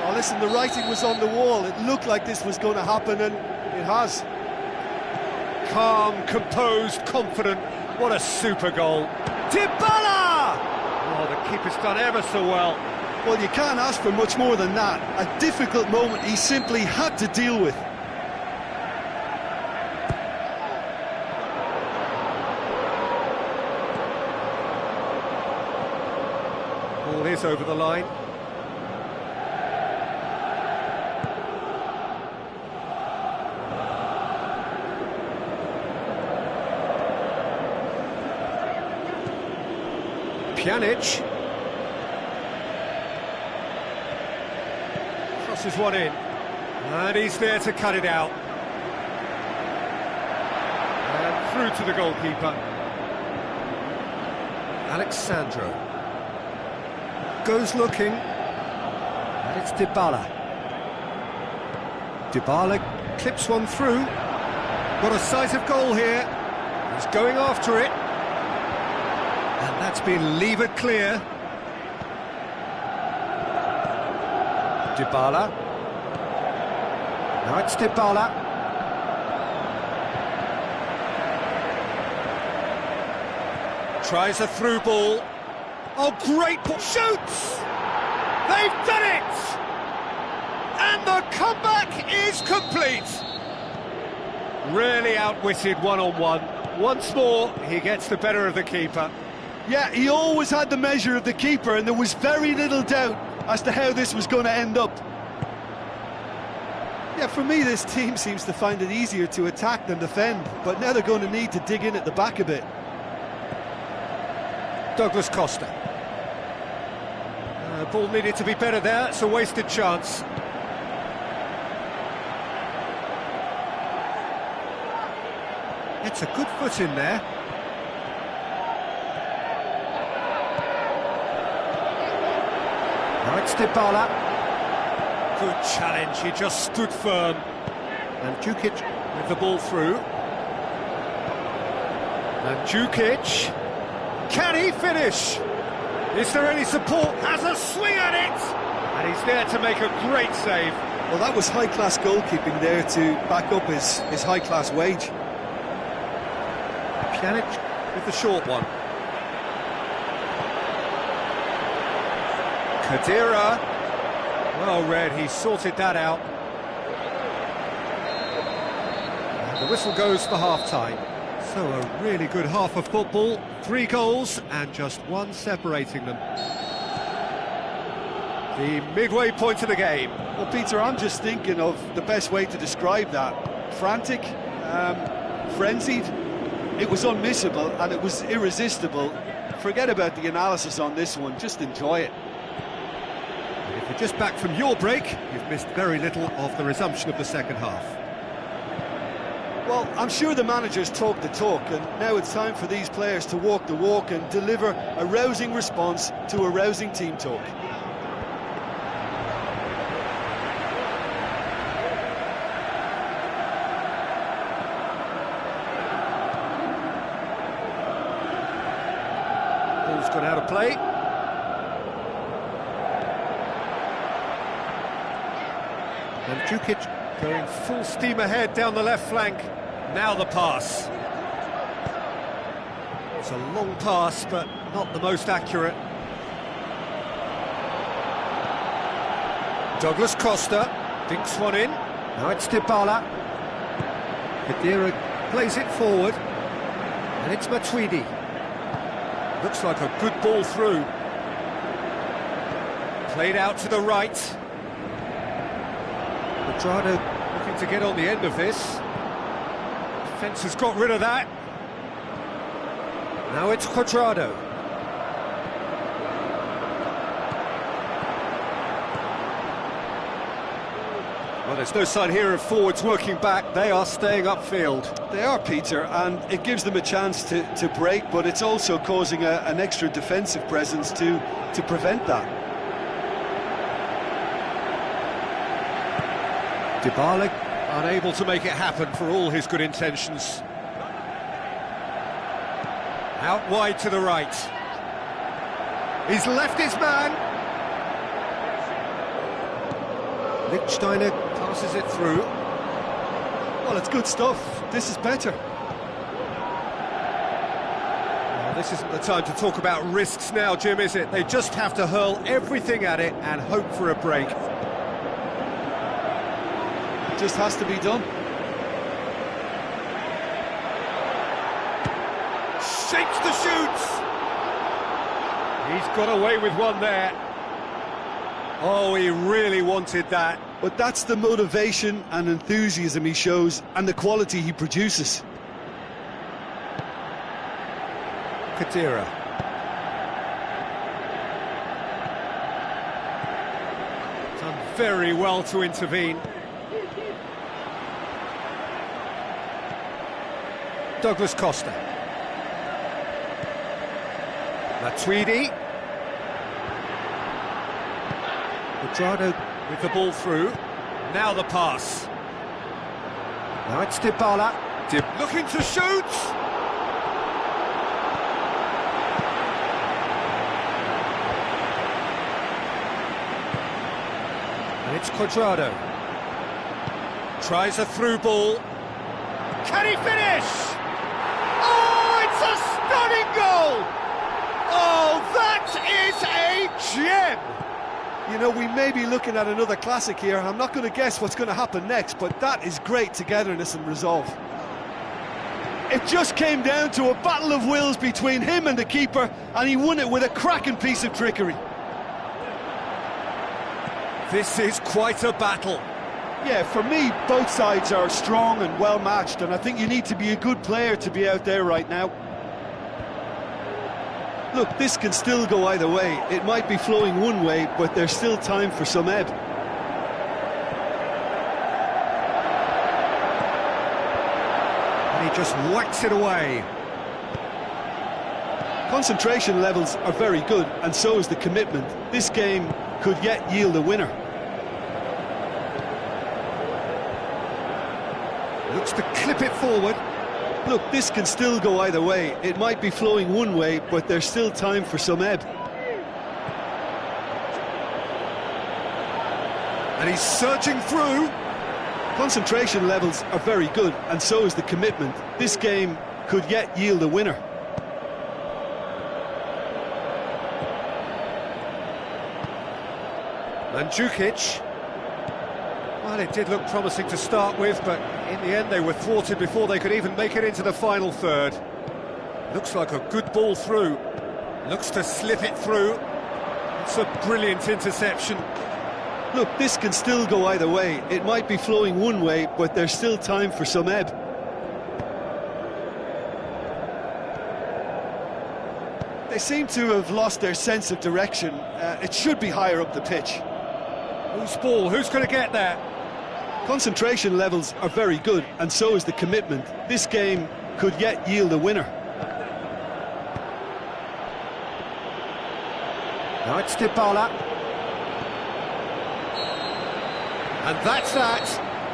Oh, listen, the writing was on the wall. It looked like this was going to happen, and it has. Calm, composed, confident. What a super goal. Dybala! Oh, the keeper's done ever so well. Well, you can't ask for much more than that. A difficult moment he simply had to deal with. Ball is over the line. Pjanic. Crosses one in. And he's there to cut it out. And through to the goalkeeper. Alexandro. Goes looking. And it's Dybala. Dybala clips one through. Got a sight of goal here. He's going after it. And that's been levered clear. Dybala. Now it's Dybala. Tries a through ball. Oh, great ball. Shoots! They've done it! And the comeback is complete. Really outwitted one-on-one. Once more, he gets the better of the keeper. Yeah, he always had the measure of the keeper, and there was very little doubt as to how this was going to end up. Yeah, for me, this team seems to find it easier to attack than defend, but now they're going to need to dig in at the back a bit. Douglas Costa. Ball needed to be better there, it's a wasted chance. It's a good foot in there. Now it's Dybala. Good challenge, he just stood firm. And Jukic with the ball through. And Jukic, can he finish? Is there any support? Has a swing at it! And he's there to make a great save. Well, that was high-class goalkeeping there to back up his high-class wage. Pjanic with the short one. Kadira. Well read, he sorted that out. And the whistle goes for half-time. So a really good half of football, 3 goals and just one separating them. The midway point of the game. Well, Peter, I'm just thinking of the best way to describe that. Frantic, frenzied. It was unmissable and it was irresistible. Forget about the analysis on this one, just enjoy it. And if you're just back from your break, you've missed very little of the resumption of the second half. Well, I'm sure the managers talk the talk, and now it's time for these players to walk the walk and deliver a rousing response to a rousing team talk. Ball's gone out of play. And Jukic going full steam ahead down the left flank. Now the pass. It's a long pass, but not the most accurate. Douglas Costa dinks one in. Now it's Dybala. Kadira plays it forward. And it's Matuidi. Looks like a good ball through. Played out to the right. Quadrado looking to get on the end of this. Defence has got rid of that. Now it's Quadrado. Well, there's no sign here of forwards working back. They are staying upfield. They are, Peter, and it gives them a chance to break, but it's also causing an extra defensive presence to prevent that. Dybala unable to make it happen for all his good intentions. Out wide to the right. He's left his man. Lichtsteiner passes it through. Well, it's good stuff. This is better. Well, this isn't the time to talk about risks now, Jim, is it? They just have to hurl everything at it and hope for a break. It just has to be done. Shapes the shoots. He's got away with one there. Oh, he really wanted that. But that's the motivation and enthusiasm he shows and the quality he produces. Kadira. Done very well to intervene. Douglas Costa. Matuidi. Quadrado with the ball through. Now the pass. Now it's Dybala. Looking to shoot. And it's Quadrado. Tries a through ball. Can he finish? Oh, it's a stunning goal! Oh, that is a gem! You know, we may be looking at another classic here. I'm not going to guess what's going to happen next, but that is great togetherness and resolve. It just came down to a battle of wills between him and the keeper, and he won it with a cracking piece of trickery. This is quite a battle. Yeah, for me, both sides are strong and well matched, and I think you need to be a good player to be out there right now. Look, this can still go either way. It might be flowing one way, but there's still time for some ebb. And he just whacks it away. Concentration levels are very good, and so is the commitment. This game could yet yield a winner. Looks to clip it forward. Look, this can still go either way. It might be flowing one way, but there's still time for some ebb. And he's surging through. Concentration levels are very good, and so is the commitment. This game could yet yield a winner. Mandzukic. Well, it did look promising to start with, but in the end they were thwarted before they could even make it into the final third. Looks like a good ball through. Looks to slip it through. It's a brilliant interception. Look, this can still go either way. It might be flowing one way, but there's still time for some ebb. They seem to have lost their sense of direction. It should be higher up the pitch. Whose ball? Who's going to get there? Concentration levels are very good, and so is the commitment. This game could yet yield a winner. Now it's Dybala. And that's that.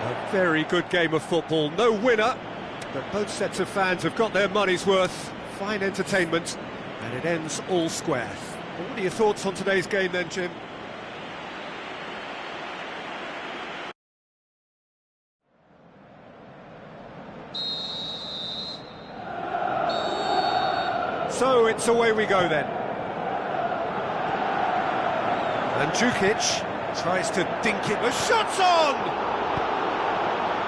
A very good game of football. No winner, but both sets of fans have got their money's worth. Fine entertainment, and it ends all square. Well, what are your thoughts on today's game then, Jim? So it's away we go then. Mandzukic tries to dink it, the shot's on!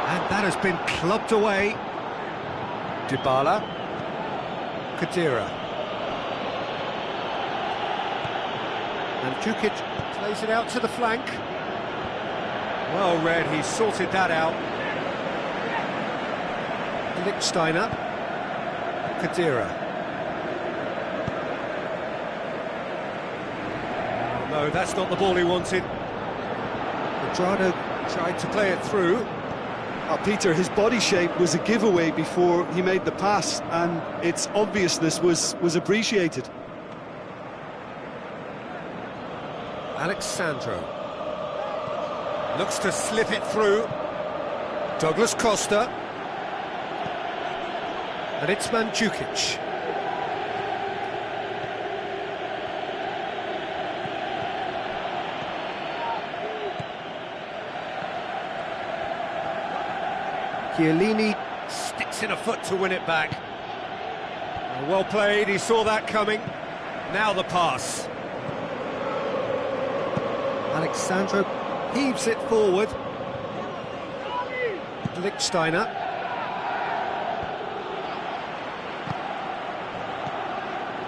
And that has been clubbed away. Dybala. Khedira. Mandzukic plays it out to the flank. Well read, he sorted that out. Lichtsteiner. Khedira. No, that's not the ball he wanted. Pedrado tried to play it through. Oh, Peter, his body shape was a giveaway before he made the pass, and its obviousness was appreciated. Alexandro looks to slip it through. Douglas Costa. And it's Mandzukic. Chiellini sticks in a foot to win it back. Well played, he saw that coming. Now the pass. Alexandro heaves it forward. Lichtsteiner.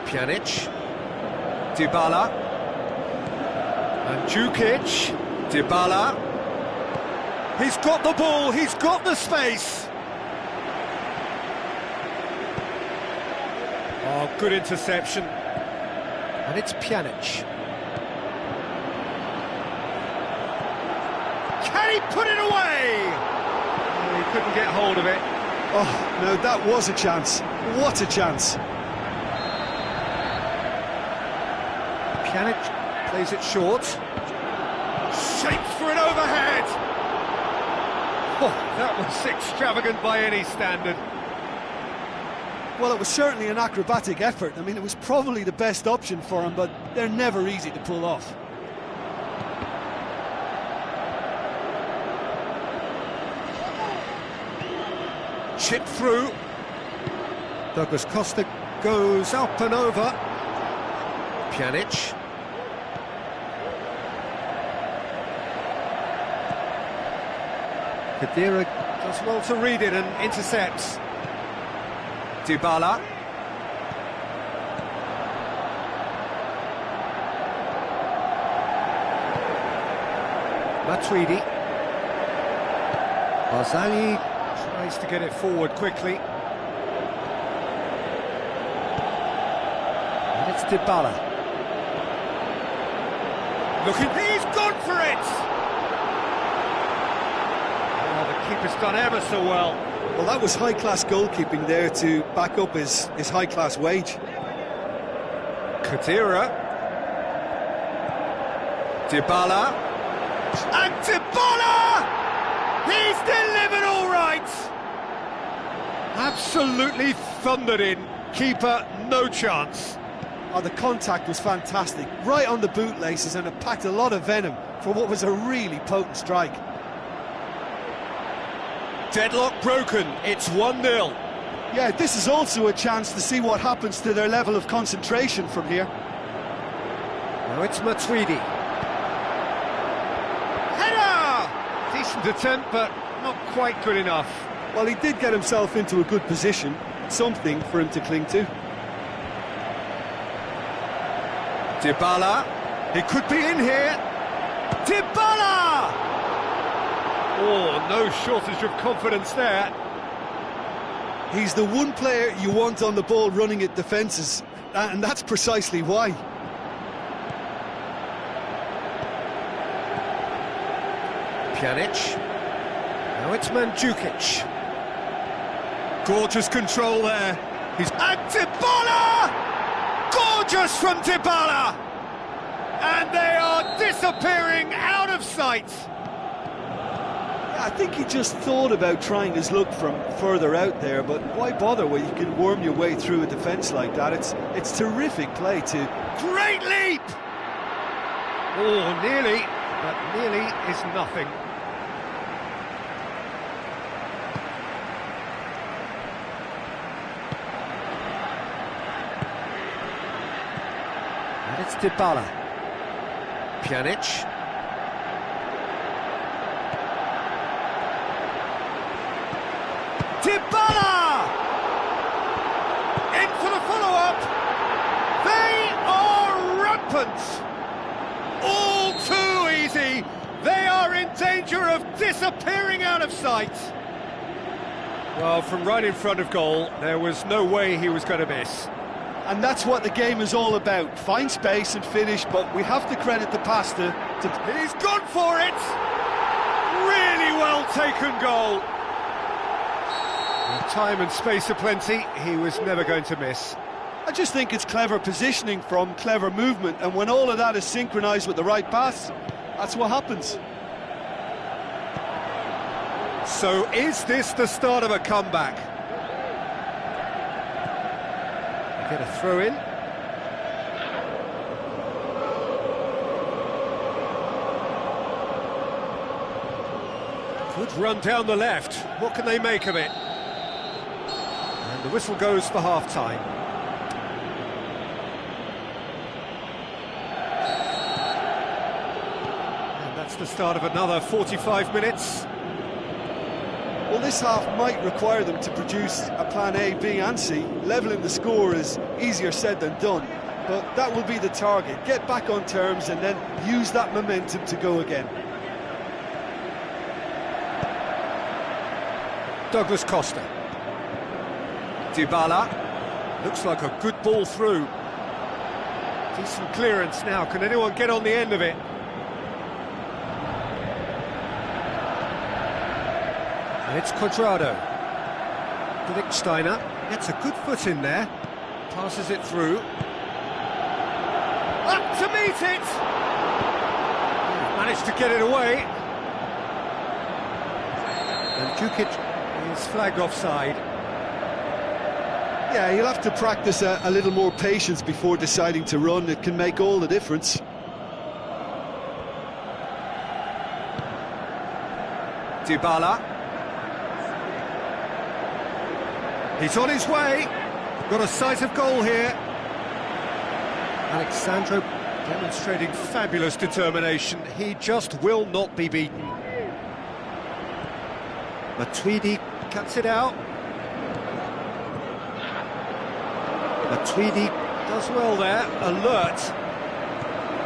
Pjanic. Dybala. Mandzukic. Dybala. He's got the ball, he's got the space. Oh, good interception. And it's Pjanic. Can he put it away? Oh, he couldn't get hold of it. Oh, no, that was a chance. What a chance. Pjanic plays it short. Shapes for an overhead. Oh, that was extravagant by any standard. Well, it was certainly an acrobatic effort. I mean, it was probably the best option for him, but they're never easy to pull off. Chip through. Douglas Costa goes up and over. Pjanic. Khedira does well to read it and intercepts. Dybala. Matuidi. Barzagli tries to get it forward quickly. And it's Dybala. Looking, he's gone for it! Oh, the keeper's done ever so well. Well, that was high-class goalkeeping there to back up his high-class wage. Khedira. Dybala. And Dybala! He's delivered all right! Absolutely thundered in. Keeper, no chance. Oh, the contact was fantastic. Right on the bootlaces, and it packed a lot of venom for what was a really potent strike. Deadlock broken. It's 1-0. Yeah, this is also a chance to see what happens to their level of concentration from here. Now it's Matuidi. Header! Decent attempt, but not quite good enough. Well, he did get himself into a good position. Something for him to cling to. Dybala. He could be in here. Dybala! Oh, no shortage of confidence there. He's the one player you want on the ball running at defences, and that's precisely why. Pjanic. Now it's Mandzukic. Gorgeous control there. He's and Dybala! Gorgeous from Dybala! And they are disappearing out of sight. I think he just thought about trying his luck from further out there, but why bother when you can worm your way through a defence like that? It's terrific play too. Great leap! Oh, nearly, but nearly is nothing. And it's Dybala. Pjanic. Dybala! In for the follow-up. They are rampant. All too easy. They are in danger of disappearing out of sight. Well, from right in front of goal, there was no way he was going to miss. And that's what the game is all about. Find space and finish, but we have to credit the pass to... He's gone for it! Really well taken goal. With time and space aplenty, he was never going to miss. I just think it's clever positioning from clever movement, and when all of that is synchronised with the right pass, that's what happens. So is this the start of a comeback? Get a throw in. Good run down the left. What can they make of it? And the whistle goes for half-time. And that's the start of another 45 minutes. Well, this half might require them to produce a plan A, B and C. Levelling the score is easier said than done, but that will be the target. Get back on terms and then use that momentum to go again. Douglas Costa. Dybala. Looks like a good ball through. Decent clearance now. Can anyone get on the end of it? And it's Cuadrado. Steiner gets a good foot in there. Passes it through. Up to meet it! Managed to get it away. And Mandzukic is flagged offside. Yeah, you'll have to practice a little more patience before deciding to run. It can make all the difference. Dybala. He's on his way. got a sight of goal here. Alexandro demonstrating fabulous determination. He just will not be beaten. Matuidi cuts it out. Matuidi does well there, alert.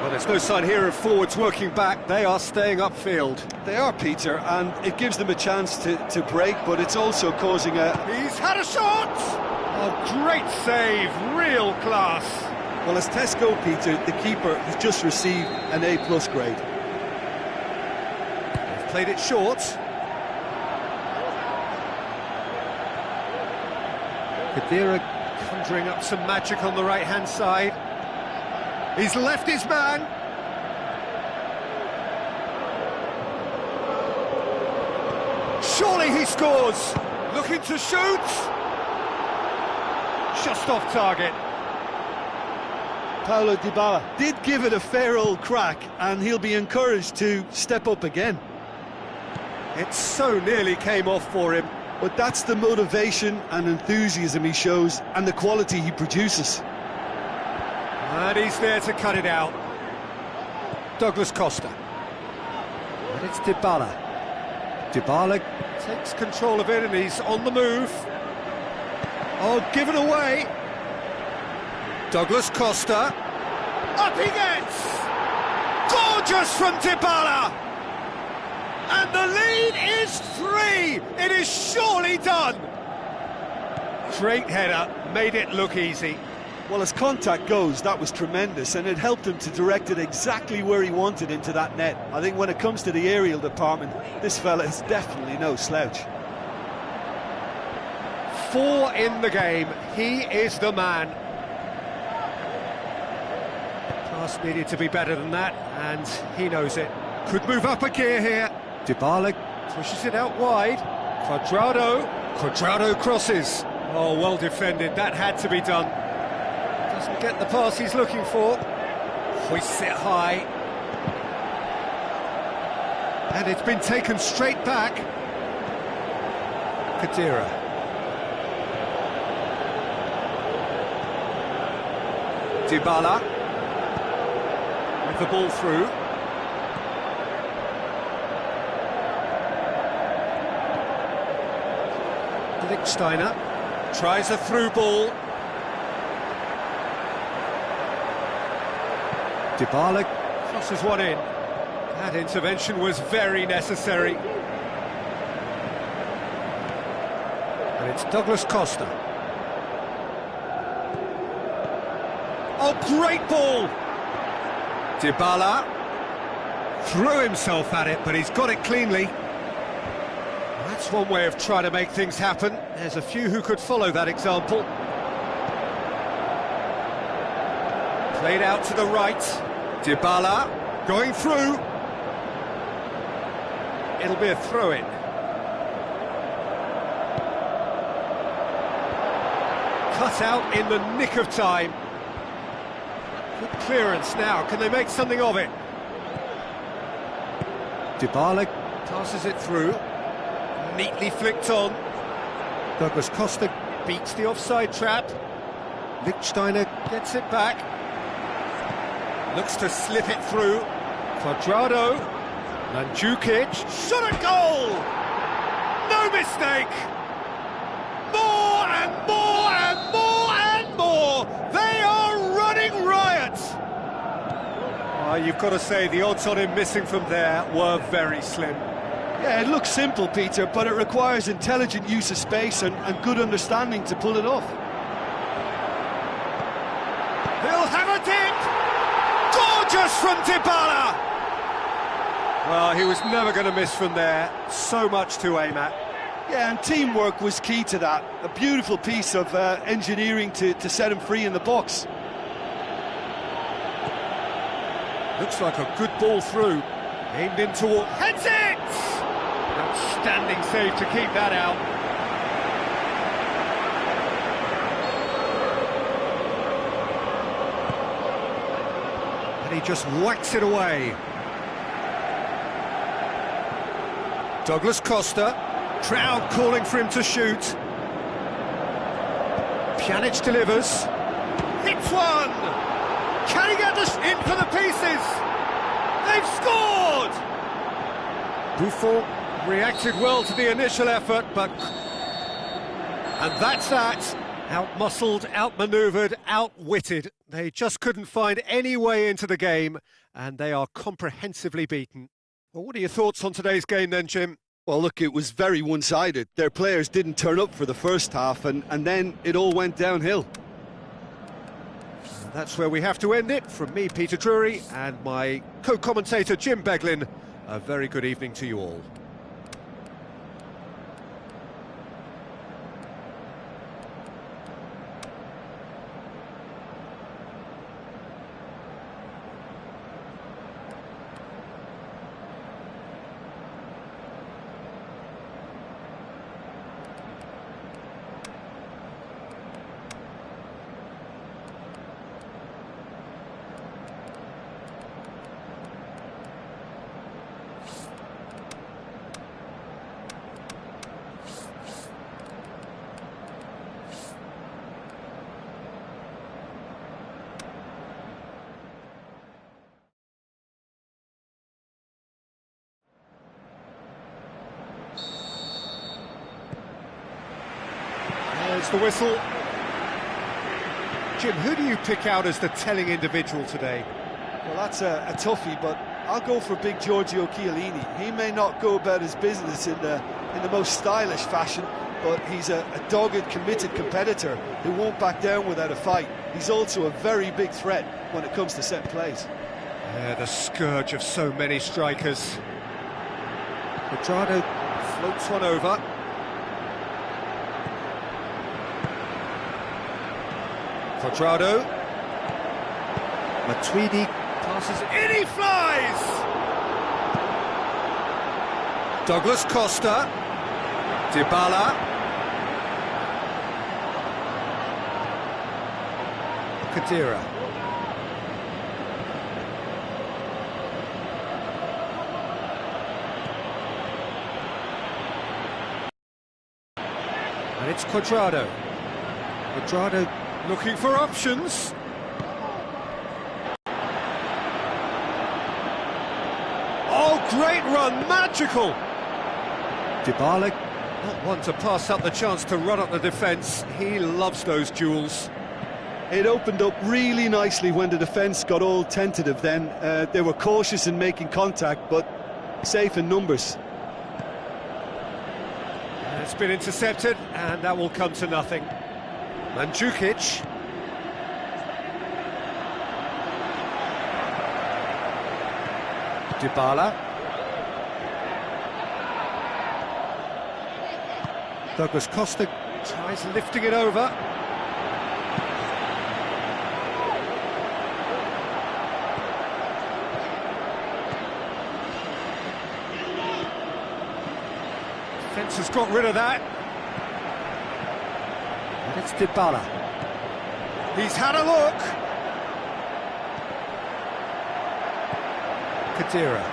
Well, there's no sign here of forwards working back. They are staying upfield. They are, Peter, and it gives them a chance to break, but it's also causing a... He's had a shot! Oh, great save, real class. Well, as tests go, Peter, the keeper has just received an A+ grade. They've played it short. Khedira conjuring up some magic on the right-hand side. He's left his man. Surely he scores. Looking to shoot. Just off target. Paulo Dybala did give it a fair old crack, and he'll be encouraged to step up again. It so nearly came off for him. But that's the motivation and enthusiasm he shows, and the quality he produces. And he's there to cut it out. Douglas Costa. And it's Dybala. Dybala takes control of it and he's on the move. Oh, given away. Douglas Costa. Up he gets! Gorgeous from Dybala! And the lead is 3! It is surely done! Great header, made it look easy. Well, as contact goes, that was tremendous, and it helped him to direct it exactly where he wanted into that net. I think when it comes to the aerial department, this fella is definitely no slouch. 4 in the game, he is the man. Pass needed to be better than that, and he knows it. Could move up a gear here. Dybala pushes it out wide. Cuadrado crosses. Oh, well defended, that had to be done. Doesn't get the pass he's looking for. Hoists it high. And it's been taken straight back. Khedira. Dybala. With the ball through. Lichtsteiner tries a through ball. Dybala crosses one in. That intervention was very necessary. And it's Douglas Costa. Oh, great ball! Dybala threw himself at it, but he's got it cleanly. That's one way of trying to make things happen. There's a few who could follow that example. Played out to the right. Dybala going through. It'll be a throw-in. Cut out in the nick of time. Good clearance now. Can they make something of it? Dybala passes it through. Neatly flicked on. Douglas Costa beats the offside trap. Lichtsteiner gets it back. Looks to slip it through. Cuadrado. Mandzukic. Shot at goal! No mistake! More and more and more and more! They are running riot! You've got to say the odds on him missing from there were very slim. Yeah, it looks simple, Peter, but it requires intelligent use of space and good understanding to pull it off. He'll have a dip! Gorgeous from Dybala! Well, he was never going to miss from there. So much to aim at. Yeah, and teamwork was key to that. A beautiful piece of engineering to set him free in the box. Looks like a good ball through. Aimed in toward... Heads it! Outstanding save to keep that out. And he just whacks it away. Douglas Costa. Crowd calling for him to shoot. Pjanic delivers. Hits one! Can he get this in for the pieces? They've scored! Buffon reacted well to the initial effort, but... And that's that. Out-muscled, out-manoeuvred, outwitted. They just couldn't find any way into the game, and they are comprehensively beaten. Well, what are your thoughts on today's game then, Jim? Well, look, it was very one-sided. Their players didn't turn up for the first half, and then it all went downhill. And that's where we have to end it. From me, Peter Drury, and my co-commentator, Jim Beglin, a very good evening to you all. There's the whistle. Jim, who do you pick out as the telling individual today? Well, that's a toughie, but I'll go for big Giorgio Chiellini. He may not go about his business in the most stylish fashion, but he's a dogged, committed competitor who won't back down without a fight. He's also a very big threat when it comes to set plays. Yeah, the scourge of so many strikers. Quadrado floats one over. Quadrado. Matuidi passes, in he flies! Douglas Costa. Dybala. Khedira. And it's Quadrado. Quadrado looking for options. Oh, great run, magical! Dybala, not one to pass up the chance to run up the defence. He loves those duels. It opened up really nicely when the defence got all tentative then. They were cautious in making contact, but safe in numbers. It's been intercepted, and that will come to nothing. Mandzukic. Dybala. Douglas Costa tries lifting it over. Defence has got rid of that. And it's Dybala. He's had a look. Khedira.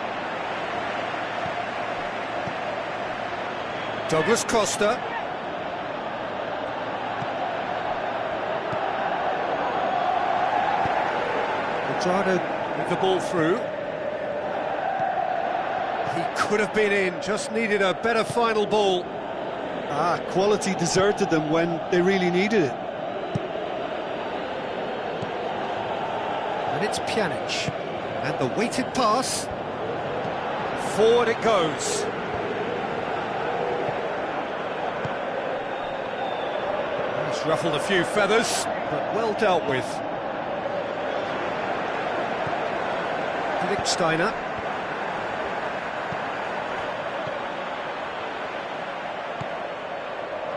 Douglas Costa. Quadrado with the ball through. He could have been in, just needed a better final ball. Quality deserted them when they really needed it. And it's Pjanic. And the weighted pass. Forward it goes. He's ruffled a few feathers, but well dealt with. Steiner.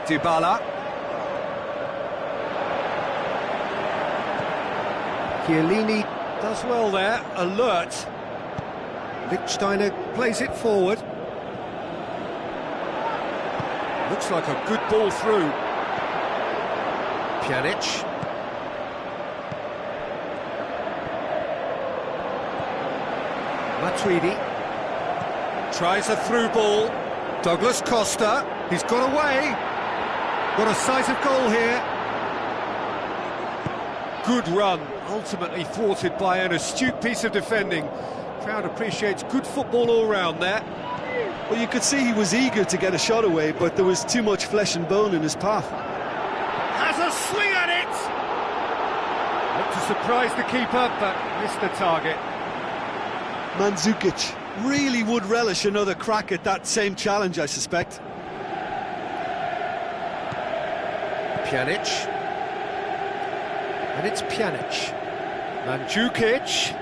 Dybala. Chiellini does well there, alert. Steiner plays it forward. Looks like a good ball through. Pjanic. Matuidi tries a through ball. Douglas Costa, he's got away. What a sight of goal here. Good run, ultimately thwarted by an astute piece of defending. Crowd appreciates good football all round there. Well, you could see he was eager to get a shot away, but there was too much flesh and bone in his path. Has a swing at it! Looked to surprise the keeper, but missed the target. Mandzukic really would relish another crack at that same challenge, I suspect. Pjanic. And it's Pjanic. Mandzukic.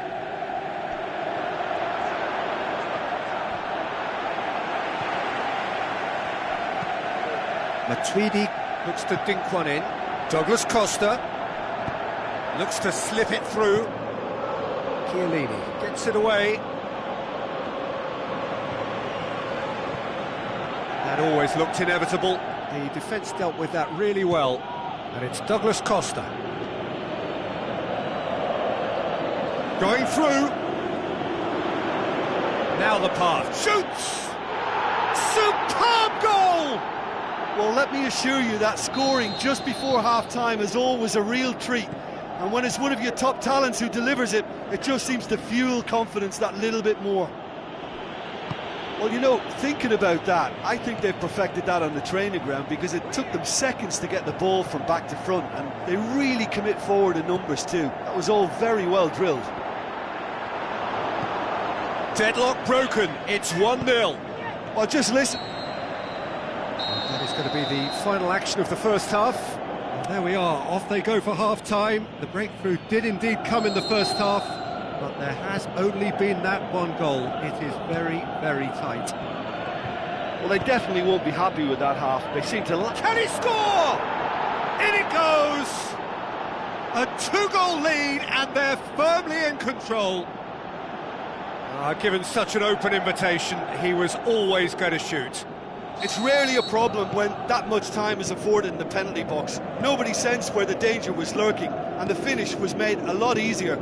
Matuidi looks to dink one in. Douglas Costa looks to slip it through. Chiellini gets it away. That always looked inevitable. The defence dealt with that really well. And it's Douglas Costa. Going through. Now the path. Shoots! Superb goal! Well, let me assure you that scoring just before half-time is always a real treat. And when it's one of your top talents who delivers it, it just seems to fuel confidence that little bit more. Well, you know, thinking about that, I think they've perfected that on the training ground because it took them seconds to get the ball from back to front, and they really commit forward in numbers too. That was all very well drilled. Deadlock broken, it's 1-0. Well, just listen. That is going to be the final action of the first half. And there we are, off they go for half-time. The breakthrough did indeed come in the first half, but there has only been that one goal. It is very, very tight. Well, they definitely won't be happy with that half. They seem to... Can he score? In it goes! A 2-goal lead, and they're firmly in control. Given such an open invitation, he was always going to shoot. It's rarely a problem when that much time is afforded in the penalty box. Nobody sensed where the danger was lurking, and the finish was made a lot easier.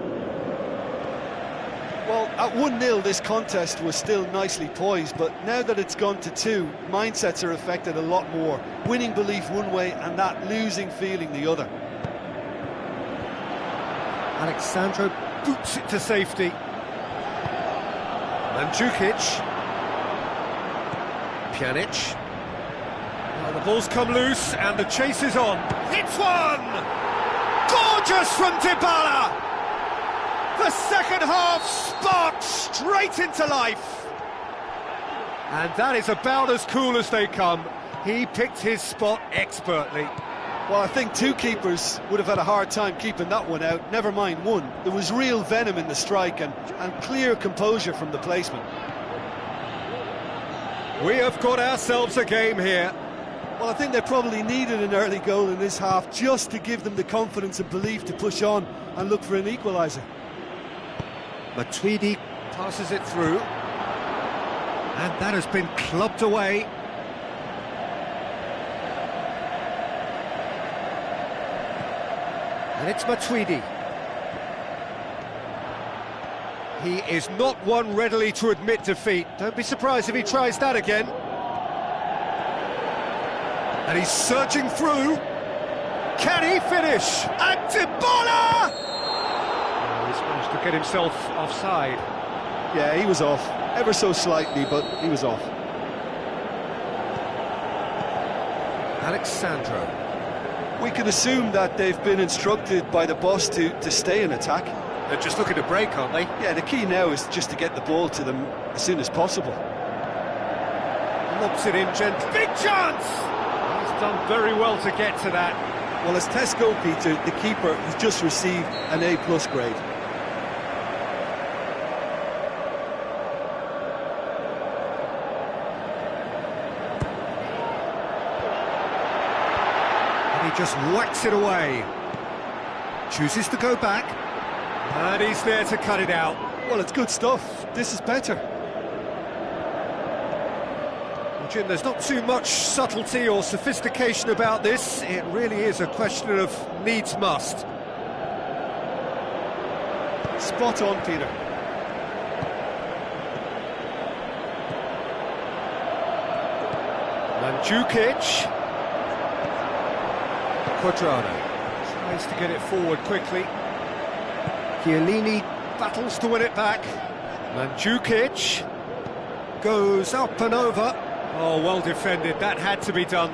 Well, at 1-0 this contest was still nicely poised, but now that it's gone to 2, mindsets are affected a lot more. Winning belief one way and that losing feeling the other. Alexandro boots it to safety. Mandzukic. Pjanic. Well, the ball's come loose and the chase is on. Hits one! Gorgeous from Dybala! The second half sparked straight into life. And that is about as cool as they come. He picked his spot expertly. Well, I think two keepers would have had a hard time keeping that one out, never mind one. There was real venom in the strike and clear composure from the placement. We have got ourselves a game here. Well, I think they probably needed an early goal in this half just to give them the confidence and belief to push on and look for an equaliser. Matuidi passes it through. And that has been clubbed away. And it's Matuidi. He is not one readily to admit defeat. Don't be surprised if he tries that again. And he's surging through. Can he finish? And Dybala! Oh, he's managed to get himself offside. Yeah, he was off. Ever so slightly, but he was off. Alexandro. We can assume that they've been instructed by the boss to stay in attack. They're just looking to break, aren't they? Yeah, the key now is just to get the ball to them as soon as possible. Lobs it in gently. Big chance! He's done very well to get to that. Well, as tests go, Peter, the keeper has just received an A+ grade. And he just whacks it away. Chooses to go back. And he's there to cut it out. Well, it's good stuff. This is better. Well, Jim, there's not too much subtlety or sophistication about this. It really is a question of needs must. Spot on, Peter. Mandzukic. Quadrado. Tries to get it forward quickly. Chiellini battles to win it back. Mandzukic goes up and over. Oh, well defended, that had to be done.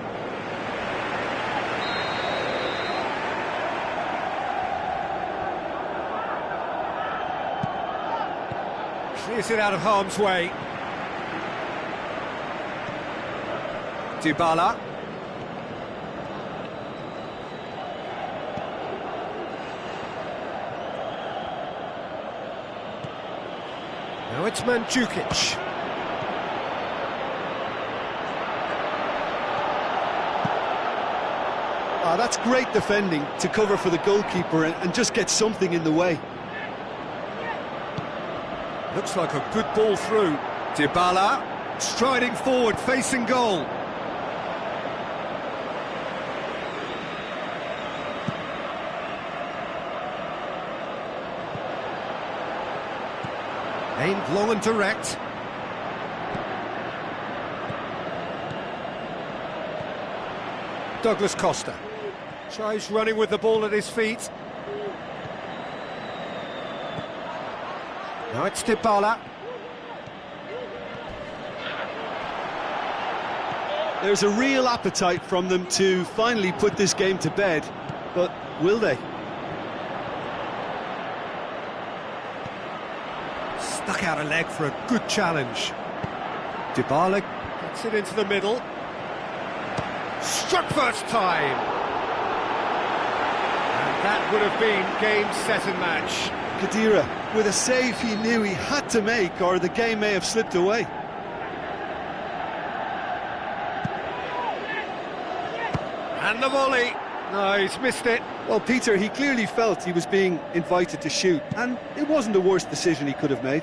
Clears it out of harm's way. Dybala. Now it's Mandzukic. Ah, that's great defending to cover for the goalkeeper and just get something in the way. Looks like a good ball through. Dybala striding forward, facing goal. Aimed long and direct. Douglas Costa tries running with the ball at his feet. Now it's Dybala. There's a real appetite from them to finally put this game to bed, but will they? Stuck out a leg for a good challenge. Dybala gets it into the middle. Struck first time. And that would have been game, set and match. Khedira, with a save he knew he had to make, or the game may have slipped away. And the volley. No, he's missed it. Well, Peter, he clearly felt he was being invited to shoot, and it wasn't the worst decision he could have made.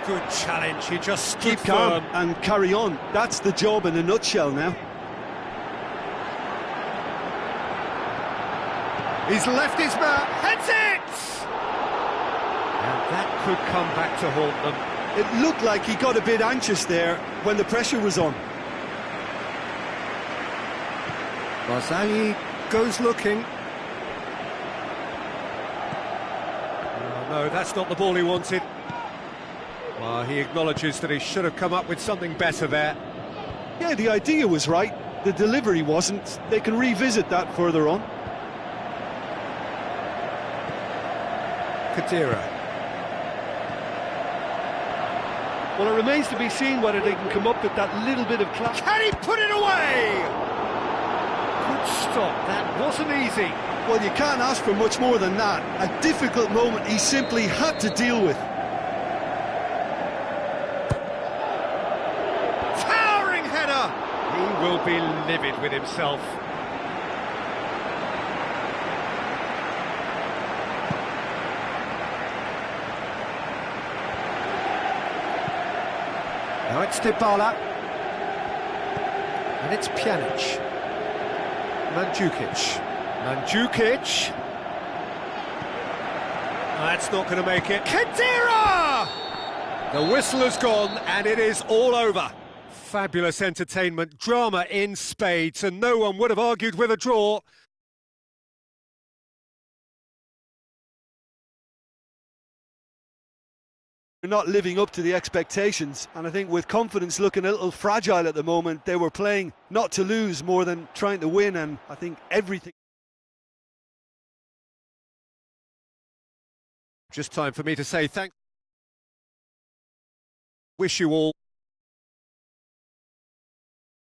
Good challenge, he just stood Keep calm and carry on. That's the job in a nutshell now. He's left his mark, heads it! And that could come back to haunt them. It looked like he got a bit anxious there when the pressure was on. Barzagli goes looking. Oh, no, that's not the ball he wanted. Well, he acknowledges that he should have come up with something better there. Yeah, the idea was right. The delivery wasn't. They can revisit that further on. Khedira. Well, it remains to be seen whether they can come up with that little bit of class. Can he put it away? Good stop, that wasn't easy. Well, you can't ask for much more than that. A difficult moment he simply had to deal with. Towering header! He will be livid with himself. Now it's Dybala. And it's Pjanic. Mandzukic. Mandzukic. That's not going to make it. Khedira! The whistle has gone and it is all over. Fabulous entertainment, drama in spades, and no one would have argued with a draw. They're not living up to the expectations, and I think with confidence looking a little fragile at the moment, they were playing not to lose more than trying to win, and I think everything... Just time for me to say thank. Wish you all